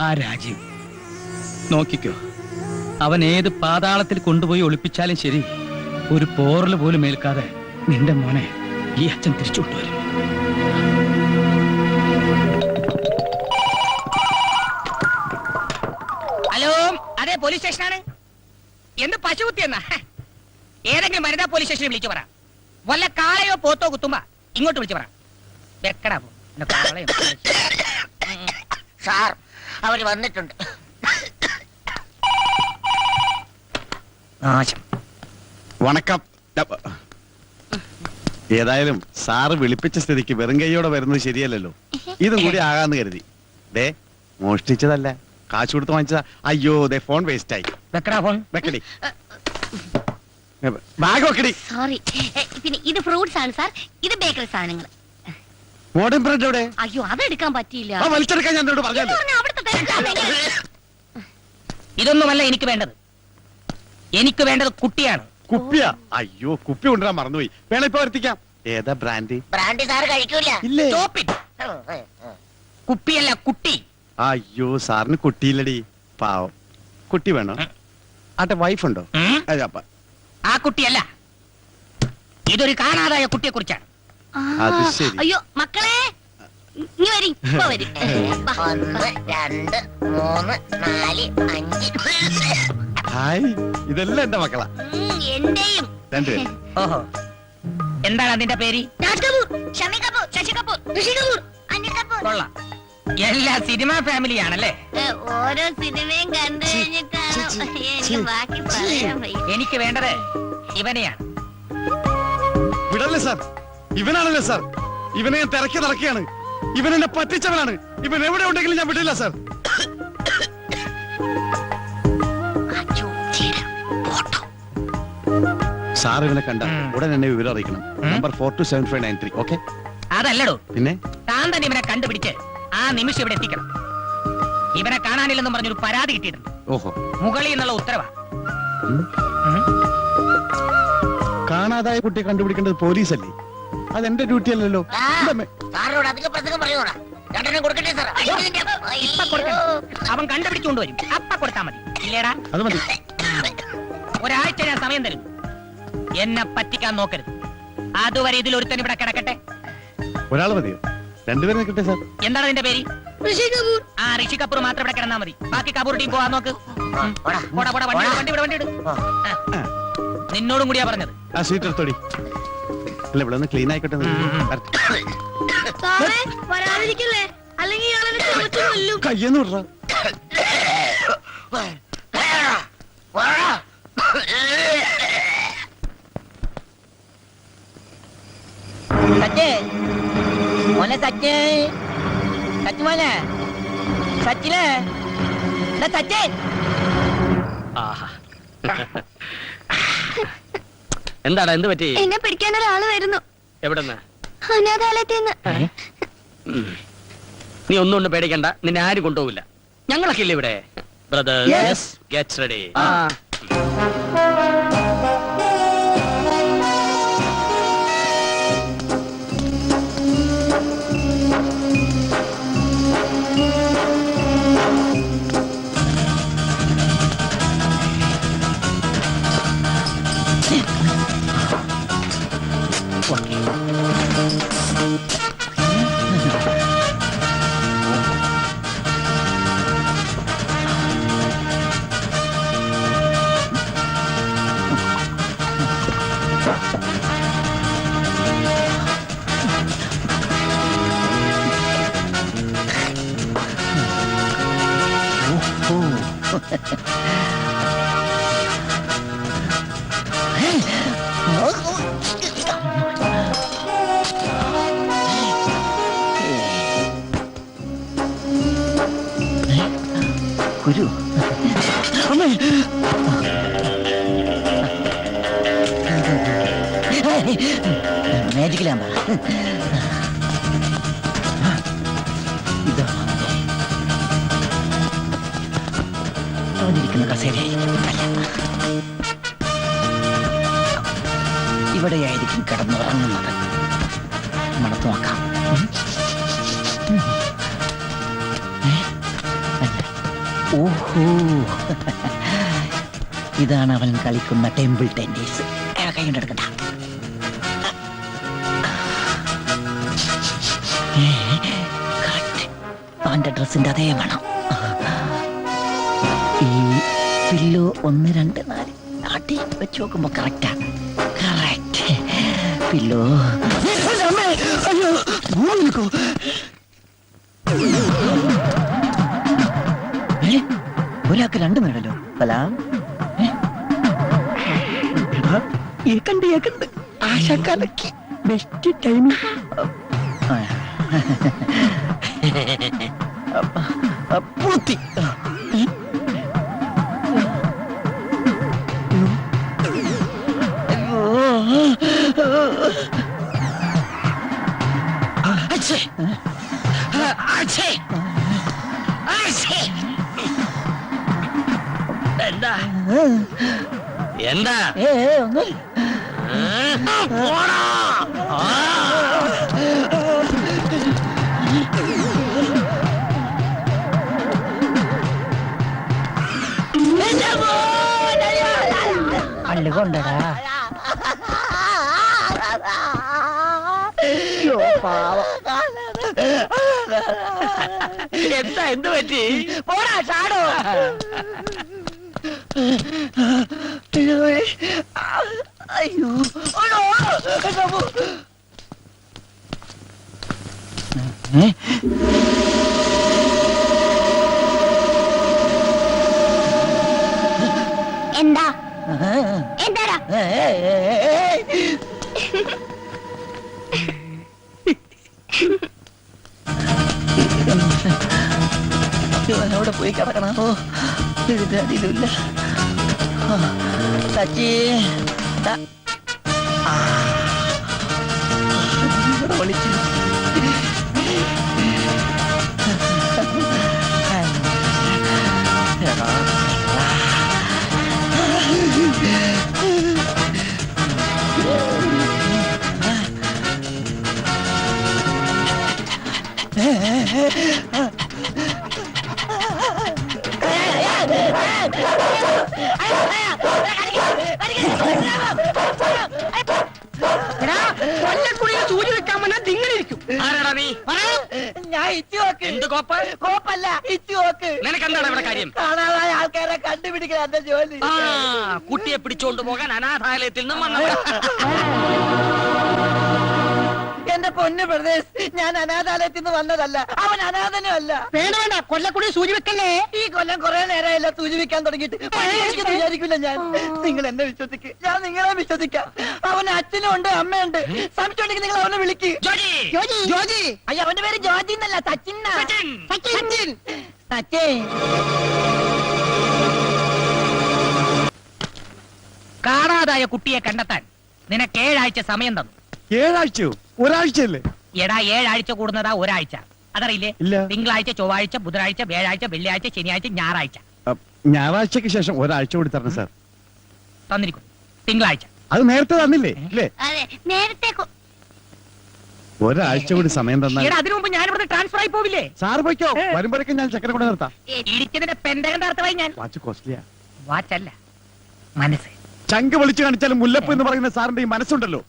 ആ രാജീവ്. നോക്കിക്കോ, അവൻ ഏത് പാതാളത്തിൽ കൊണ്ടുപോയി ഒളിപ്പിച്ചാലും ശരി, ഒരു പോറൽ പോലും ഏൽക്കാതെ നിന്റെ മോനെ ഈ അച്ഛൻ തിരിച്ചുകൊണ്ടുവരും. ഹലോ, അതെ പോലീസ് സ്റ്റേഷനാണ്. എന്ത് പശുകുത്തിയെന്നാ? ഏതെങ്കിലും വനിതാ പോലീസ് സ്റ്റേഷനിൽ വിളിച്ചു പറ. വല്ല കാളയോ പോത്തോ കുത്തുമ്പോ ഇങ്ങോട്ട് വിളിച്ചു പറ. വെക്കടാ പോ. എന്നെ കാളയോ. സാർ അവര് വന്നിട്ടുണ്ട്. നാശം. വണക്കം. ഏതായാലും സാറ് വിളിപ്പിച്ച സ്ഥിതിക്ക് വെറും കൈയോടെ വരുന്നത് ശരിയല്ലല്ലോ. ഇതും കൂടി ആകാന്ന് കരുതി. ദേ മോഷ്ടിച്ചതല്ല, കാശ് കൊടുത്ത് വാങ്ങിച്ചതാ. അയ്യോ ദേ ഫോൺ വേസ്റ്റ് ആയി. വെക്കടാ ഫോൺ. വെക്കടി, ബാഗ് വെക്കടി. സോറി. പിന്നെ ഇത് ഫ്രൂട്ട്സ് ആണ് സാർ, ഇത് ബേക്കറി സാധനങ്ങൾ. മോഡേൺ ബ്രെഡ് എവിടെ? അയ്യോ അതെടുക്കാൻ പറ്റിയില്ല. ആ വലിച്ചെടുക്കാൻ ഞാൻ എന്നോട് പറഞ്ഞല്ലോ. അവിടുത്തെ തിരക്കാണ്. ഇതൊന്നുമല്ല എനിക്ക് വേണ്ടത്. എനിക്ക് വേണ്ടത് കുട്ടിയാണ്. കുപ്പിയാ? അയ്യോ കുപ്പി കൊണ്ടുവരാൻ മറന്നുപോയി. വേണം ഇപ്പൊ വരുത്തിക്കാം. ഏതാ ബ്രാൻഡ്? ബ്രാൻഡി സാർ കഴിക്കൂല. ഇല്ലേ? Stop it. കുപ്പിയല്ല കുട്ടി. അയ്യോ സാറിന് കുട്ടിയില്ലടി, പാവം. കുട്ടി വേണോ? ആട്ടെ വൈഫ് ഉണ്ടോ? ഉം? അപ്പ ആ കുട്ടിയല്ല, ഇതൊരു കാണാതായ കുട്ടിയെ കുറിച്ചാണ്. അത് ശരി. അയ്യോ മക്കളെ ഇനി വരി, ഇപ്പൊ വരും. 1 2 3 4 5. ഹായ്, ഇതെല്ലാം എന്റെ മക്കളാ. എന്റെയും. രണ്ടുപേരും. ഓഹോ, എന്താണ് അതിന്റെ പേര്? രാജ് കപൂർ, ഷമി കപൂർ, ശശി കപൂർ, ഋഷി കപൂർ, അനിൽ കപൂർ. കൊള്ളാം, എല്ലാ സിനിമാ ഫാമിലിയാണല്ലേ. ഓരോ സിനിമയും കണ്ടു കഴിഞ്ഞിട്ടാണ് എനിക്ക് ബാക്കി പറയാൻ വയ്യ. എനിക്ക് വേണ്ടത് ഇവനെയാണ്. വിടല്ലേ സാർ, ഇവനാണല്ലേ സാർ. ഇവനെ ഞാൻ തിരക്കി നടക്കുകയാണ്. ഇവനെന്നെ പറ്റിച്ചവനാണ്. ഇവൻ എവിടെ ഉണ്ടെങ്കിലും ഞാൻ വിടില്ല സാർ. സാർ ഇവനെ കണ്ട ഉടൻ എന്നെ വിവരം അറിയിക്കണം. നമ്പർ 427593. ഓക്കെ? അതല്ലടോ, പിന്നെ താൻ തന്നെ ഇവനെ കണ്ടുപിടിച്ച് ആ നിമിഷം ഇവിടെ എത്തിക്കണം. ഇവനെ കാണാനില്ലെന്നും പറഞ്ഞൊരു പരാതി കിട്ടിയിട്ടുണ്ട്. ഓഹോ, മുകളിൽ നിന്നുള്ള ഉത്തരവാ. കാണാതായ കുട്ടിയെ കണ്ടുപിടിക്കേണ്ടത് പോലീസല്ലേ? അതെന്റെ ഡ്യൂട്ടി അല്ലല്ലോ. സാറിനോട് അധികം പ്രസംഗം പറയൂടാ. രണ്ടെണ്ണം കൊടുക്കട്ടെ സാർ. ഇപ്പൊ കൊടുക്കണം. അവൻ കണ്ടുപിടിച്ചുകൊണ്ടുവരും, അപ്പ കൊടുത്താ മതി. ഇല്ലേടാ? അത് മതി. ഒരാഴ്ച ഞാൻ സമയം തരും. എന്നെ പറ്റിക്കാൻ നോക്കരുത്. അതുവരെ ഇതിലൊരുത്തൻ ഇവിടെ കിടക്കട്ടെ. ഒരാൾ മതിയോ? രണ്ടുപേരും നിൽക്കട്ടെ സാർ. എന്താണ് അതിന്റെ പേര്? ഋഷി കപൂർ. ആ ഋഷി കപൂർ മാത്രം ഇവിടെ കിടന്നാ മതി. ബാക്കി കപൂർ ടീം പോവാൻ നോക്ക്. പോടാ പോടാ, വണ്ടി ഇട്. നിന്നോടും കൂടിയാ പറഞ്ഞത്. ആ സീറ്റ് എടുത്തോടി. അല്ല ഇവിടെ ഒന്ന് ക്ലീൻ ആയിക്കോട്ടെ. സാറേ വരാതിരിക്കല്ലേ, അല്ലെങ്കിൽ ഇയാളെ ചോദിച്ചു കൊല്ലും. കയ്യെന്ന് വിടറ. മോനെ സച്ചേ, സച്ചു മോനെ, സച്ചിനെ, സച്ചേ. ആഹാ. എന്താടാ, എന്ത് പറ്റി? എന്നെ പിടിക്കാൻ ഒരാള് വരുന്നു. എവിടെന്ന്? അനാഥാലയത്തിൽ നിന്ന്. നീ ഒന്നും പേടിക്കണ്ട, നിന്നെ ആരും കൊണ്ടുപോകില്ല. ഞങ്ങളൊക്കെ ഇല്ലേ ഇവിടെ. Brothers get ready. ഗുരു, മാജിക്കിലാമ്പ അവനിരിക്കുന്ന കസേരയായിരിക്കും. ഇവിടെയായിരിക്കും കിടന്നുറങ്ങുന്നത്. മണത്ത് നോക്കാം. ഓഹോ, ഇതാണ് അവൻ കളിക്കുന്ന ടെമ്പിൾ ടെന്നീസ്. കൈ കൊണ്ടെടുക്കണ്ട. അവന്റെ ഡ്രസ്സിന്റെ അതേ വേണം. ഈ പില്ലോ 1 2 4 ആട്ടി വെച്ച് നോക്കുമ്പോ കറക്റ്റാ. പില്ലോ അയ്യോ ഭൂമി നിൽക്കൂ. ഒരാൾക്ക് രണ്ട് മേടല്ലോ സലാം. ഏക്കണ്ട് ആശാക്കാലക്ക് ബെസ്റ്റ് ടൈമിംഗ്. പൂത്തി എന്താ എന്താ ഒന്നുമില്ല. പള്ളി കൊണ്ടടാ. എന്താ എന്ത് പറ്റി? പോടാ ചാടോ. അയ്യോ എന്താ എന്താടാ അവിടെ പോയി കിടക്കണോ? ഇതിന്റെ അടിയിലുമില്ല. സച്ചി വിളിച്ചു. സൂചി വെക്കാൻ വന്നാൽ ദിങ്ങളിരിക്കും. ആരാടാ നീ? ഞാൻ ഇച്ചുവോക്ക്. എന്ത് കോപ്പ്? കോപ്പല്ല ഇച്ചുവോക്ക്. നിനക്കെന്താണ് ഇവിടെ കാര്യം? കാണാതായ ആൾക്കാരെ കണ്ടുപിടിക്കല എന്റെ ജോലി. ആ കുട്ടിയെ പിടിച്ചോണ്ട് പോകാൻ അനാഥാലയത്തിൽ നിന്നും വന്നവരാ. എന്റെ പൊന്നു പ്രദേശ്, ഞാൻ അനാഥാലയത്തിൽ നിന്ന് വന്നതല്ല. അവൻ അനാഥനും അല്ല. വേണ്ട കൊല്ലക്കുടി സൂചി വെക്കല്ലേ. ഈ കൊല്ലം കുറെ നേരമല്ല സൂചി വെക്കാൻ തുടങ്ങിയിട്ട്. വിചാരിക്കില്ല ഞാൻ. നിങ്ങൾ എന്നെ വിശ്വസിക്ക്, ഞാൻ നിങ്ങളെ വിശ്വസിക്കാം. അവന് അച്ഛനും ഉണ്ട് അമ്മയുണ്ട്. സംശയമുണ്ടെങ്കിൽ നിങ്ങൾ അവനെ വിളിക്ക്. ജോജി അയ്യോ അവന്റെ പേര് ജോജി എന്നല്ല, സച്ചിൻ. സച്ചിൻ സച്ചിൻ കാണാതായ കുട്ടിയെ കണ്ടെത്താൻ നിനക്ക് 7 ആഴ്ച സമയം തന്നു. 7 ആഴ്ചയോ? ഒരാഴ്ചയല്ലേ? എടാ 7 ആഴ്ച കൂടുന്നതാ ഒരാഴ്ച. അതറിയില്ലേ? ഇല്ല. തിങ്കളാഴ്ച, ചൊവ്വാഴ്ച, ബുധനാഴ്ച, വ്യാഴാഴ്ച, വെള്ളിയാഴ്ച, ശനിയാഴ്ച, ഞായറാഴ്ച. ഞായറാഴ്ചക്ക് ശേഷം ഒരാഴ്ച കൂടി തരണം സാർ. തന്നിരിക്കും. തിങ്കളാഴ്ച. അത് നേരത്തെ തന്നില്ലേ? ഇല്ലേ? അതെ നേരത്തെ ഒരാഴ്ച കൂടി സമയം തന്നാൽ എടാ അതിനു മുമ്പ് ഞാൻ ഇവിടെ ട്രാൻസ്ഫർ ആയി പോവില്ലേ? സാർ പോയിക്കോ. വരുമ്പോഴേക്കും ഞാൻ ചക്കര കൂടെ നിർത്താം. ഇടിച്ചതിന്റെ പെന്തകം തർത്തമായി ഞാൻ. വാച്ച് കോസ്റ്റ്ലിയാ. വാച്ചല്ല, മനസ്സ്. ചങ്ക് വിളിച്ചു കാണിച്ചാലും മുല്ലപ്പ് എന്ന് പറയുന്ന സാറിന്റെ ഈ മനസ്സുണ്ടല്ലോ,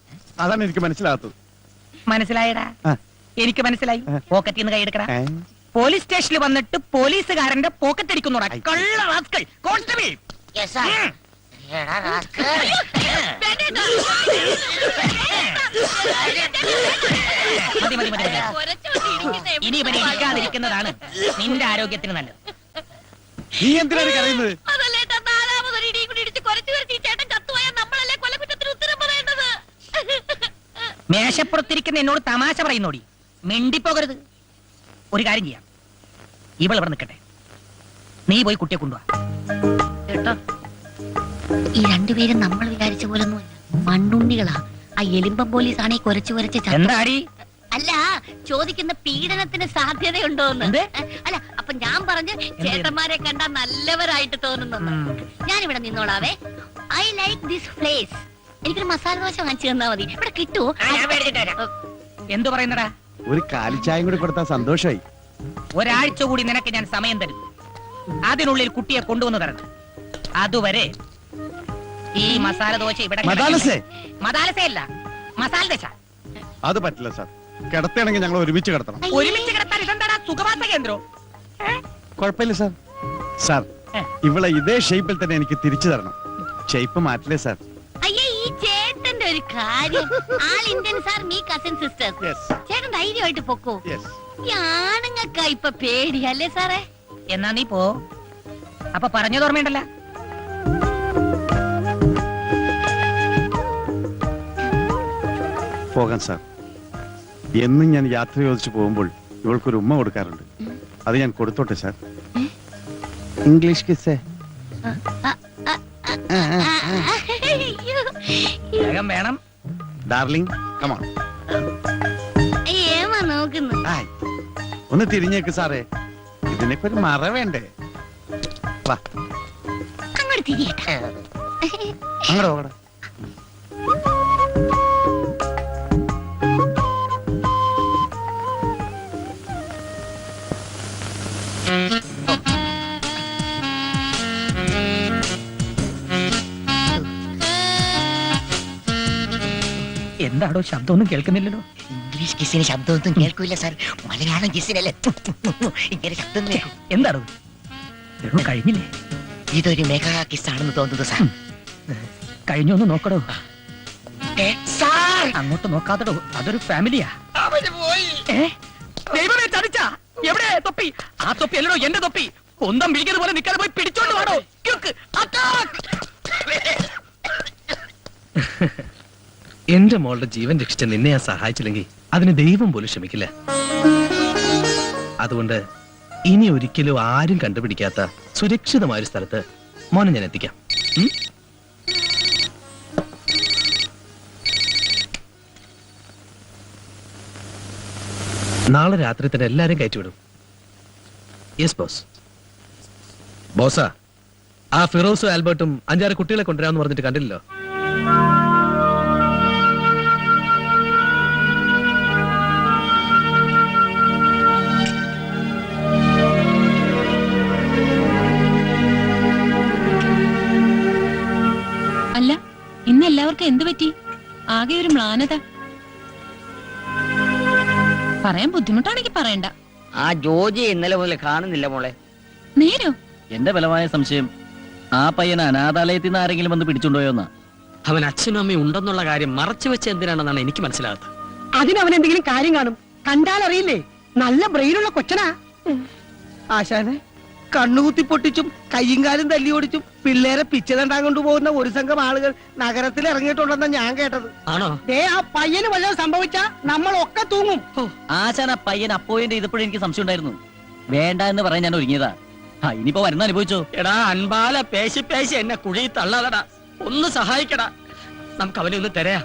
അതാണ് എനിക്ക് മനസ്സിലാകാത്തത്. മനസ്സിലായടാ? ആ. എനിക്ക് മനസ്സിലായി. പോക്കറ്റിൽ നിന്ന് കൈയെടുക്കടാ. ഏ? പോലീസ് സ്റ്റേഷനിൽ വന്നിട്ട് പോലീസുകാരന്റെ പോക്കറ്റ് അടിക്കുന്നോടാ കള്ള റാസ്കൽ. കോൺസ്റ്റബിൾ. മതി മതി മതി മതി. ഇനി ഇവനെ ഇരിക്കാതിരിക്കുന്നതാണ് നിന്റെ ആരോഗ്യത്തിന് നല്ലത്. നീ എന്തിനാണ് കരയുന്നത്? മേശപ്പുറത്തിരിക്കുന്ന എന്നോട് തമാശ പറയുന്നോടി. മിണ്ടിപ്പോകരുത്. ഒരു കാര്യം ചെയ്യാം, ഇവൾ ഇവിടെ നിൽക്കട്ടെ, നീ പോയി കുട്ടിയെ കൊണ്ടുവാ. കേട്ടോ, ഈ രണ്ടുപേരും നമ്മൾ വിചാരിച്ച പോലൊന്നുമല്ല, മണ്ണുണ്ണികളാ. ആ എലിമ്പം പോലീസാണ് ഈ കുരച്ച് എന്താടി? അല്ല, ചോദിക്കുന്ന പീഡനത്തിന് സാധ്യതയുണ്ടോന്ന്. എന്ത്? അല്ല, അപ്പൊ ഞാൻ പറഞ്ഞു ചേട്ടന്മാരെ കണ്ടാ നല്ലവരായിട്ട് തോന്നുന്നു. ഞാനിവിടെ നിന്നോളാവേ. I like this place. എനിക്കൊരു മസാല ദോശ വാങ്ങിച്ചു തന്നാ മതി. ഇവിടെ കിട്ടുമോ? എന്തു പറയുന്നടാ? ഒരു കാലിച്ചായം കൂടി കൊടുത്താൽ സന്തോഷമായി. ഒരാഴ്ച കൂടി നിനക്ക് ഞാൻ സമയം തരും. അതിനുള്ളിൽ കുട്ടിയെ കൊണ്ടുവന്ന് തരണം. അതുവരെ ഈ മസാല ദോശ ഇവിടെ മദാലസേ? മദാലസയല്ല, മസാല ദശ. അത് പറ്റില്ല സാർ. കിടത്തുകയാണെങ്കിൽ ഞങ്ങൾ ഒരുമിച്ച് കിടത്തണം. ഒരുമിച്ച് കിടത്താൻ ഇതെന്താടാ സുഖവാസ കേന്ദ്രം? കുഴപ്പമില്ല സാർ. സാർ, ഇവളെ ഇതേ ഷേപ്പിൽ തന്നെ എനിക്ക് തിരിച്ചു തരണം. ഷേപ്പ് മാറ്റില്ലേ സാർ? അയ്യേ, ഈ ചേട്ടന്റെ ഒരു കാര്യം all Indians are me cousin sisters. Yes. ചേട്ടൻ ധൈര്യമായിട്ട് പൊക്കോ. Yes. ഈ ആണുങ്ങൾക്കാ ഇപ്പൊ പേടി അല്ലേ സാറേ? എന്നാ നീ പോ. അപ്പൊ പറഞ്ഞത് ഓർമ്മയുണ്ടല്ല. പോകാം സാർ. എന്നും ഞാൻ യാത്ര ചോദിച്ചു പോകുമ്പോൾ ഇവൾക്കൊരു ഉമ്മ കൊടുക്കാറുണ്ട്. അത് ഞാൻ കൊടുത്തോട്ടെ സാർ. ഇംഗ്ലീഷ് കിസ്സേ. അയ്യോ. വേഗം വേണം. ഡാർലിംഗ് കമാ. ഏമാ നോക്കുന്നു. ഒന്ന് തിരിഞ്ഞേക്ക് സാറേ, ഇതിനൊക്കെ ഒരു മറ വേണ്ടേ? വാ അങ്ങോട്ട് തിരിയട്ടെ. അങ്ങോട്ട് പോകട. എന്താടോ ശബ്ദമൊന്നും കേൾക്കുന്നില്ലല്ലോ. ഇംഗ്ലീഷ് കിസിന് ശബ്ദമൊന്നും കേൾക്കൂല സാർ. മലയാളം കിസിനല്ലേ ഇങ്ങനെ ശബ്ദം കേൾക്കും. എന്താടോ എടോ കഴിഞ്ഞില്ലേ? ഇതൊരു മെഗാ കിസ്സാണെന്ന് തോന്നുന്നത് സാർ. കഴിഞ്ഞൊന്ന് നോക്കടോ. സാർ അങ്ങോട്ട് നോക്കാത്തടോ, അതൊരു ഫാമിലിയാ. ദൈവമേ ചതിച്ച. എവിടെ തൊപ്പി? ആ തൊപ്പി അല്ലടോ എന്റെ തൊപ്പി. കൊന്തം പിടിക്കുന്നത് പോലെ നിൽക്കാതെ പോയി പിടിച്ചോണ്ട് വാടോ. എന്റെ മോളുടെ ജീവൻ രക്ഷിച്ച നിന്നെ ഞാൻ സഹായിച്ചില്ലെങ്കിൽ അതിന് ദൈവം പോലും ക്ഷമിക്കില്ല. അതുകൊണ്ട് ഇനി ഒരിക്കലും ആരും കണ്ടുപിടിക്കാത്ത സുരക്ഷിതമായ ഒരു സ്ഥലത്ത് മോനെ ഞാൻ എത്തിക്കാം. നാളെ രാത്രി തന്നെ എല്ലാരും കയറ്റിവിടും. Yes boss. ബോസാ, ആ ഫിറോസും ആൽബർട്ടും 5-6 കുട്ടികളെ കൊണ്ടുവരാമെന്ന് പറഞ്ഞിട്ട് കണ്ടില്ലല്ലോ. അല്ല, ഇന്ന് എല്ലാവർക്കും എന്തു പറ്റി? ആകെ ഒരു മ്ലാനത. പറയാൻ ബുദ്ധിമുട്ടാണെങ്കിൽ പറയണ്ട. ആ ജോജി ഇന്നലെ മുതൽ കാണുന്നില്ല മോളെ. നേരോ? എന്റെ ബലമായ സംശയം ആ പയ്യനെ അനാഥാലയത്തിൽ നിന്ന് ആരെങ്കിലും വന്ന് പിടിച്ചുകൊണ്ടുപോയോന്നാ. അവൻ അച്ഛനും അമ്മയും ഉണ്ടെന്നുള്ള കാര്യം മറച്ചു വെച്ച് എന്തിനാണെന്നാണ് എനിക്ക് മനസ്സിലാകാത്തത്. അതിനവൻ എന്തെങ്കിലും കാര്യം കാണും. കണ്ടാൽ അറിയില്ലേ, നല്ല ബ്രെയിനുള്ള കൊച്ചനാ. ആശാനെ, കണ്ണുകുത്തി പൊട്ടിച്ചും കയ്യും കാലും തല്ലി ഓടിച്ചും പിള്ളേരെ പിച്ചതണ്ടാൻ കൊണ്ടുപോകുന്ന ഒരു സംഘം ആളുകൾ നഗരത്തിൽ ഇറങ്ങിയിട്ടുണ്ടെന്നാ ഞാൻ കേട്ടത്. ആണോ? ആ പയ്യന് വല്ലതും സംഭവിച്ചാ നമ്മളൊക്കെ തൂങ്ങും. ആശാൻ ആ പയ്യൻ അപ്പോയിന്റ് ചെയ്തപ്പോഴും എനിക്ക് സംശയം ഉണ്ടായിരുന്നു. വേണ്ട എന്ന് പറയാൻ ഞാൻ ഒരുങ്ങിയതാ. ഇനിയിപ്പോ വരുന്ന അനുഭവിച്ചോ. എടാ അൻപാല പേശി പേശി എന്നെ കുഴിയിൽ തള്ളാതടാ. ഒന്ന് സഹായിക്കടാ. നമുക്ക് അവനെ ഒന്ന് തരാ.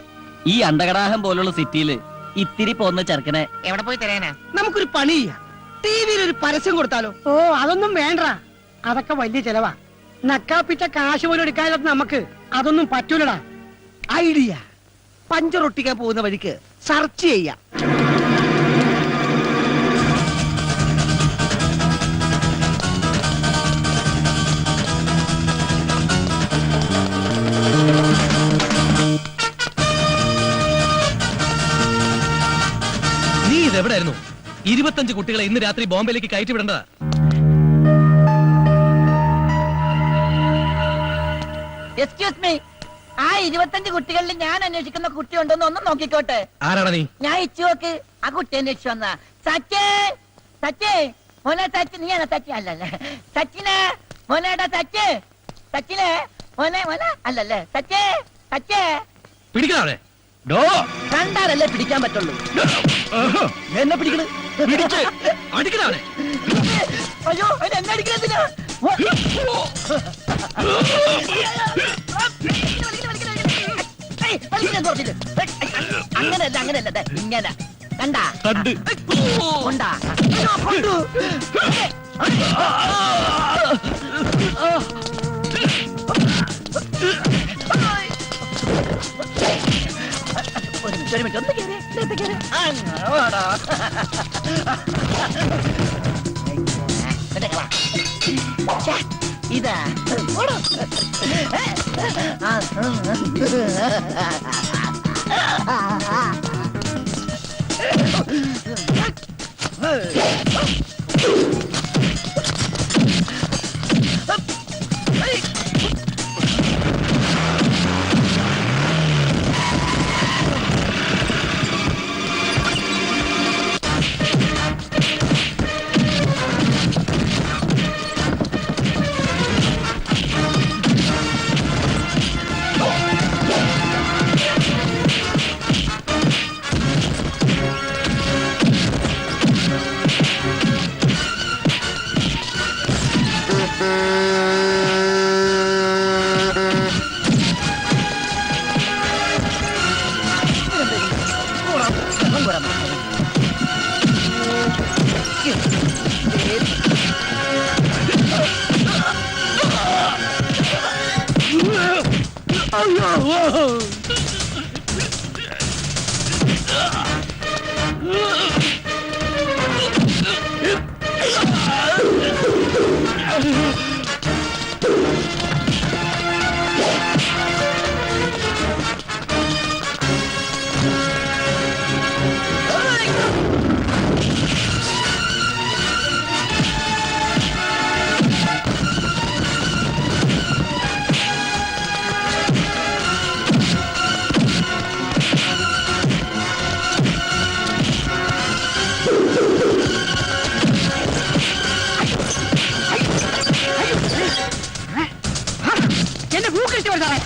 ഈ അണ്ടകടാഹം പോലുള്ള സിറ്റിയില് ഇത്തിരി പോന്ന ചെറുക്കനെ എവിടെ പോയി തരാനാ? നമുക്കൊരു പണി ചെയ്യാം. ടിവിയിൽ ഒരു പരസ്യം കൊടുത്താലോ? ഓ അതൊന്നും വേണ്ട, അതൊക്കെ വലിയ ചെലവാ. നക്കാപ്പിച്ച കാശ് പോലും എടുക്കാതെ നമുക്ക് അതൊന്നും പറ്റൂലടാ. ഐഡിയ, പഞ്ചറൊട്ടിക്കാൻ പോകുന്ന വഴിക്ക് സെർച്ച് ചെയ്യാം. നീ ഇതെവിടായിരുന്നു? 25 കുട്ടികളെ ഇന്ന് രാത്രി ബോംബെയിലേക്ക് കയറ്റി വിടേണ്ടതാ. എക്സ്ക്യൂസ് മീ, ആ 25 കുട്ടികളിൽ ഞാൻ അന്വേഷിക്കുന്ന കുട്ടി ഉണ്ടോന്ന് ഒന്ന് നോക്കിക്കോട്ടെ. ആരാടാ നീ? ഞാൻ ഇച്ചു നോക്ക്. ആ കുട്ടി അന്വേഷിച്ചു വന്ന സച്ചേ സച്ചേ മോനെ സച്ചി. നീയാണോ സച്ചി? അല്ലല്ലേ സച്ചിനെ മോനേടാ സച്ച്. സച്ചിനെ മോനെ മോനെ അല്ലല്ലേ സച്ചേ സച്ചേ. പിടിക്കണേ. കണ്ടാലല്ലേ പിടിക്കാൻ പറ്റുള്ളൂ. എന്നെ പിടിക്കണ. അടിക്കണേ. അയ്യോ എന്നെ അടിക്കണ. അങ്ങനല്ല അങ്ങനല്ല ഇങ്ങനെ കണ്ടാ കൊണ്ടാ കൊണ്ടു. ഒരു മിനിറ്റ് ഒന്ന് കേറി. ഇതാ എന്നെ പൂക്കടിച്ചു സാറേ.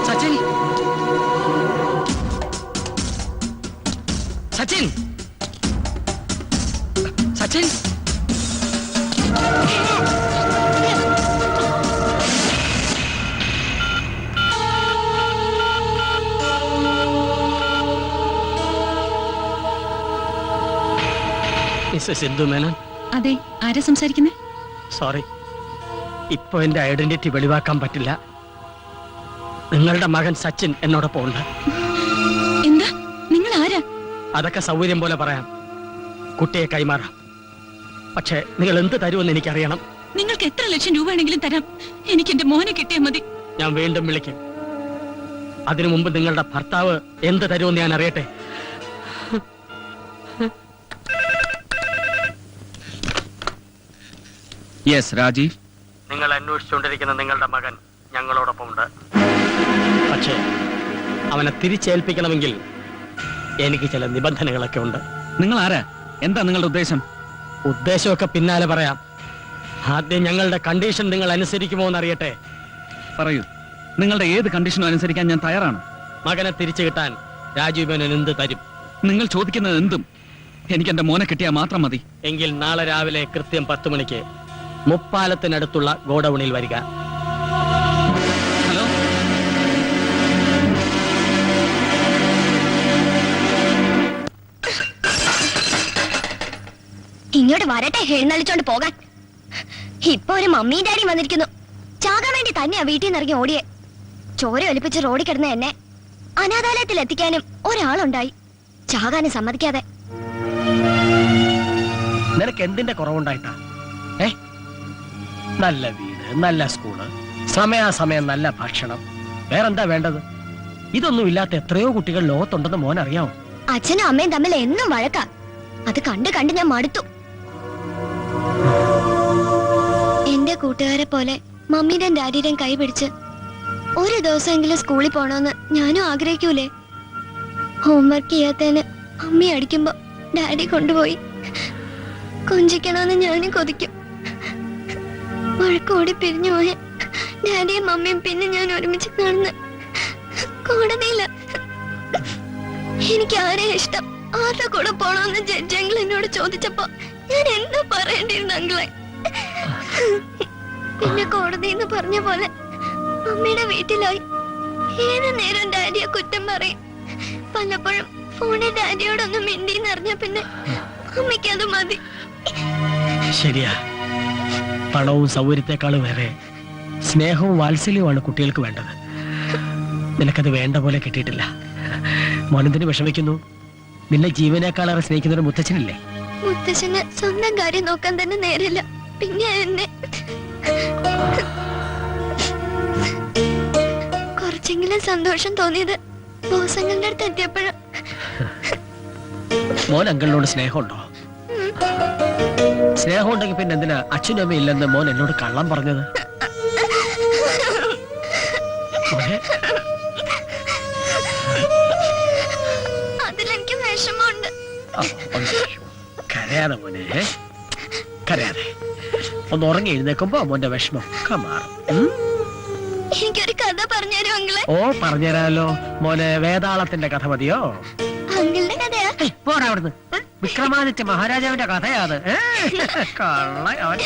സച്ചിൻ സച്ചിൻ സച്ചിൻ മിസ്സസ് ഇന്ദു മേനോൻ. അതെ, ആരാ സംസാരിക്കുന്നേ? സോറി, ഇപ്പൊ എന്റെ ഐഡന്റിറ്റി വെളിവാക്കാൻ പറ്റില്ല. നിങ്ങളുടെ മകൻ സച്ചിൻ എന്നോടൊപ്പം ഉണ്ട്. എന്താ? നിങ്ങൾ ആരാ? അതൊക്കെ സൗകര്യം പോലെ പറയാം. കുട്ടിയെ കൈമാറാം. പക്ഷേ നിങ്ങൾ എന്ത് തരുമെന്ന് എനിക്കറിയണം. നിങ്ങൾക്ക് എത്ര ലക്ഷം രൂപ വേണമെങ്കിലും തരാം. എനിക്ക് എന്റെ മോനെ കിട്ടിയാൽ മതി. ഞാൻ വീണ്ടും വിളിക്കും. അതിനു മുമ്പ് നിങ്ങളുടെ ഭർത്താവ് എന്ത് തരുമെന്ന് ഞാൻ അറിയട്ടെ. യെസ് രാജീവ്. നിങ്ങൾ അന്വേഷിച്ചുകൊണ്ടിരിക്കുന്ന നിങ്ങളുടെ മകൻ ഞങ്ങളോടൊപ്പം ഉണ്ട്. പക്ഷേ അവനെ തിരിച്ചേൽപ്പിക്കണമെങ്കിൽ എനിക്ക് ചില നിബന്ധനകളൊക്കെ ഉണ്ട്. നിങ്ങൾ ആരാ? എന്താ നിങ്ങളുടെ ഉദ്ദേശം? ഉദ്ദേശമൊക്കെ പിന്നാലെ പറയാം. ആദ്യം ഞങ്ങളുടെ കണ്ടീഷൻ നിങ്ങൾ അനുസരിക്കുമോ എന്നറിയട്ടെ. പറയൂ, നിങ്ങളുടെ ഏത് കണ്ടീഷനും അനുസരിക്കാൻ ഞാൻ തയ്യാറാണ്. മകനെ തിരിച്ചു കിട്ടാൻ രാജീവ് മേനോൻ എന്ത് തരും? നിങ്ങൾ ചോദിക്കുന്നത് എന്തും. എനിക്ക് എന്റെ മോനെ കിട്ടിയാൽ മാത്രം മതി. എങ്കിൽ നാളെ രാവിലെ കൃത്യം 10 മണിക്ക് മുപ്പാലത്തിനടുത്തുള്ള ഗോഡൌണിൽ വരിക. ഹലോ, ഇങ്ങോട്ട് വരട്ടെ, എഴുന്നള്ളിച്ചോണ്ട് പോകാൻ. ഇപ്പൊ ഒരു മമ്മിയും ഡാഡിയും വന്നിരിക്കുന്നു. ചാകാൻ വേണ്ടി തന്നെയാ വീട്ടിൽ നിന്ന് ഇറങ്ങി ഓടിയെ. ചോര ഒലിപ്പിച്ച് റോഡിൽ കിടന്ന എന്നെ അനാഥാലയത്തിൽ എത്തിക്കാനും ഒരാളുണ്ടായി, ചാകാനും സമ്മതിക്കാതെ. നിനക്ക് എന്തിന്റെ കുറവുണ്ടായിട്ടാ? നല്ല വീട്, നല്ല സ്കൂള്, സമയാസമയം നല്ല ഭക്ഷണം, വേറെന്താ വേണ്ടത്? ഇതൊന്നും ഇല്ലാത്ത എത്രയോ കുട്ടികൾ ലോകത്തുണ്ടെന്ന് മോൻ അറിയാമോ? അച്ഛനും അമ്മയും തമ്മിൽ എന്നും വഴക്കാ. അത് കണ്ട് കണ്ട് ഞാൻ മടുത്തു. എന്റെ കൂട്ടുകാരെ പോലെ മമ്മിയുടെയും ഡാഡിയുടെയും കൈ പിടിച്ച് ഒരു ദിവസമെങ്കിലും സ്കൂളിൽ പോണോന്ന് ഞാനും ആഗ്രഹിക്കൂലേ? ഹോംവർക്ക് ചെയ്യാത്തതിന് മമ്മി അടിക്കുമ്പോ ഡാഡി കൊണ്ടുപോയി കൊഞ്ചിക്കണമെന്ന് ഞാനും കൊതിക്കും. വഴക്കോടി പിരിഞ്ഞു പോയ ഡാഡിയും മമ്മിയും പിന്നെ ഞാൻ ഒരുമിച്ച് കാണുന്ന കോടതിയില്ല. എനിക്ക് ആരെ ഇഷ്ടം, ആരുടെ കൂടെ പോണോന്ന് ജഡ്ജെങ്കിൽ എന്നോട് ചോദിച്ചപ്പോ ഞാൻ എന്താ പറയേണ്ടിയിരുന്നു അങ്കിളെ? പിന്നെ കോടതി എന്ന് പറഞ്ഞ പോലെ അമ്മയുടെ വീട്ടിലായി. ഏത് നേരം ഡാഡിയെ കുറ്റം പറയും. പലപ്പോഴും ഫോണിൽ ഡാഡിയോടൊന്ന് മിണ്ടിന്നറിഞ്ഞ പിന്നെ അമ്മയ്ക്ക് അത് മതി. ശരിയാ, പണവും സൗകര്യത്തെക്കാളും വേറെ സ്നേഹവും വാത്സല്യവുമാണ് കുട്ടികൾക്ക് വേണ്ടത്. നിനക്കത് വേണ്ട പോലെ കിട്ടിയിട്ടില്ല. മോനെന്തിന് വിഷമിക്കുന്നു? നിന്നെ ജീവനേക്കാളേറെ സ്നേഹിക്കുന്ന ഒരു മുത്തച്ഛനില്ലേ? മുത്തച്ഛന് സ്വന്തം കാര്യം നോക്കാൻ തന്നെ നേരില്ല, പിന്നെ എന്നെ. കുറച്ചെങ്കിലും സന്തോഷം തോന്നിയത് ബോസങ്ങളുടെ അടുത്ത് എത്തിയപ്പോഴും. മോൻ അങ്കിളിനോട് സ്നേഹമുണ്ടോ? സ്നേഹം ഉണ്ടെങ്കിൽ പിന്നെ എന്തിനാ അച്ഛനും അമ്മയും ഇല്ലെന്ന് മോൻ എന്നോട് കള്ളം പറഞ്ഞത്? മോനെ, അതിലെനിക്ക് വിഷമമുണ്ട്. കരയാതെ മോനെ, കരയാതെ. ഒന്ന് ഉറങ്ങി എഴുന്നേക്കുമ്പോ മോന്റെ വിഷമം മാറും. എനിക്കൊരു കഥ പറഞ്ഞുതരും അങ്കിളെ. ഓ, പറഞ്ഞുതരാലോ മോനെ. വേതാളത്തിന്റെ കഥ മതിയോ? അങ്കിളിന്റെ കഥയാ? പോടാ അവിടുന്ന്. വിക്രമാദിത്യ മഹാരാജാവിന്റെ കഥയാത്. കള്ള അവൻ.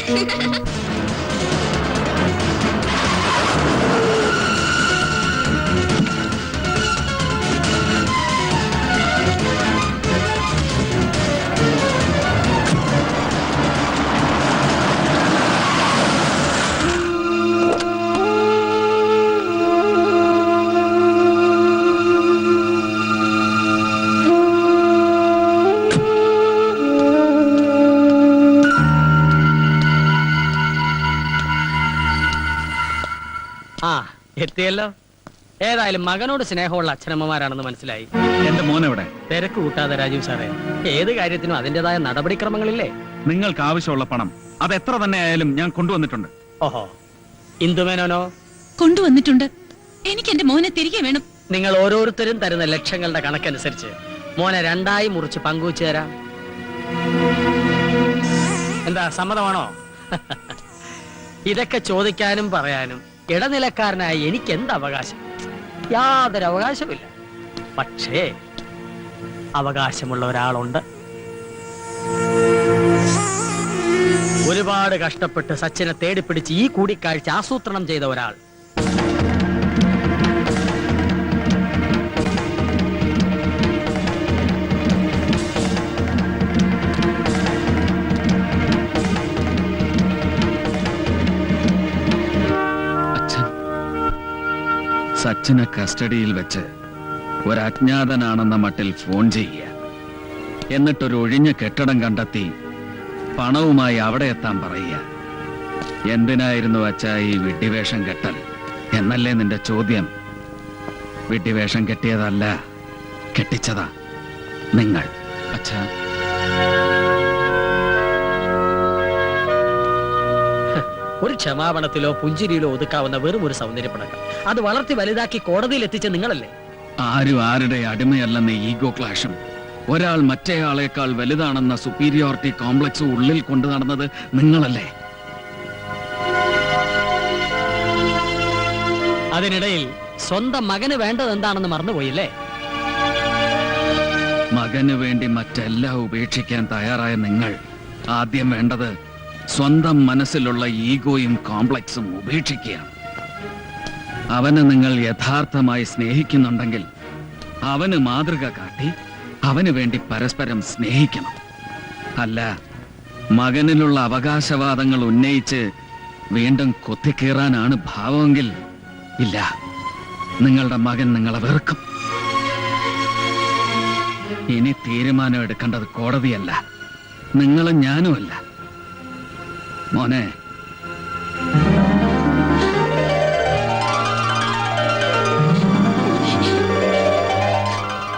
എത്തിയല്ലോ. ഏതായാലും മകനോട് സ്നേഹമുള്ള അച്ഛനമ്മമാരാണെന്ന് മനസ്സിലായി. എന്റെ മോനെവിടെ? തിരക്ക് കൂട്ടാതെ രാജീവ് സാറേ. ഏത് കാര്യത്തിനും അതിന്റേതായ നടപടിക്രമങ്ങളില്ലേ? നിങ്ങൾക്ക് ആവശ്യമുള്ള പണം അത് എത്ര തന്നെ ആയാലും ഞാൻ കൊണ്ടുവന്നിട്ടുണ്ട്. ഓഹോ, ഇന്ദുമേനോനോ? കൊണ്ടുവന്നിട്ടുണ്ട്. എനിക്ക് എന്റെ മോനെ തിരികെ വേണം. നിങ്ങൾ ഓരോരുത്തരും തരുന്ന ലക്ഷങ്ങളുടെ കണക്കനുസരിച്ച് മോനെ രണ്ടായി മുറിച്ച് പങ്കുവച്ചു തരാം. എന്താ, സമ്മതമാണോ? ഇതൊക്കെ ചോദിക്കാനും പറയാനും ഇടനിലക്കാരനായി എനിക്ക് എന്ത് അവകാശം? യാതൊരു അവകാശമില്ല. പക്ഷേ അവകാശമുള്ള ഒരാളുണ്ട്. ഒരുപാട് കഷ്ടപ്പെട്ട് സച്ചിനെ തേടിപ്പിടിച്ച് ഈ കൂടിക്കാഴ്ച ആസൂത്രണം ചെയ്ത ഒരാൾ. സച്ചിനെ കസ്റ്റഡിയിൽ വെച്ച് ഒരു അജ്ഞാതനാണെന്ന മട്ടിൽ ഫോൺ ചെയ്യുക, എന്നിട്ടൊരു ഒഴിഞ്ഞ കെട്ടിടം കണ്ടെത്തി പണവുമായി അവിടെ എത്താൻ പറയുക. എന്തിനായിരുന്നു അച്ഛാ ഈ വിഡ്ഢിവേഷം കെട്ടൽ എന്നല്ലേ നിന്റെ ചോദ്യം? വിഡ്ഢിവേഷം കെട്ടിയതല്ല, കെട്ടിച്ചതാ നിങ്ങൾ. അച്ഛാ, ഒരു ക്ഷമാപണത്തിലോ പുഞ്ചിരിയിലോ ഒതുക്കാവുന്ന വെറും ഒരു സൗന്ദര്യപ്പടക്കം. അത് വളർത്തി വലുതാക്കി കോടതിയിൽ എത്തിച്ച നിങ്ങളല്ലേ? ആരും ആരുടെ അടിമയല്ലെന്ന ഈഗോ ക്ലാഷും ഒരാൾ മറ്റേയാളേക്കാൾ വലുതാണെന്ന സുപ്പീരിയോറിറ്റി കോംപ്ലക്സ് ഉള്ളിൽ കൊണ്ടു നടന്നത് നിങ്ങളല്ലേ? അതിനിടയിൽ സ്വന്തം മകന് വേണ്ടത് എന്താണെന്ന് മറന്നുപോയില്ലേ? മകന് വേണ്ടി മറ്റെല്ലാം ഉപേക്ഷിക്കാൻ തയ്യാറായ നിങ്ങൾ ആദ്യം വേണ്ടത് സ്വന്തം മനസ്സിലുള്ള ഈഗോയും കോംപ്ലക്സും ഉപേക്ഷിക്കുകയാണ്. അവനെ നിങ്ങൾ യഥാർത്ഥമായി സ്നേഹിക്കുന്നുണ്ടെങ്കിൽ അവന് മാതൃക കാട്ടി അവന് വേണ്ടി പരസ്പരം സ്നേഹിക്കണം. അല്ല, മകനിലുള്ള അവകാശവാദങ്ങൾ ഉന്നയിച്ച് വീണ്ടും കൊത്തിക്കീറാനാണ് ഭാവമെങ്കിൽ ഇല്ല, നിങ്ങളുടെ മകൻ നിങ്ങളെ വെറുക്കും. ഇനി തീരുമാനം എടുക്കേണ്ടത് കോടതിയല്ല, നിങ്ങളും ഞാനുമല്ല. മോനെ,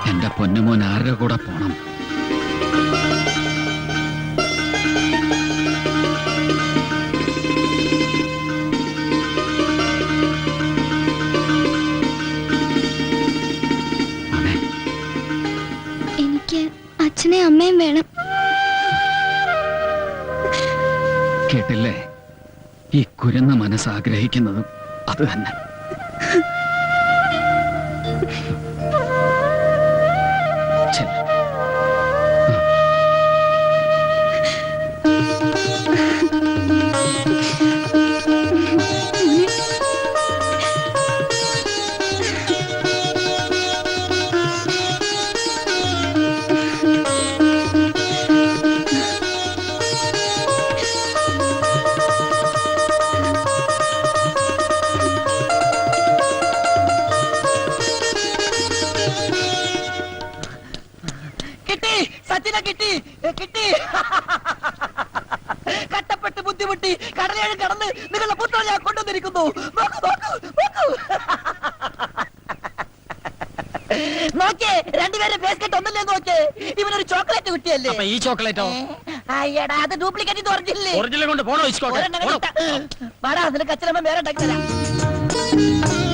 എന്റെ പൊന്നുമോൻ ആരുടെ കൂടെ പോണം? എനിക്ക് അച്ഛനെ അമ്മയും വേണം. കേട്ടില്ലേ? ഈ കുരുന്ന മനസ്സ് ആഗ്രഹിക്കുന്നതും അത് തന്നെ. കട്ടപ്പെട്ട് ബുദ്ധിമുട്ടി കടലേഴ് കടന്ന് നിങ്ങളുടെ പുത്രനെ ഞാൻ കൊണ്ടുവന്നിരിക്കുന്നു. നോക്കേ രണ്ടുപേരും ഫേസ് കട്ട് ഒന്നല്ലേ നോക്കേ ഇവനൊരു ചോക്ലേറ്റ് കുട്ടിയല്ലേ അപ്പൊ ഈ ചോക്ലേറ്റോ? അയ്യടാ അത് ഡ്യൂപ്ലിക്കേറ്റ് ഇത് ഒറിജിനല്ലേ ഒറിജിനൽ കൊണ്ട് പോണോ? ഒരെണ്ണം വാടാ നിനക്ക് അച്ഛനമ്മ വേറെ ഉണ്ടാക്കി തരാം